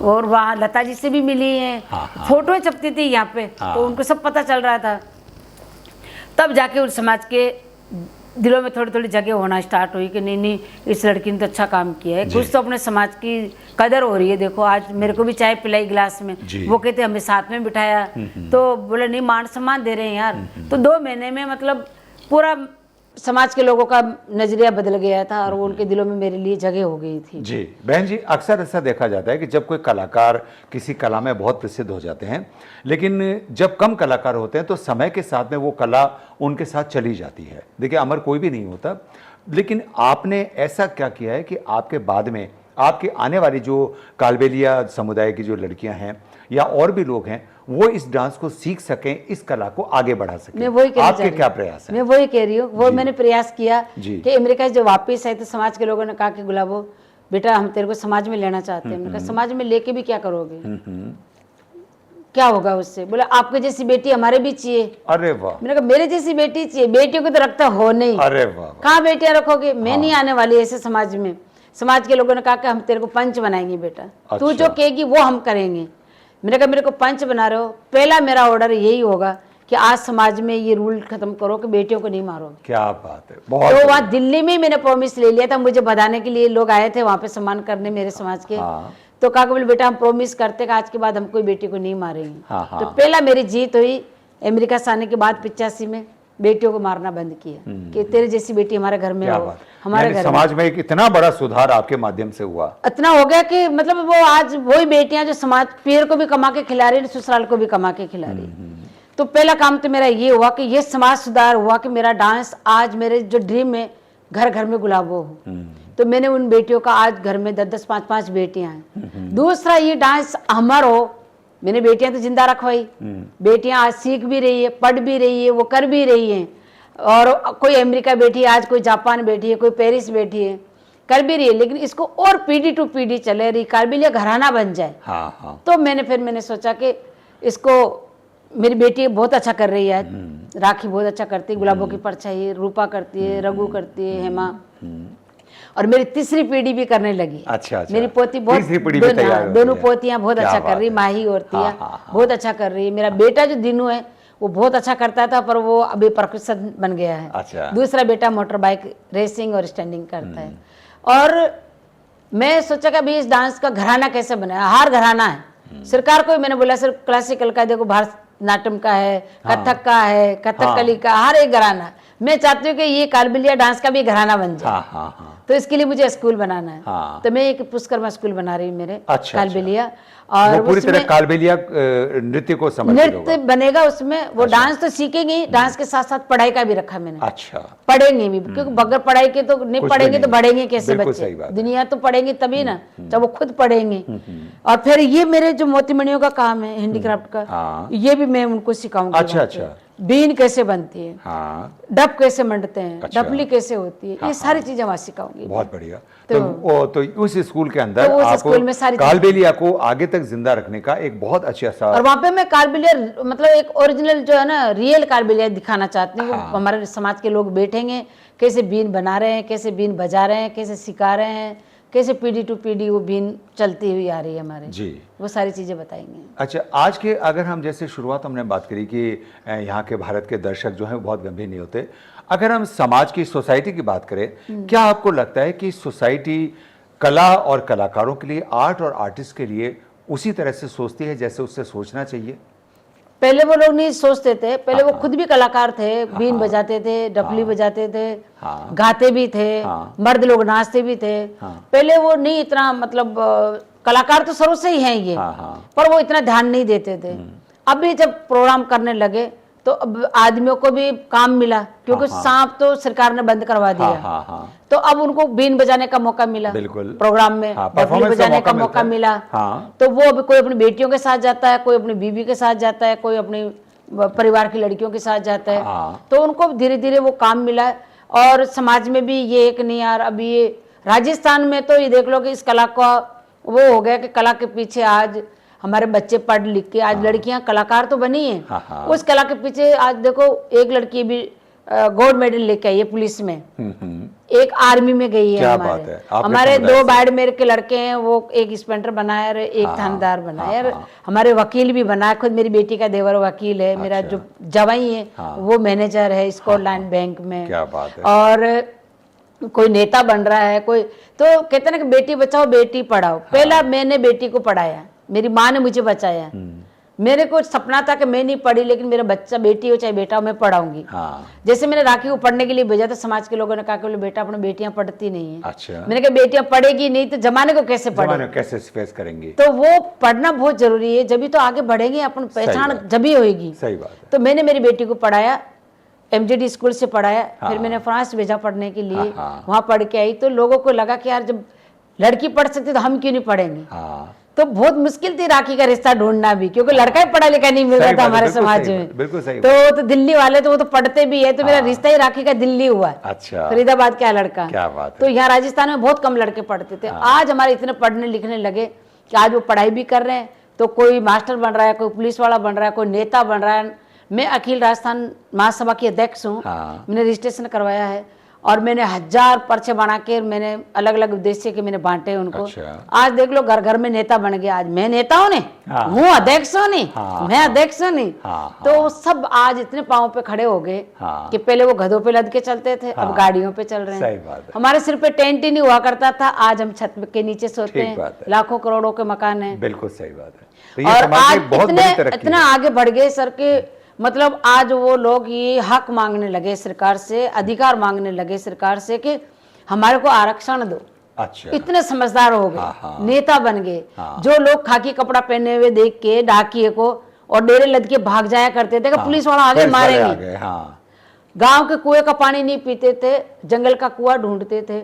और वहाँ लता जी से भी मिली है, फोटो छपती थी यहाँ पे, तो उनको सब पता चल रहा था। तब जाके उस समाज के दिलों में थोड़ी थोड़ी जगह होना स्टार्ट हुई कि नहीं नहीं इस लड़की ने तो अच्छा काम किया है, कुछ तो अपने समाज की कदर हो रही है। देखो आज मेरे को भी चाय पिलाई गिलास में, वो कहते हमें साथ में बिठाया, तो बोले नहीं मान सम्मान दे रहे हैं यार। तो 2 महीने में मतलब पूरा समाज के लोगों का नजरिया बदल गया था और वो उनके दिलों में मेरे लिए जगह हो गई थी। जी बहन जी, अक्सर ऐसा देखा जाता है कि जब कोई कलाकार किसी कला में बहुत प्रसिद्ध हो जाते हैं, लेकिन जब कम कलाकार होते हैं तो समय के साथ में वो कला उनके साथ चली जाती है। देखिए अमर कोई भी नहीं होता, लेकिन आपने ऐसा क्या किया है कि आपके बाद में आपके आने वाली जो कालबेलिया समुदाय की जो लड़कियां हैं या और भी लोग हैं वो इस डांस को सीख सकें, इस कला को आगे बढ़ा सकें। मैं वही आपके क्या प्रयास है? मैं वही कह रही हूँ, वो मैंने प्रयास किया कि अमेरिका से जब वापस आए तो समाज के लोगों ने कहा कि गुलाबो बेटा हम तेरे को समाज में लेना चाहते हैं। मैंने कहा समाज में लेके भी क्या करोगे, क्या होगा उससे? बोले आपके जैसी बेटी हमारे भी चाहिए। अरे वाह। मैंने कहा मेरे जैसी बेटी चाहिए, बेटियों को तो रखता हो नहीं। अरे वाह। कहाँ बेटियां रखोगे? मैं नहीं आने वाली ऐसे समाज में। समाज के लोगों ने कहा कि हम तेरे को पंच बनाएंगे बेटा, तू जो कहेगी वो हम करेंगे। मैंने कहा मेरे को पंच बना रहे हो, पहला मेरा ऑर्डर यही होगा कि आज समाज में ये रूल खत्म करो कि बेटियों को नहीं मारोगे। क्या बात है, बहुत। तो वहाँ दिल्ली में मैंने प्रॉमिस ले लिया था, मुझे बधाने के लिए लोग आए थे वहाँ पे सम्मान करने मेरे समाज के। तो कहा बोले बेटा हम प्रॉमिस करते कि आज के बाद हम कोई बेटी को नहीं मारेंगे। तो पहला मेरी जीत हुई अमेरिका से आने के बाद 85 में, बेटियों को मारना बंद किया कि तेरे जैसी बेटी हमारे घर में हो। हमारे घर समाज में एक इतना बड़ा सुधार आपके माध्यम से हुआ, इतना हो गया कि मतलब वो आज वही बेटियां जो समाज पीर को भी कमा के खिला रही, ससुराल को भी कमा के खिला रही। तो पहला काम तो मेरा ये हुआ कि ये समाज सुधार हुआ कि मेरा डांस आज मेरे जो ड्रीम है घर घर में गुलाबो हो। तो मैंने उन बेटियों का आज घर में 10-10, 5-5 बेटियां हैं। दूसरा ये डांस अमर हो, मैंने बेटियां तो जिंदा रखवाई, बेटियां आज सीख भी रही है, पढ़ भी रही है, वो कर भी रही है। और कोई अमेरिका बैठी है, आज कोई जापान बैठी है, कोई पेरिस बैठी है, कर भी रही है। लेकिन इसको और पीढ़ी टू पीढ़ी चले रही, कालबेलिया घराना बन जाए। तो मैंने सोचा कि इसको मेरी बेटी बहुत अच्छा कर रही है, राखी बहुत अच्छा करती है, गुलाबों की परछाई रूपा करती है, रघु करती है, हेमा, और मेरी तीसरी पीढ़ी भी करने लगी। अच्छा। मेरी पोती बहुत, दोनों पोतियां बहुत अच्छा कर रही, माही और तिया बहुत अच्छा कर रही है। मेरा बेटा जो दिनू है वो बहुत अच्छा करता था, पर वो अभी परक्यूशन बन गया है। अच्छा। दूसरा बेटा मोटर बाइक रेसिंग और स्टैंडिंग करता है। और मैं सोचा कि अभी इस डांस का घराना कैसे बनाया, हर घराना है। सरकार को मैंने बोला सिर्फ क्लासिकल का, देखो भारतनाट्यम का है, कथक का है, कथकली का, हर एक घराना। मैं चाहती हूँ कि ये कालबेलिया डांस का भी घराना बन जाए। तो इसके लिए मुझे स्कूल बनाना है। तो मैं एक पुष्कर्मा स्कूल बना रही हूँ मेरे कालबेलिया। और वो पूरी तरह उसमें कालबेलिया नृत्य को समर्पित नृत्य होगा। बनेगा उसमें। वो डांस तो सीखेंगे ही, डांस के साथ साथ पढ़ाई का भी रखा मैंने। अच्छा, पढ़ेंगे भी, क्योंकि बगैर पढ़ाई के तो नहीं कुछ पढ़ेंगे भी तो नहीं। बढ़ेंगे कैसे बिल्कुल बच्चे? सही बात है। दुनिया तो पढ़ेंगे तभी ना, जब वो खुद पढ़ेंगे। और फिर ये मेरे जो मोतीमणियों का काम है हैंडीक्राफ्ट का, हाँ। ये भी मैं उनको सिखाऊंगी। अच्छा, वहाँ पे। अच्छा। बीन कैसे बनती है, हाँ, डब कैसे मंडते हैं, अच्छा। डफली कैसे होती है, ये सारी चीजें वहाँ सिखाऊंगी। बहुत बढ़िया। तो उस स्कूल के अंदर तो उस आप स्कूल में सारी चीजें- कालबेलिया को आगे तक जिंदा रखने का एक बहुत अच्छा सा और वहाँ पे मैं कालबेलिया मतलब एक ओरिजिनल जो है ना, रियल कालबेलिया दिखाना चाहती हूँ। हाँ। वो हमारे समाज के लोग बैठेंगे, कैसे बीन बना रहे हैं, कैसे बीन बजा रहे हैं, कैसे सिखा रहे हैं, कैसे पीढ़ी टू पीढ़ी वो बीन चलती हुई आ रही है हमारे। जी। वो सारी चीजें बताएंगे। अच्छा, आज के अगर हम जैसे शुरुआत हमने बात करी कि यहाँ के भारत के दर्शक जो हैं वो बहुत गंभीर नहीं होते। अगर हम समाज की, सोसाइटी की बात करें, क्या आपको लगता है कि सोसाइटी कला और कलाकारों के लिए, आर्ट और आर्टिस्ट के लिए उसी तरह से सोचती है जैसे उससे सोचना चाहिए? पहले वो लोग नहीं सोचते थे, पहले वो खुद भी कलाकार थे, बीन बजाते थे, डफली बजाते थे, गाते भी थे, मर्द लोग नाचते भी थे। पहले वो नहीं इतना मतलब कलाकार तो शुरू से ही हैं ये, पर वो इतना ध्यान नहीं देते थे। अभी जब प्रोग्राम करने लगे तो अब आदमियों को भी काम मिला, क्योंकि सांप तो सरकार ने बंद करवा दिया। तो अब उनको बीन बजाने का मौका मिला, बिल्कुल प्रोग्राम में डफली बजाने का मौका मिला। तो वो अभी कोई अपनी बेटियों के साथ जाता है, कोई अपनी बीवी के साथ जाता है, कोई अपनी परिवार की लड़कियों के साथ जाता है। तो उनको धीरे धीरे वो काम मिला। और समाज में भी ये एक नहीं यार, अभी ये राजस्थान में तो ये देख लो कि इस कला का वो हो गया कि कला के पीछे आज हमारे बच्चे पढ़ लिख के आज लड़कियां कलाकार तो बनी हैं। उस कला के पीछे आज देखो एक लड़की भी गोल्ड मेडल लेके आई है पुलिस में, एक आर्मी में गई है। हमारे 2 बाड़मेर के लड़के हैं, वो एक इंस्पेक्टर बना है और एक थानेदार बना है। हमारे वकील भी बना है, खुद मेरी बेटी का देवर वकील है। मेरा जो जवाई है वो मैनेजर है स्कॉटलैंड बैंक में। क्या बात है। और कोई नेता बन रहा है, कोई तो कहते ना कि बेटी बचाओ बेटी पढ़ाओ। पहला मैंने बेटी को पढ़ाया, मेरी माँ ने मुझे बचाया। मेरे को सपना था कि मैं नहीं पढ़ी, लेकिन मेरा बच्चा बेटी हो चाहे बेटा हो मैं पढ़ाऊंगी। जैसे मैंने राखी को पढ़ने के लिए भेजा था, समाज के लोगों ने कहा कि बेटा अपनी बेटियां पढ़ती नहीं है। अच्छा। मैंने कहा बेटियां पढ़ेगी नहीं तो जमाने को कैसे पढ़े, कैसे फेस करेंगे? तो वो पढ़ना बहुत जरूरी है, जब तो आगे बढ़ेंगे, अपन पहचान जब ही होगी। सही बात है। तो मैंने मेरी बेटी को पढ़ाया, MGD स्कूल से पढ़ाया। फिर मैंने फ्रांस भेजा पढ़ने के लिए, वहां पढ़ के आई। तो लोगों को लगा कि यार जब लड़की पढ़ सकती तो हम क्यों नहीं पढ़ेंगे। तो बहुत मुश्किल थी राखी का रिश्ता ढूंढना भी, क्योंकि लड़का ही पढ़ा लिखा नहीं मिल रहा था हमारे समाज में। बिल्कुल सही। तो दिल्ली वाले तो वो तो पढ़ते भी है, तो मेरा रिश्ता ही राखी का दिल्ली हुआ। अच्छा। फरीदाबाद का लड़का। क्या बात है। तो यहाँ राजस्थान में बहुत कम लड़के पढ़ते थे। आज हमारे इतने पढ़ने लिखने लगे कि आज वो पढ़ाई भी कर रहे हैं। तो कोई मास्टर बन रहा है, कोई पुलिस वाला बन रहा है, कोई नेता बन रहा है। मैं अखिल राजस्थान महासभा की अध्यक्ष हूँ। मैंने रजिस्ट्रेशन करवाया है और मैंने 1000 पर्चे बना के मैंने अलग अलग उद्देश्य के मैंने बांटे उनको। अच्छा। आज देख लो घर घर में नेता बन गया। आज मैं नेता हूँ हूँ अध्यक्ष हूँ मैं अध्यक्ष हूँ तो सब आज इतने पाँव पे खड़े हो गए कि पहले वो गधों पे लद के चलते थे, अब गाड़ियों पे चल रहे हैं। हमारे सिर पे टेंट ही नहीं हुआ करता था, आज हम छत के नीचे सोते हैं। लाखों करोड़ों के मकान है। बिल्कुल सही बात है। और आज इतना आगे बढ़ गए सर के, मतलब आज वो लोग ये हक मांगने लगे सरकार से, अधिकार मांगने लगे सरकार से कि हमारे को आरक्षण दो। अच्छा। इतने समझदार हो गए, नेता बन गए। जो लोग खाकी कपड़ा पहने हुए देख के डाकिए को और डेरे लद के भाग जाया करते थे कि पुलिस वाला आगे मारेंगे। गांव के कुएं का पानी नहीं पीते थे, जंगल का कुआं ढूंढते थे।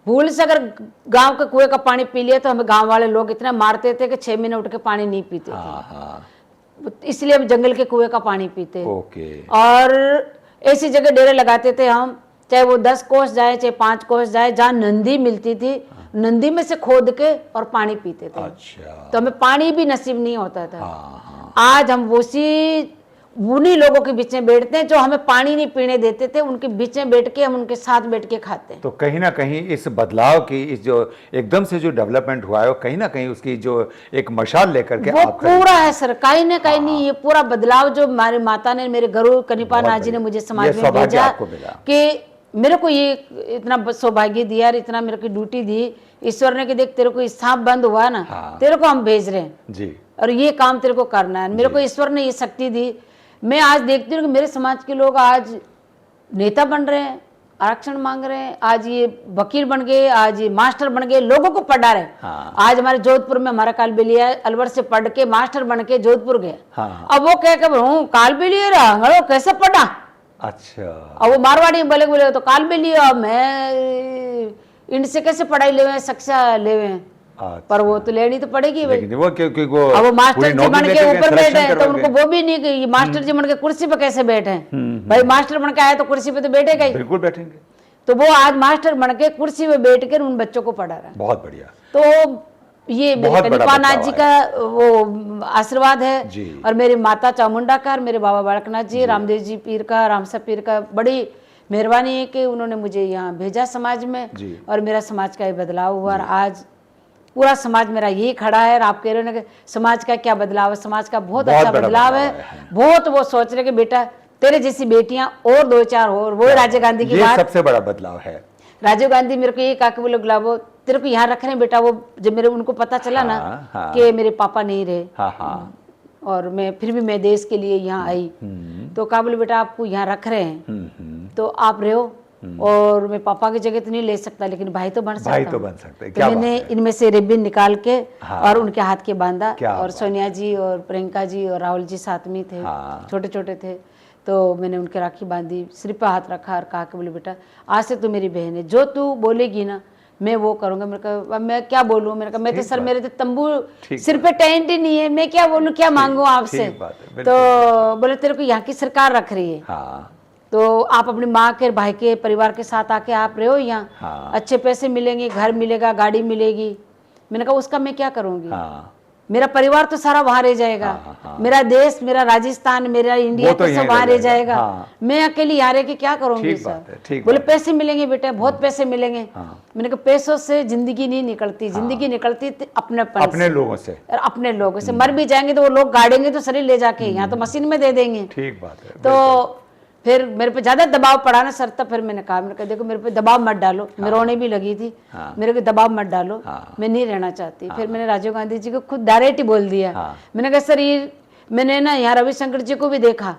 भूल से अगर गांव के कुएं का पानी पी लिया तो हमें गांव वाले लोग इतना मारते थे कि 6 महीने उठ के पानी नहीं पीते थे। इसलिए हम जंगल के कुएं का पानी पीते। और ऐसी जगह डेरे लगाते थे हम, चाहे वो 10 कोस जाए चाहे 5 कोस जाए, जहाँ नंदी मिलती थी नंदी में से खोद के और पानी पीते थे। अच्छा। तो हमें पानी भी नसीब नहीं होता था। आज हम उन्हीं लोगों के बीच में बैठते हैं जो हमें पानी नहीं पीने देते थे, उनके बीच में बैठ के हम उनके साथ बैठ के खाते हैं। तो कहीं ना कहीं इस बदलाव की, इस जो एकदम से जो डेवलपमेंट हुआ है, कहीं ना कहीं उसकी जो एक मशाल लेकर के वो पूरा है सर, कहीं ना कहीं नहीं, ये पूरा बदलाव जो हमारी माता ने, मेरे गुरु कनिपा नाथ जी ने मुझे समाज में भेजा कि मेरे को ये इतना सौभाग्य दिया, इतना मेरे को ड्यूटी दी ईश्वर ने कि देख तेरे को सांप बंद हुआ ना, तेरे को हम भेज रहे हैं जी, और ये काम तेरे को करना है। मेरे को ईश्वर ने ये शक्ति दी। मैं आज देखती हूँ कि मेरे समाज के लोग आज नेता बन रहे हैं, आरक्षण मांग रहे हैं, आज ये वकील बन गए, आज ये मास्टर बन गए, लोगों को पढ़ा रहे। हाँ। आज हमारे जोधपुर में हमारा कालबेलिया अलवर से पढ़ के मास्टर बन के जोधपुर गया। हाँ। अब वो कह के कालबेलिया रहा कैसे पढ़ा। अच्छा। अब वो मारवाड़ी बोले बोले तो कालबेलिया मैं इनसे कैसे पढ़ाई ले शिक्षा ले, पर वो तो लेनी तो पड़ेगी भाई। लेकिन वो क्योंकि वो अब वो मास्टर जी बन के ऊपर बैठे हैं तो उनको वो भी नहीं कि मास्टर जी बन के कुर्सी पे कैसे बैठे हैं। भाई मास्टर बन के आए तो कुर्सी पे तो बैठेगा ही। बिल्कुल बैठेंगे। तो वो आज मास्टर बन के कुर्सी पे बैठ कर उन बच्चों को पढ़ा रहा है। बहुत बढ़िया। तो ये मेरे कनिपानाथ जी का वो आशीर्वाद है जी। और मेरी माता चामुंडा का और मेरे बाबा बालकनाथ जी, रामदेव जी पीर का, रामसा पीर का बड़ी मेहरबानी है कि उन्होंने मुझे यहाँ भेजा समाज में जी। और मेरा समाज का ये बदलाव हुआ और आज पूरा समाज मेरा यही खड़ा है। और आप कह रहे हो ना कि समाज का क्या बदलाव है, समाज का बहुत अच्छा बदलाव है। बहुत वो सोच रहे कि बेटा तेरे जैसी बेटियां और 2-4 और वो राजीव गांधी की बात, सबसे बड़ा बदलाव है। राजीव गांधी मेरे को ये कहा कि बोले गुलाबो तेरे को यहाँ रख रहे हैं बेटा। वो जब मेरे उनको पता चला ना कि मेरे पापा नहीं रहे और मैं फिर भी मैं देश के लिए यहाँ आई तो कहा बोले बेटा आपको यहाँ रख रहे हैं तो आप रहो और मैं पापा की जगह तो नहीं ले सकता लेकिन भाई तो बन सकता। भाई तो बन सकते। तो मैंने इनमें से रिबन निकाल के और उनके हाथ के बांधा और सोनिया जी और प्रियंका जी और राहुल जी साथ में थे, छोटे छोटे थे। तो मैंने उनके राखी बांधी, सिर पे हाथ रखा और कहा कि बोले बेटा आज से तू मेरी बहन है, जो तू बोलेगी ना मैं वो करूंगा। मैंने कहा मैं क्या बोलूं, मैंने कहा मैं तो सर मेरे तो तंबू सिर पे टेंट ही नहीं है, मैं क्या बोलूं क्या मांगू आपसे। तो बोले तेरे को यहाँ की सरकार रख रही है तो आप अपनी माँ के भाई के परिवार के साथ आके आप रहो यहाँ, अच्छे पैसे मिलेंगे, घर मिलेगा, गाड़ी मिलेगी। मैंने कहा उसका मैं क्या करूंगी, मेरा परिवार तो सारा वहां रह जाएगा, मेरा देश, मेरा राजस्थान, मेरा इंडिया तो सब वहां रह जाएगा। मैं अकेली यहाँ रह के क्या करूंगी सर। बोले पैसे मिलेंगे बेटा, बहुत पैसे मिलेंगे। मैंने कहा पैसों से जिंदगी नहीं निकलती, जिंदगी निकलती अपने लोगों से। अपने लोगों से मर भी जाएंगे तो वो लोग गाड़ेंगे तो शरीर ले जाके, यहाँ तो मशीन में दे देंगे। ठीक बात है। तो फिर मेरे पे ज्यादा दबाव पड़ा ना सर, तब फिर मैंने कहा देखो मेरे पे दबाव मत डालो। मैं रोने भी लगी थी, मेरे को दबाव मत डालो, मैं नहीं रहना चाहती। फिर मैंने राजीव गांधी जी को खुद डायरेक्ट ही बोल दिया। मैंने कहा सर ये मैंने ना यहाँ रविशंकर जी को भी देखा,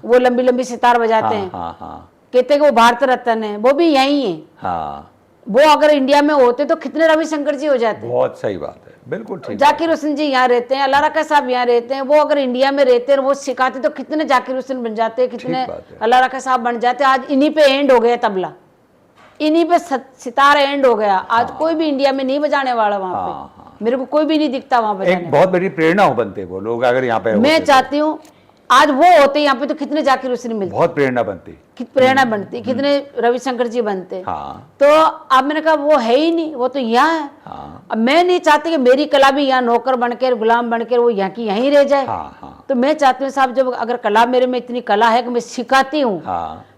वो लंबी लंबी सितार बजाते हैं, कहते कि वो भारत रत्न है, वो भी यही है। वो अगर इंडिया में होते तो कितने रविशंकर जी हो जाते। बहुत सही बात है, बिल्कुल ठीक। जाकिर हुसैन जी यहाँ रहते हैं, अल्लाह रखा साहब यहाँ रहते हैं, वो अगर इंडिया में रहते हैं वो सिखाते तो कितने जाकिर हुसैन बन जाते, कितने अल्लाह रखा साहब बन जाते। आज इन्हीं पे एंड हो गया तबला, इन्हीं पे सितारा एंड हो गया। आज कोई भी इंडिया में नहीं बजाने वाला वहाँ पे, मेरे को कोई भी नहीं दिखता वहाँ बजाने। एक बहुत बड़ी प्रेरणा बनते वो लोग अगर यहाँ पे। मैं चाहती हूँ आज वो होते यहाँ पे तो कितने जाकिर हुसैन मिलते, बहुत प्रेरणा बनती, प्रेरणा बनती, कितने रविशंकर जी बनते। तो अब मैंने कहा वो है ही नहीं, वो तो यहाँ है। अब मैं नहीं चाहती कि मेरी कला भी यहाँ नौकर बनकर गुलाम बनकर वो यहाँ की यहीं रह जाए। तो मैं चाहती हूँ साहब जब अगर कला मेरे में इतनी कला है कि मैं सिखाती हूँ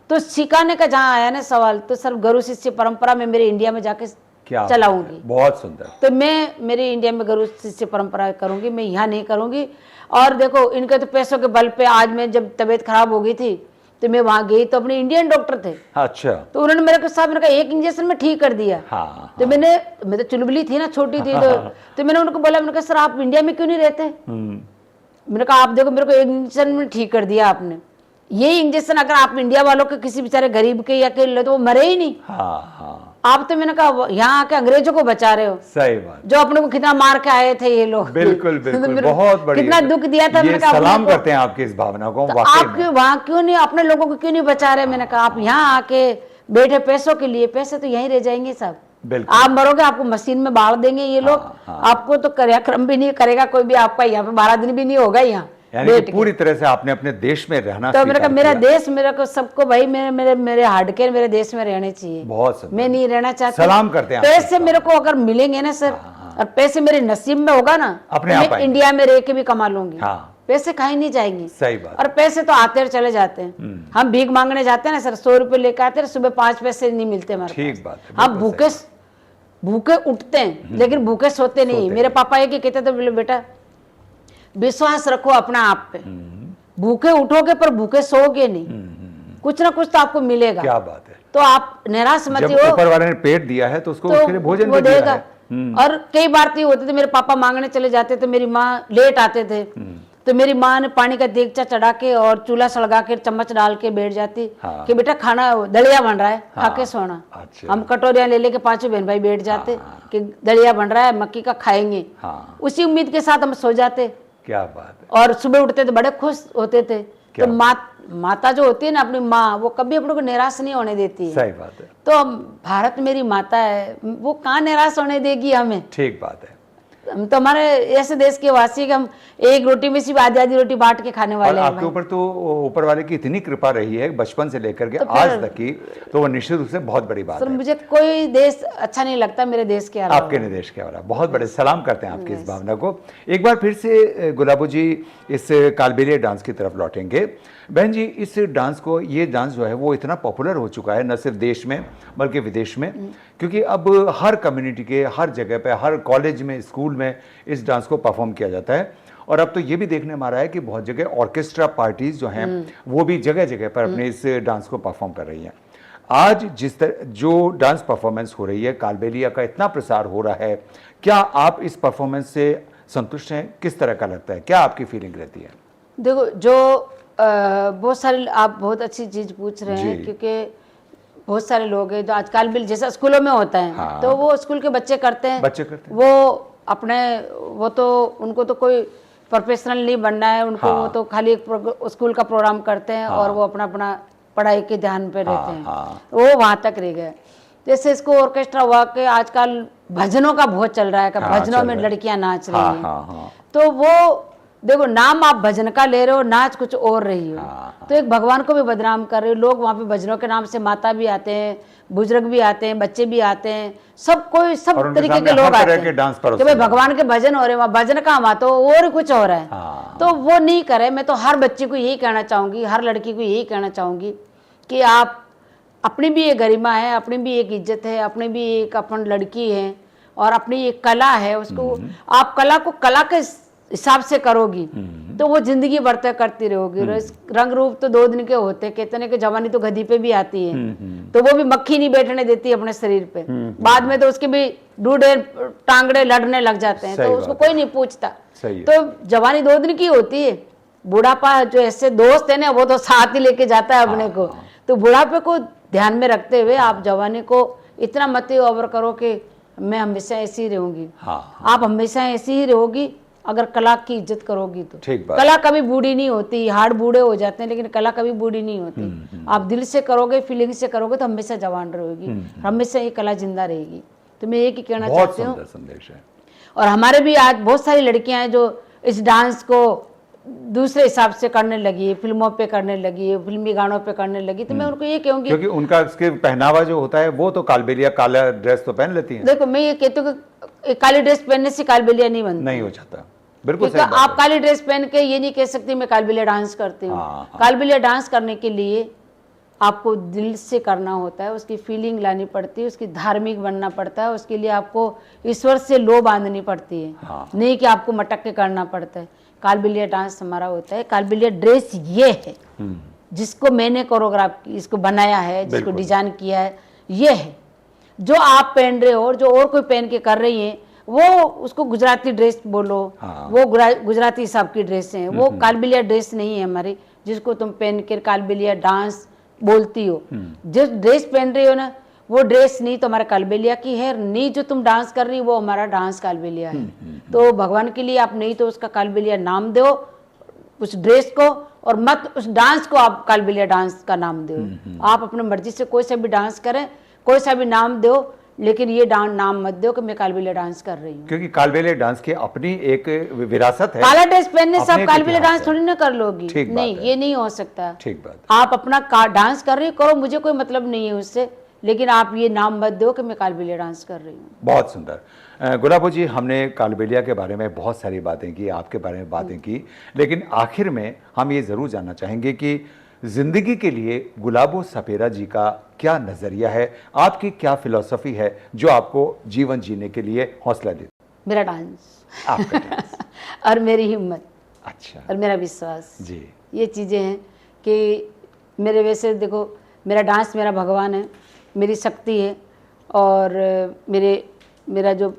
तो सिखाने का जहाँ आया ना सवाल तो सर गुरु शिष्य परंपरा में मेरे इंडिया में जाके चलाऊंगी। बहुत सुंदर। तो मैं मेरे इंडिया में गुरु शिष्य परंपरा करूंगी, मैं यहाँ नहीं करूंगी। और देखो इनके तो पैसों के बल पे आज मैं जब तबीयत खराब हो गई थी तो मैं वहां गई तो अपने इंडियन डॉक्टर थे। अच्छा। तो उन्होंने मेरे को साहब मैंने कहा एक इंजेक्शन में ठीक कर दिया। तो मैं तो चुलबुली थी ना, छोटी थी। तो मैंने उनको बोला, मैंने कहा सर आप इंडिया में क्यों नहीं रहते। मैंने कहा आप देखो मेरे को एक इंजेक्शन में ठीक कर दिया आपने, ये इंजेक्शन अगर आप इंडिया वालों के किसी बेचारे गरीब के या के ले तो वो मरे ही नहीं। आप तो मैंने कहा यहाँ आके अंग्रेजों को बचा रहे हो। सही बात। जो अपने को कितना मार के आए थे ये लोग। बिल्कुल बिल्कुल, बहुत बढ़िया, कितना दुख दिया था। मैंने कहा सलाम करते हैं आपकी इस भावना को। तो आप क्यों वहाँ क्यों नहीं अपने लोगों को क्यों नहीं बचा रहे। मैंने कहा आप यहाँ आके बैठे पैसों के लिए, पैसे तो यहीं रह जाएंगे सब। आप मरोगे आपको मशीन में बाढ़ देंगे ये लोग। आपको तो क्रियाक्रम भी नहीं करेगा कोई भी, आपका यहाँ पे 12 दिन भी नहीं होगा यहाँ। यानी कि पूरी तरह से आपने अपने देश में रहना। तो मेरे का मेरा देश मेरे को सबको भाई मेरे हार्डकेयर मेरे देश में रहने चाहिए। बहुत मैं नहीं रहना चाहती। सलाम करते हैं। पैसे मेरे को अगर मिलेंगे ना सर और पैसे मेरे नसीब में होगा ना, मैं इंडिया में रह के भी कमा लूंगी। पैसे कहीं नहीं जाएंगी। सही बात। और पैसे तो आते और चले जाते हैं। हम भीख मांगने जाते हैं ना सर, 100 रुपए लेकर आते हैं, सुबह 5 पैसे नहीं मिलते हमारे। ठीक बात है। हम भूखे उठते हैं लेकिन भूखे सोते नहीं। मेरे पापा एक ही कहते थे बेटा विश्वास रखो अपना आप पे, भूखे उठोगे पर भूखे सोओगे नहीं, कुछ ना कुछ तो आपको मिलेगा। क्या बात है। तो आप निराश मत हो, ऊपर वाले ने पेट दिया है तो उसको उसके लिए भोजन भी देगा। और कई बार तो होते थे मेरे पापा मांगने चले जाते थे, मेरी माँ लेट आते थे तो मेरी माँ ने पानी का देगचा चढ़ा के और चूल्हा सળगा के चम्मच डाल के बैठ जाती कि बेटा खाना दलिया बन रहा है, खा के सोना। हम कटोरियां ले लेके पांचों बहन भाई बैठ जाते कि दलिया बन रहा है, मक्की का खाएंगे। उसी उम्मीद के साथ हम सो जाते। क्या बात है। और सुबह उठते तो बड़े खुश होते थे। तो माता जो होती है ना, अपनी माँ, वो कभी अपने को निराश नहीं होने देती है। सही बात है। तो भारत मेरी माता है, वो कहाँ निराश होने देगी हमें। ठीक बात है। हम तो हमारे ऐसे देश के वासी कि हम एक रोटी में सिर्फ आधी आधी रोटी बांट के खाने वाले हैं। आपके ऊपर तो ऊपर वाले की इतनी कृपा रही है बचपन से लेकर के आज तक की, तो वो निश्चित रूप से बहुत बड़ी बात है। मुझे कोई देश अच्छा नहीं लगता मेरे देश के अलावा। आपके देश के अलावा बहुत बड़े सलाम करते हैं आपकी इस भावना को। एक बार फिर से गुलाबो जी इस कालबेलिया डांस की तरफ लौटेंगे। बहन जी, इस डांस को, ये डांस जो है वो इतना पॉपुलर हो चुका है न सिर्फ देश में बल्कि विदेश में, क्योंकि अब हर कम्युनिटी के हर जगह पे, हर कॉलेज में, स्कूल में इस डांस को परफॉर्म किया जाता है। और अब तो ये भी देखने में आ रहा है कि बहुत जगह ऑर्केस्ट्रा पार्टीज जो हैं वो भी जगह जगह पर अपने इस डांस को परफॉर्म कर रही हैं। आज जिस तरह जो डांस परफॉर्मेंस हो रही है, कालबेलिया का इतना प्रसार हो रहा है, क्या आप इस परफॉर्मेंस से संतुष्ट हैं? किस तरह का लगता है, क्या आपकी फीलिंग रहती है? देखो, जो बहुत सारे, आप बहुत अच्छी चीज पूछ रहे हैं, क्योंकि बहुत सारे लोग हैं जो आजकल भी जैसा स्कूलों में होता है, तो वो स्कूल के बच्चे करते हैं, वो अपने, वो तो उनको तो कोई प्रोफेशनल नहीं बनना है उनको, वो तो खाली एक स्कूल का प्रोग्राम करते हैं और वो अपना अपना पढ़ाई के ध्यान पे रहते हैं, वो वहां तक रह गए। जैसे इसको ऑर्केस्ट्रा हुआ कि आजकल भजनों का बहुत चल रहा है कि भजनों में लड़कियां नाच रही हैं, तो वो देखो, नाम आप भजन का ले रहे हो, नाच कुछ और रही हो, तो एक भगवान को भी बदनाम कर रहे हो। लोग वहाँ पे भजनों के नाम से माता भी आते हैं, बुजुर्ग भी आते हैं, बच्चे भी आते हैं, सब कोई, सब तरीके के लोग आते हैं कि भाई भगवान के भजन हो रहे हैं, भजन का वहाँ तो और कुछ हो रहा है। तो वो नहीं करे। मैं तो हर बच्चे को यही कहना चाहूंगी, हर लड़की को यही कहना चाहूंगी कि आप, अपनी भी एक गरिमा है, अपनी भी एक इज्जत है, अपनी भी एक अपन लड़की है और अपनी एक कला है, उसको आप कला को कला के हिसाब से करोगी तो वो जिंदगी भर तक करती रहोगी। रंग रूप तो 2 दिन के होते, कहते हैं कि जवानी तो गधी पे भी आती है, तो वो भी मक्खी नहीं बैठने देती अपने शरीर पे, बाद में तो उसके भी डूडे टांगड़े लड़ने लग जाते हैं, तो उसको कोई नहीं पूछता। तो जवानी 2 दिन की होती है, बुढ़ापा जो ऐसे दोस्त है ना, वो तो साथ ही लेके जाता है अपने को। तो बुढ़ापे को ध्यान में रखते हुए आप जवानी को इतना मत ओवर करो कि मैं हमेशा ऐसी ही रहूंगी। आप हमेशा ऐसी ही रहोगी अगर कला की इज्जत करोगी तो। कला कभी बूढ़ी नहीं होती, हार्ड बूढ़े हो जाते हैं, लेकिन कला कभी बूढ़ी नहीं होती। आप दिल से करोगे, फीलिंग से करोगे तो हमेशा जवान रहोगी, हमेशा ये कला जिंदा रहेगी। तो मैं एक ही कहना चाहती हूँ। और हमारे भी आज बहुत सारी लड़कियां हैं जो इस डांस को दूसरे हिसाब से करने लगी है, फिल्मों पे करने लगी है, फिल्मी गानों पे करने लगी। तो मैं उनको ये कहूंगी, क्योंकि उनका इसके पहनावा जो होता है वो तो कालबेलिया काला ड्रेस तो पहन लेती हैं। देखो, मैं ये कहती हूँ कि काली ड्रेस पहनने से कालबेलिया नहीं बनती, नहीं हो जाता। बिल्कुल सही बात आप है। काली ड्रेस पहन के ये नहीं कह सकती मैं कालबेलिया डांस करती हूँ। कालबेलिया डांस करने के लिए आपको दिल से करना होता है, उसकी फीलिंग लानी पड़ती है, उसकी धार्मिक बनना पड़ता है, उसके लिए आपको ईश्वर से लो बांधनी पड़ती है, नहीं कि आपको मटक के करना पड़ता है। कालबेलिया डांस हमारा होता है। कालबेलिया ड्रेस ये है जिसको मैंने कोरियोग्राफ इसको बनाया है, जिसको डिजाइन किया है, ये है। जो आप पहन रहे हो और जो और कोई पहन के कर रही है, वो उसको गुजराती ड्रेस बोलो, वो गुजराती हिसाब की ड्रेस है, वो कालबेलिया ड्रेस नहीं है हमारी, जिसको तुम पहन कर कालबेलिया डांस बोलती हो। जिस ड्रेस पहन रही हो ना, वो ड्रेस नहीं तो हमारा कालबेलिया की है, नहीं जो तुम डांस कर रही हो वो हमारा डांस कालबेलिया है। तो भगवान के लिए आप नहीं तो उसका कालबेलिया नाम दो उस ड्रेस को, और मत उस डांस को आप कालबेलिया डांस का नाम दो। आप अपनी मर्जी से कोई सा भी डांस करें, कोई सा भी नाम दो, लेकिन ये नाम मत दो कि मैं कालबेलिया डांस कर रही हूँ, क्योंकि कालबेलिया डांस की अपनी एक विरासत है। काला ड्रेस पहनने से आप कालबेलिया डांस थोड़ी ना कर लोगी, नहीं, ये नहीं हो सकता। ठीक बात। आप अपना डांस कर रही हो, करो, मुझे कोई मतलब नहीं है उससे, लेकिन आप ये नाम मत दो कि मैं कालबेलिया डांस कर रही हूँ। बहुत सुंदर। गुलाबो जी, हमने कालबेलिया के बारे में बहुत सारी बातें की, आपके बारे में बातें की, लेकिन आखिर में हम ये जरूर जानना चाहेंगे कि जिंदगी के लिए गुलाबो सपेरा जी का क्या नजरिया है, आपकी क्या फिलॉसफी है जो आपको जीवन जीने के लिए हौसला देती? मेरा डांस, आपका डांस और मेरी हिम्मत, अच्छा, और मेरा विश्वास जी, ये चीजें हैं कि मेरे, वैसे देखो, मेरा डांस मेरा भगवान है, मेरी शक्ति है। और मेरा जो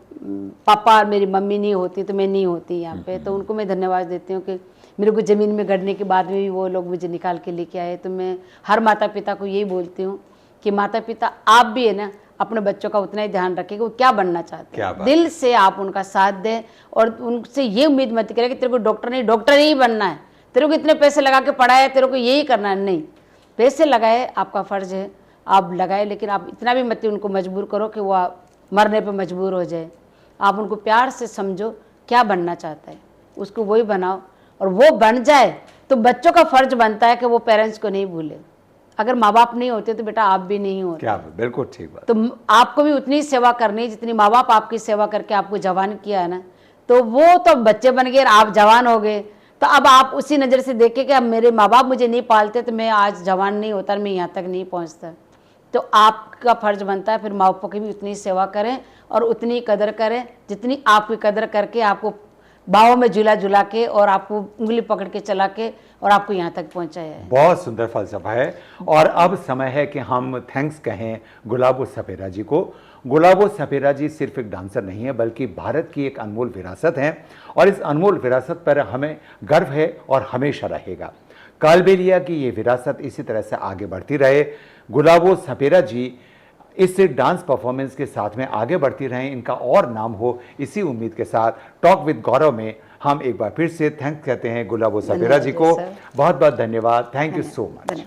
पापा और मेरी मम्मी नहीं होती तो मैं नहीं होती यहाँ पे, तो उनको मैं धन्यवाद देती हूँ कि मेरे को ज़मीन में गड़ने के बाद में भी वो लोग मुझे निकाल के लेके आए। तो मैं हर माता पिता को यही बोलती हूँ कि माता पिता आप भी है ना अपने बच्चों का उतना ही ध्यान रखें कि वो क्या बनना चाहते हैं, दिल से आप उनका साथ दें और उनसे ये उम्मीद मत करें कि तेरे को डॉक्टर नहीं बनना है, तेरे को इतने पैसे लगा के पढ़ाया, तेरे को यही करना है। नहीं, पैसे लगाए आपका फ़र्ज़ है, आप लगाए, लेकिन आप इतना भी मत उनको मजबूर करो कि वो मरने पे मजबूर हो जाए। आप उनको प्यार से समझो क्या बनना चाहता है, उसको वही बनाओ और वो बन जाए तो बच्चों का फ़र्ज़ बनता है कि वो पेरेंट्स को नहीं भूले। अगर माँ बाप नहीं होते तो बेटा आप भी नहीं होते। क्या बिल्कुल ठीक बात। तो आपको भी उतनी सेवा करनी है जितनी माँ बाप आपकी सेवा करके आपको जवान किया है ना। तो वो तो बच्चे बन गए, आप जवान हो गए, तो अब आप उसी नज़र से देखें कि अब मेरे माँ बाप मुझे नहीं पालते तो मैं आज जवान नहीं होता, मैं यहाँ तक नहीं पहुँचता। तो आपका फ़र्ज़ बनता है फिर माँ बापों की भी उतनी सेवा करें और उतनी कदर करें जितनी आपकी कदर करके आपको बाहों में झुला के और आपको उंगली पकड़ के चला के और आपको यहाँ तक पहुँचाया है। बहुत सुंदर फलसफा है। और अब समय है कि हम थैंक्स कहें गुलाबो सपेरा जी को। गुलाबो सपेरा जी सिर्फ एक डांसर नहीं है बल्कि भारत की एक अनमोल विरासत है और इस अनमोल विरासत पर हमें गर्व है और हमेशा रहेगा। कालबेलिया की ये विरासत इसी तरह से आगे बढ़ती रहे। गुलाबो सपेरा जी इस डांस परफॉर्मेंस के साथ में आगे बढ़ती रहें, इनका और नाम हो, इसी उम्मीद के साथ टॉक विद गौरव में हम एक बार फिर से थैंक कहते हैं गुलाबो सपेरा जी को। बहुत बहुत धन्यवाद। Thank you so much.